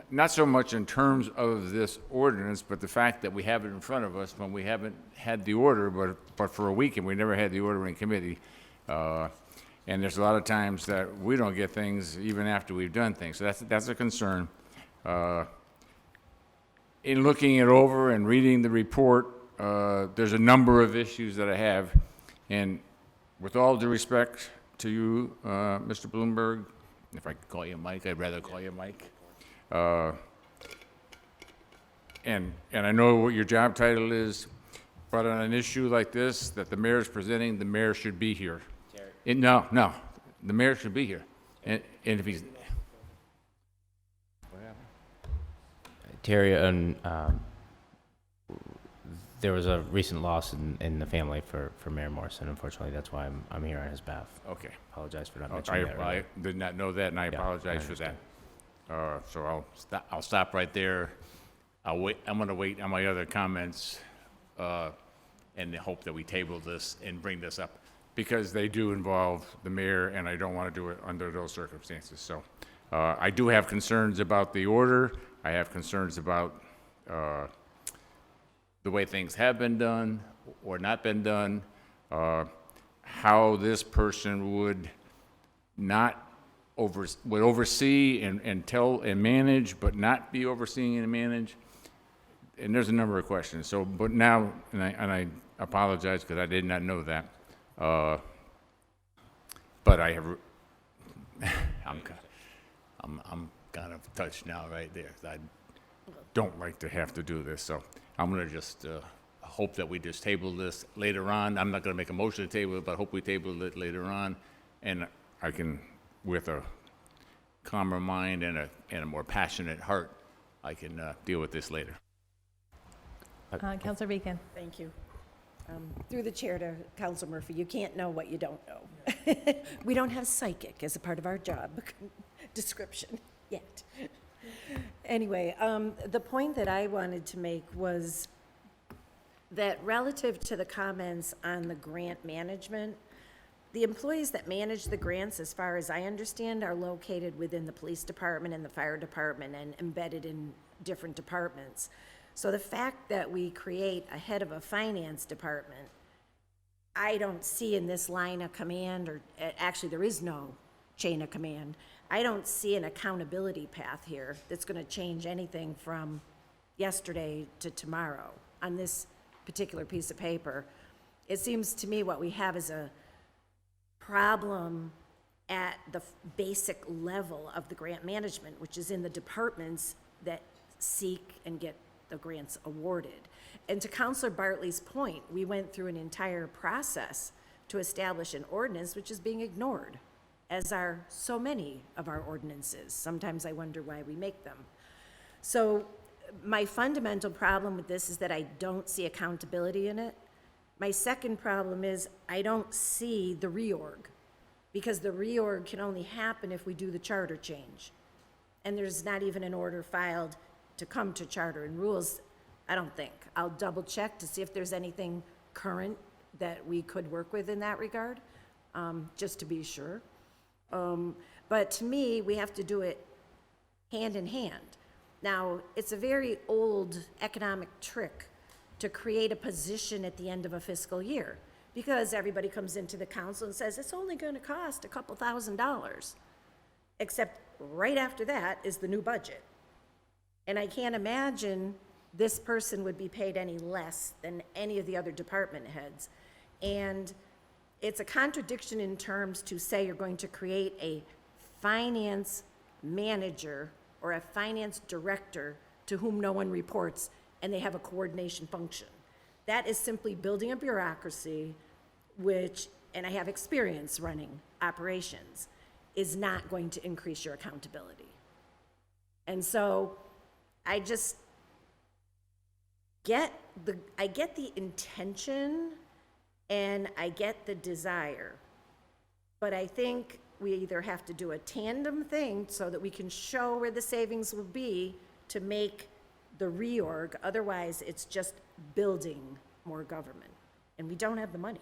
not so much in terms of this ordinance, but the fact that we have it in front of us when we haven't had the order, but for a week, and we never had the order in committee. And there's a lot of times that we don't get things even after we've done things. So that's a concern. In looking it over and reading the report, there's a number of issues that I have. And with all due respect to you, Mr. Bloomberg, if I could call you Mike, I'd rather call you Mike. And I know what your job title is, but on an issue like this that the mayor is presenting, the mayor should be here. No, the mayor should be here. And if he's... Terry, there was a recent loss in the family for Mayor Morrison. Unfortunately, that's why I'm here on his behalf. Okay. Apologize for not mentioning that. I did not know that, and I apologize for that. So I'll stop right there. I'm going to wait on my other comments and hope that we table this and bring this up, because they do involve the mayor, and I don't want to do it under those circumstances. So I do have concerns about the order. I have concerns about the way things have been done or not been done, how this person would oversee and tell and manage, but not be overseeing and manage. And there's a number of questions. So, but now, and I apologize because I did not know that. But I have, I'm kind of touched now right there. I don't like to have to do this, so I'm going to just hope that we just table this later on. I'm not going to make a motion to table it, but I hope we table it later on, and I can, with a calmer mind and a more passionate heart, I can deal with this later. Councilor Bacon. Thank you. Through the chair to Councilor Murphy, you can't know what you don't know. We don't have psychic as a part of our job description yet. Anyway, the point that I wanted to make was that relative to the comments on the grant management, the employees that manage the grants, as far as I understand, are located within the police department and the fire department and embedded in different departments. So the fact that we create a head of a finance department, I don't see in this line of command, or actually there is no chain of command, I don't see an accountability path here that's going to change anything from yesterday to tomorrow on this particular piece of paper. It seems to me what we have is a problem at the basic level of the grant management, which is in the departments that seek and get the grants awarded. And to Councilor Bartley's point, we went through an entire process to establish an ordinance which is being ignored, as are so many of our ordinances. Sometimes I wonder why we make them. So my fundamental problem with this is that I don't see accountability in it. My second problem is I don't see the reorg, because the reorg can only happen if we do the charter change. And there's not even an order filed to come to charter and rules, I don't think. I'll double check to see if there's anything current that we could work with in that regard, just to be sure. But to me, we have to do it hand in hand. Now, it's a very old economic trick to create a position at the end of a fiscal year, because everybody comes into the council and says, it's only gonna cost a couple $1,000s. Except right after that is the new budget. And I can't imagine this person would be paid any less than any of the other department heads. And it's a contradiction in terms to say you're going to create a finance manager or a finance director to whom no one reports, and they have a coordination function. That is simply building a bureaucracy, which, and I have experience running operations, is not going to increase your accountability. And so I just get the intention and I get the desire, but I think we either have to do a tandem thing so that we can show where the savings will be to make the reorg. Otherwise, it's just building more government, and we don't have the money.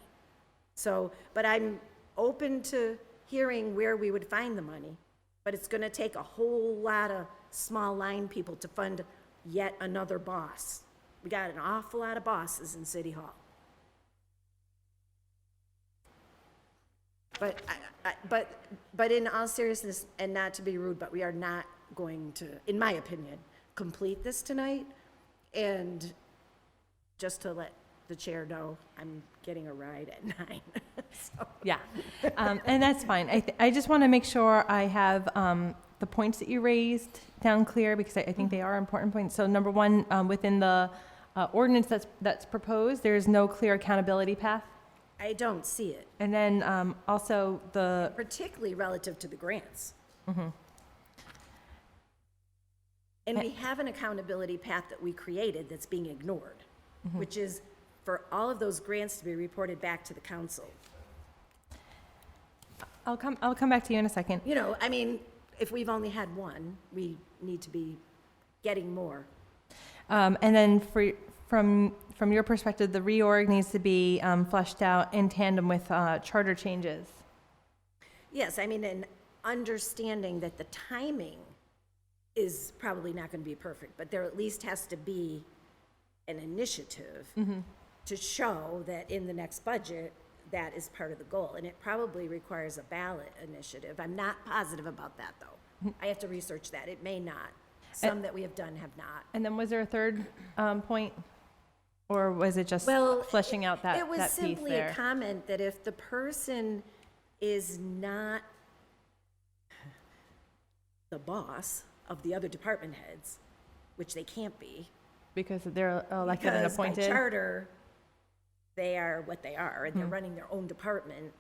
So, but I'm open to hearing where we would find the money, but it's gonna take a whole lot of small line people to fund yet another boss. We got an awful lot of bosses in City Hall. But in all seriousness, and not to be rude, but we are not going to, in my opinion, complete this tonight. And just to let the chair know, I'm getting a ride at 9. So. Yeah, and that's fine. I just want to make sure I have the points that you raised down clear, because I think they are important points. So number one, within the ordinance that's proposed, there is no clear accountability path. I don't see it. And then also particularly relative to the grants. Mm-hmm. And we have an accountability path that we created that's being ignored, Mm-hmm. which is for all of those grants to be reported back to the council. I'll come back to you in a second. You know, I mean, if we've only had one, we need to be getting more. And then from your perspective, the reorg needs to be fleshed out in tandem with charter changes. Yes, I mean, and understanding that the timing is probably not going to be perfect, but there at least has to be an initiative Mm-hmm. to show that in the next budget, that is part of the goal. And it probably requires a ballot initiative. I'm not positive about that, though. I have to research that. It may not. Some that we have done have not. And then was there a third point? Or was it just fleshing out that piece there? It was simply a comment that if the person is not the boss of the other department heads, which they can't be. Because they're elected and appointed? Because by charter, they are what they are, and they're running their own department.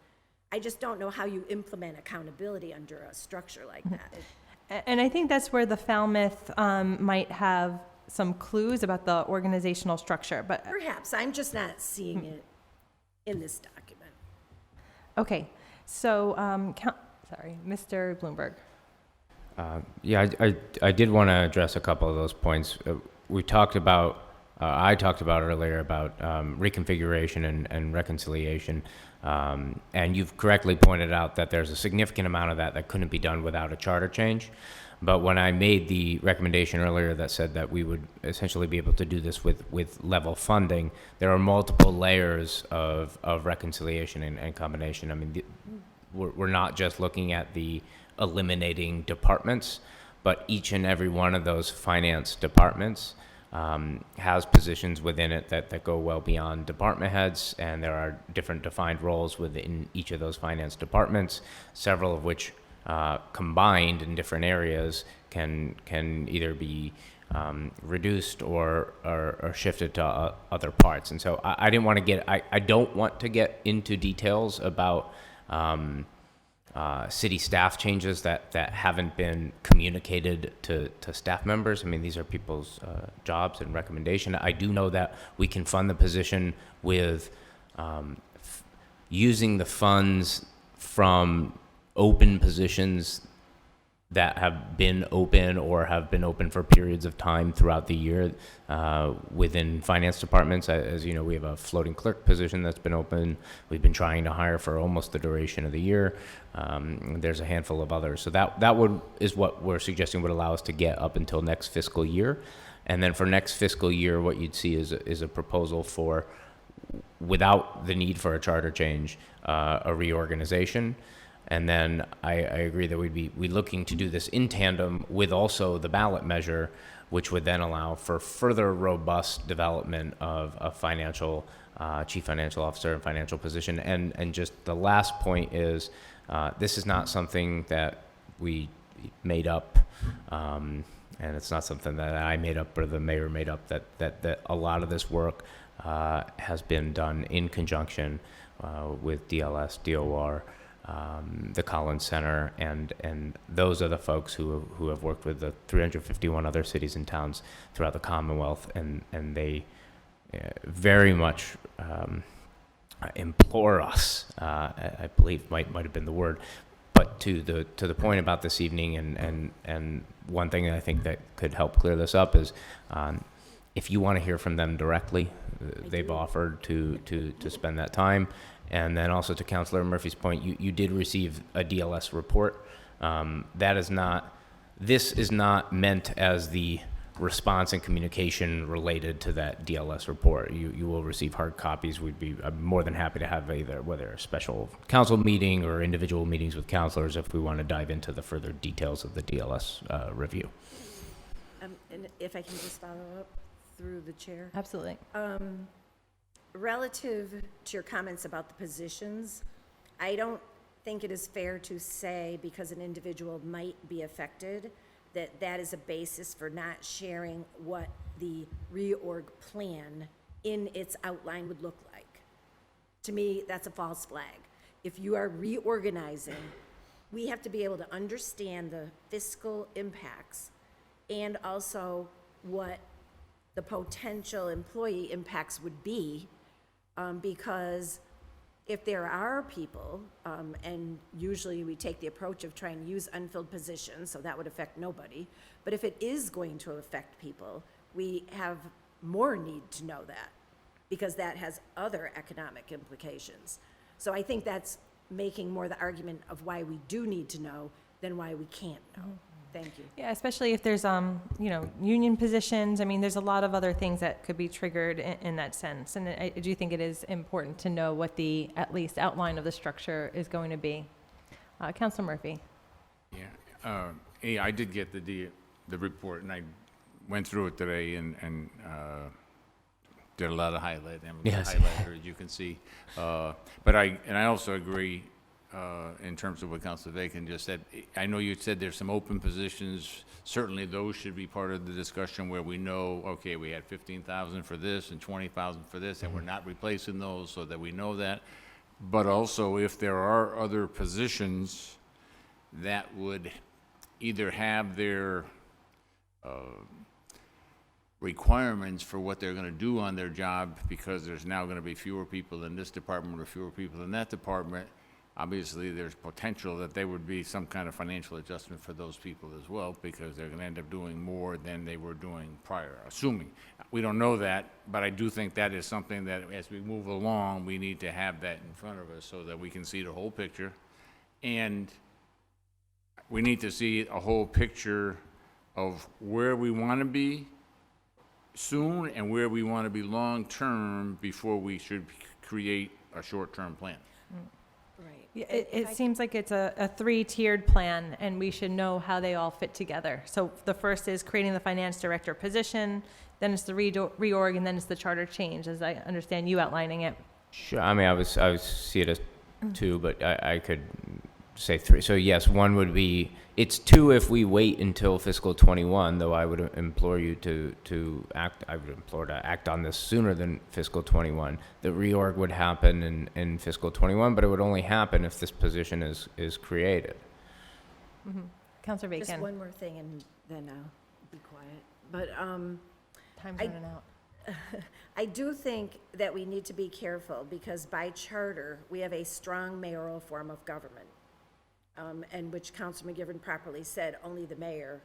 I just don't know how you implement accountability under a structure like that. And I think that's where the Falmouth might have some clues about the organizational structure, but Perhaps, I'm just not seeing it in this document. okay. So, sorry, Mr. Bloomberg. Yeah, I did want to address a couple of those points. I talked about earlier about reconfiguration and reconciliation, and you've correctly pointed out that there's a significant amount of that couldn't be done without a charter change. But when I made the recommendation earlier that said that we would essentially be able to do this with level funding, there are multiple layers of reconciliation and combination. I mean, we're not just looking at the eliminating departments, but each and every one of those finance departments has positions within it that go well beyond department heads, and there are different defined roles within each of those finance departments, several of which combined in different areas can either be reduced or shifted to other parts. And so I didn't want to get, I don't want to get into details about city staff changes that haven't been communicated to staff members. I mean, these are people's jobs and recommendation. I do know that we can fund the position with using the funds from open positions that have been open or have been open for periods of time throughout the year within finance departments. As you know, we have a floating clerk position that's been open. We've been trying to hire for almost the duration of the year. There's a handful of others. So that is what we're suggesting would allow us to get up until next fiscal year. And then for next fiscal year, what you'd see is a proposal for, without the need for a charter change, a reorganization. And then I agree that we'd be looking to do this in tandem with also the ballot measure, which would then allow for further robust development of a financial, chief financial officer and financial position. And just the last point is, this is not something that we made up, and it's not something that I made up or the mayor made up, that a lot of this work has been done in conjunction with DLS, DOR, the Collins Center, and those are the folks who have worked with the 351 other cities and towns throughout the Commonwealth, and they very much implore us, I believe might have been the word, but to the point about this evening, and one thing that I think that could help clear this up is, if you want to hear from them directly, they've offered to spend that time. And then also to Councilor Murphy's point, you did receive a DLS report. This is not meant as the response and communication related to that DLS report. You will receive hard copies. I'm more than happy to have whether a special council meeting or individual meetings with councilors if we want to dive into the further details of the DLS review. And if I can just follow up through the chair. Absolutely. Relative to your comments about the positions, I don't think it is fair to say because an individual might be affected that is a basis for not sharing what the reorg plan in its outline would look like. To me, that's a false flag. If you are reorganizing, we have to be able to understand the fiscal impacts and also what the potential employee impacts would be, because if there are people, and usually we take the approach of trying to use unfilled positions, so that would affect nobody, but if it is going to affect people, we have more need to know that, because that has other economic implications. So I think that's making more the argument of why we do need to know than why we can't know. Thank you. Yeah, especially if there's, union positions. I mean, there's a lot of other things that could be triggered in that sense. And I do think it is important to know what the, at least, outline of the structure is going to be. Councilor Murphy. Yeah, I did get the report, and I went through it today and did a lot of highlighting. Yes. Highlighter, as you can see. But I also agree in terms of what Councilor Bacon just said. I know you said there's some open positions. Certainly those should be part of the discussion where we know, okay, we had 15,000 for this and 20,000 for this, and we're not replacing those, so that we know that. But also, if there are other positions that would either have their requirements for what they're going to do on their job, because there's now going to be fewer people in this department or fewer people in that department, obviously there's potential that there would be some kind of financial adjustment for those people as well, because they're going to end up doing more than they were doing prior, assuming. We don't know that, but I do think that is something that as we move along, we need to have that in front of us so that we can see the whole picture. And we need to see a whole picture of where we want to be soon and where we want to be long-term before we should create a short-term plan. Right. Yeah, it seems like it's a three-tiered plan, and we should know how they all fit together. So the first is creating the finance director position, then it's the reorg, and then it's the charter change, as I understand you outlining it. Sure. I mean, I would see it as two, but I could say three. So yes, one would be, it's two if we wait until fiscal 21, though I would implore you to act, I would implore to act on this sooner than fiscal 21. The reorg would happen in fiscal 21, but it would only happen if this position is created. Mm-hmm. Councilor Bacon. Just one more thing, and then I'll be quiet. But time's running out. I do think that we need to be careful, because by charter, we have a strong mayoral form of government. and which Councilor McGiverin properly said, only the mayor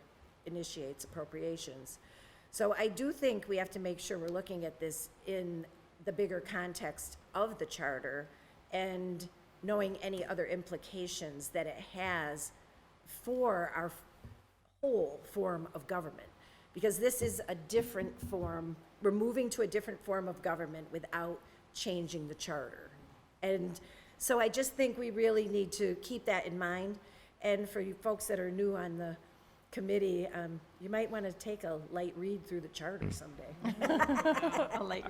initiates appropriations. So I do think we have to make sure we're looking at this in the bigger context of the charter and knowing any other implications that it has for our whole form of government. Because this is a different form, we're moving to a different form of government without changing the charter. And so I just think we really need to keep that in mind. And for you folks that are new on the committee, you might want to take a light read through the charter someday.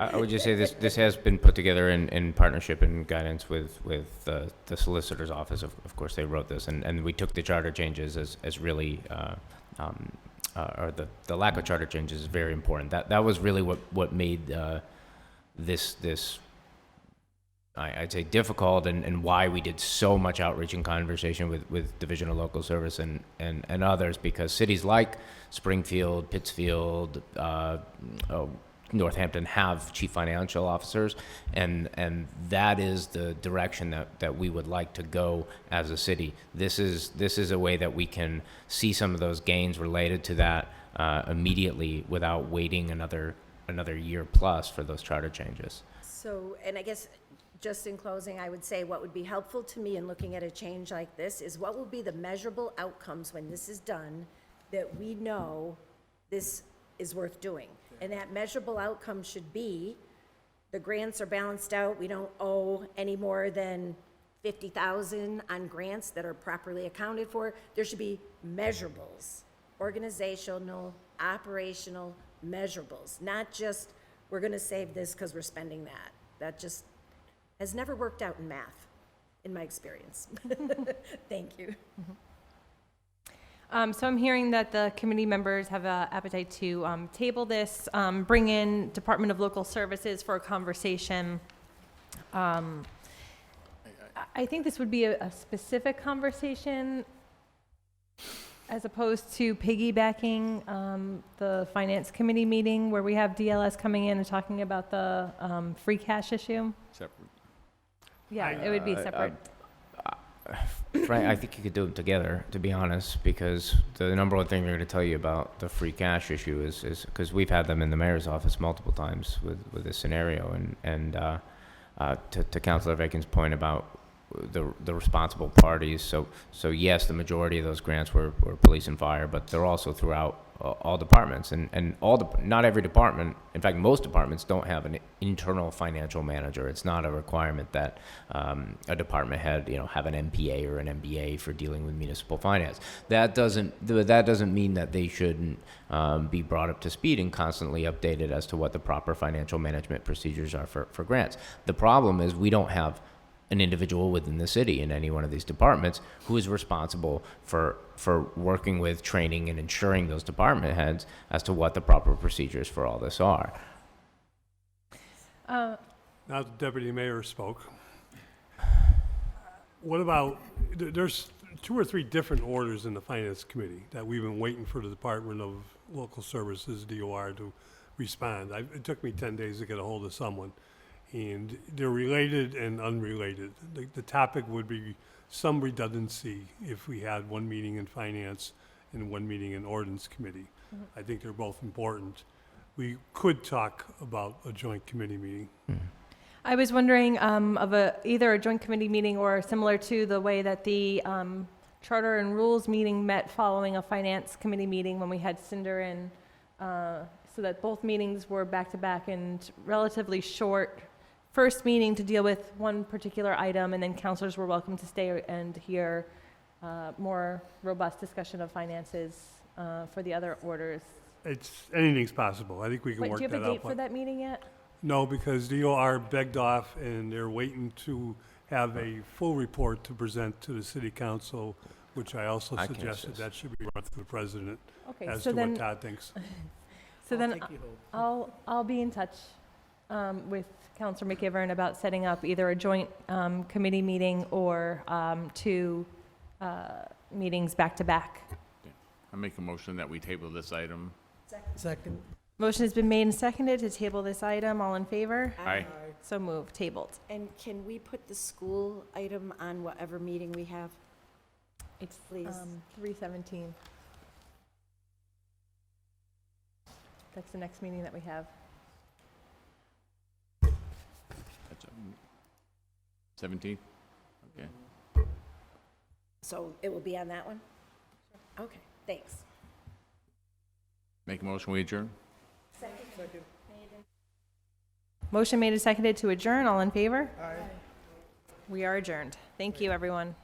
I would just say this has been put together in partnership and guidance with the solicitor's office. Of course, they wrote this, and we took the charter changes as really, or the lack of charter changes is very important. That was really what made this I'd say difficult, and why we did so much outreach and conversation with Division of Local Service and others, because cities like Springfield, Pittsfield, Northampton have chief financial officers, and that is the direction that we would like to go as a city. This is a way that we can see some of those gains related to that immediately without waiting another year plus for those charter changes. So, and I guess, just in closing, I would say what would be helpful to me in looking at a change like this is what will be the measurable outcomes when this is done that we know this is worth doing. And that measurable outcome should be the grants are balanced out. We don't owe any more than $50,000 on grants that are properly accounted for. There should be measurables, organizational, operational measurables, not just we're going to save this because we're spending that. That just has never worked out in math, in my experience. Thank you. So I'm hearing that the committee members have an appetite to table this, bring in Department of Local Services for a conversation. I think this would be a specific conversation as opposed to piggybacking the Finance Committee meeting where we have DLS coming in and talking about the free cash issue. Separate. Yeah, it would be separate. Frank, I think you could do them together, to be honest, because the number one thing they're going to tell you about the free cash issue is because we've had them in the mayor's office multiple times with this scenario, and to Councilor Bacon's point about the responsible parties. So yes, the majority of those grants were police and fire, but they're also throughout all departments, and not every department, in fact, most departments don't have an internal financial manager. It's not a requirement that a department head, have an MPA or an MBA for dealing with municipal finance. That doesn't mean that they shouldn't be brought up to speed and constantly updated as to what the proper financial management procedures are for grants. The problem is we don't have an individual within the city in any one of these departments who is responsible for working with, training, and ensuring those department heads as to what the proper procedures for all this are. Now the deputy mayor spoke. What about, there's 2 or 3 different orders in the finance committee that we've been waiting for the Department of Local Services, DOR, to respond. It took me 10 days to get a hold of someone. And they're related and unrelated. The topic would be some redundancy if we had one meeting in finance and one meeting in ordinance committee. Mm-hmm. I think they're both important. We could talk about a joint committee meeting. I was wondering of either a joint committee meeting or similar to the way that the Charter and Rules meeting met following a finance committee meeting when we had Cinder and so that both meetings were back-to-back and relatively short. First meeting to deal with one particular item, and then councilors were welcome to stay and hear more robust discussion of finances for the other orders. Anything's possible. I think we can Wait, work do you that have out. a date for that meeting yet? No, because DOR begged off, and they're waiting to have a full report to present to the city council, which I also I can suggested assist. that should be brought to the president Okay, as so to then, what Todd thinks. so I'll then take you home. I'll be in touch with Councilor McGiverin about setting up either a joint committee meeting or 2 meetings back-to-back. I make a motion that we table this item. Second. Motion has been made and seconded to table this item. All in favor? Aye. So moved. Tabled. And can we put the school item on whatever meeting we have? It's Please. 3/17. That's the next meeting that we have. That's 17th? Okay. So it will be on that one? Okay, thanks. Make a motion, we adjourn? Motion made and seconded to adjourn. All in favor? We are adjourned. Thank you, everyone.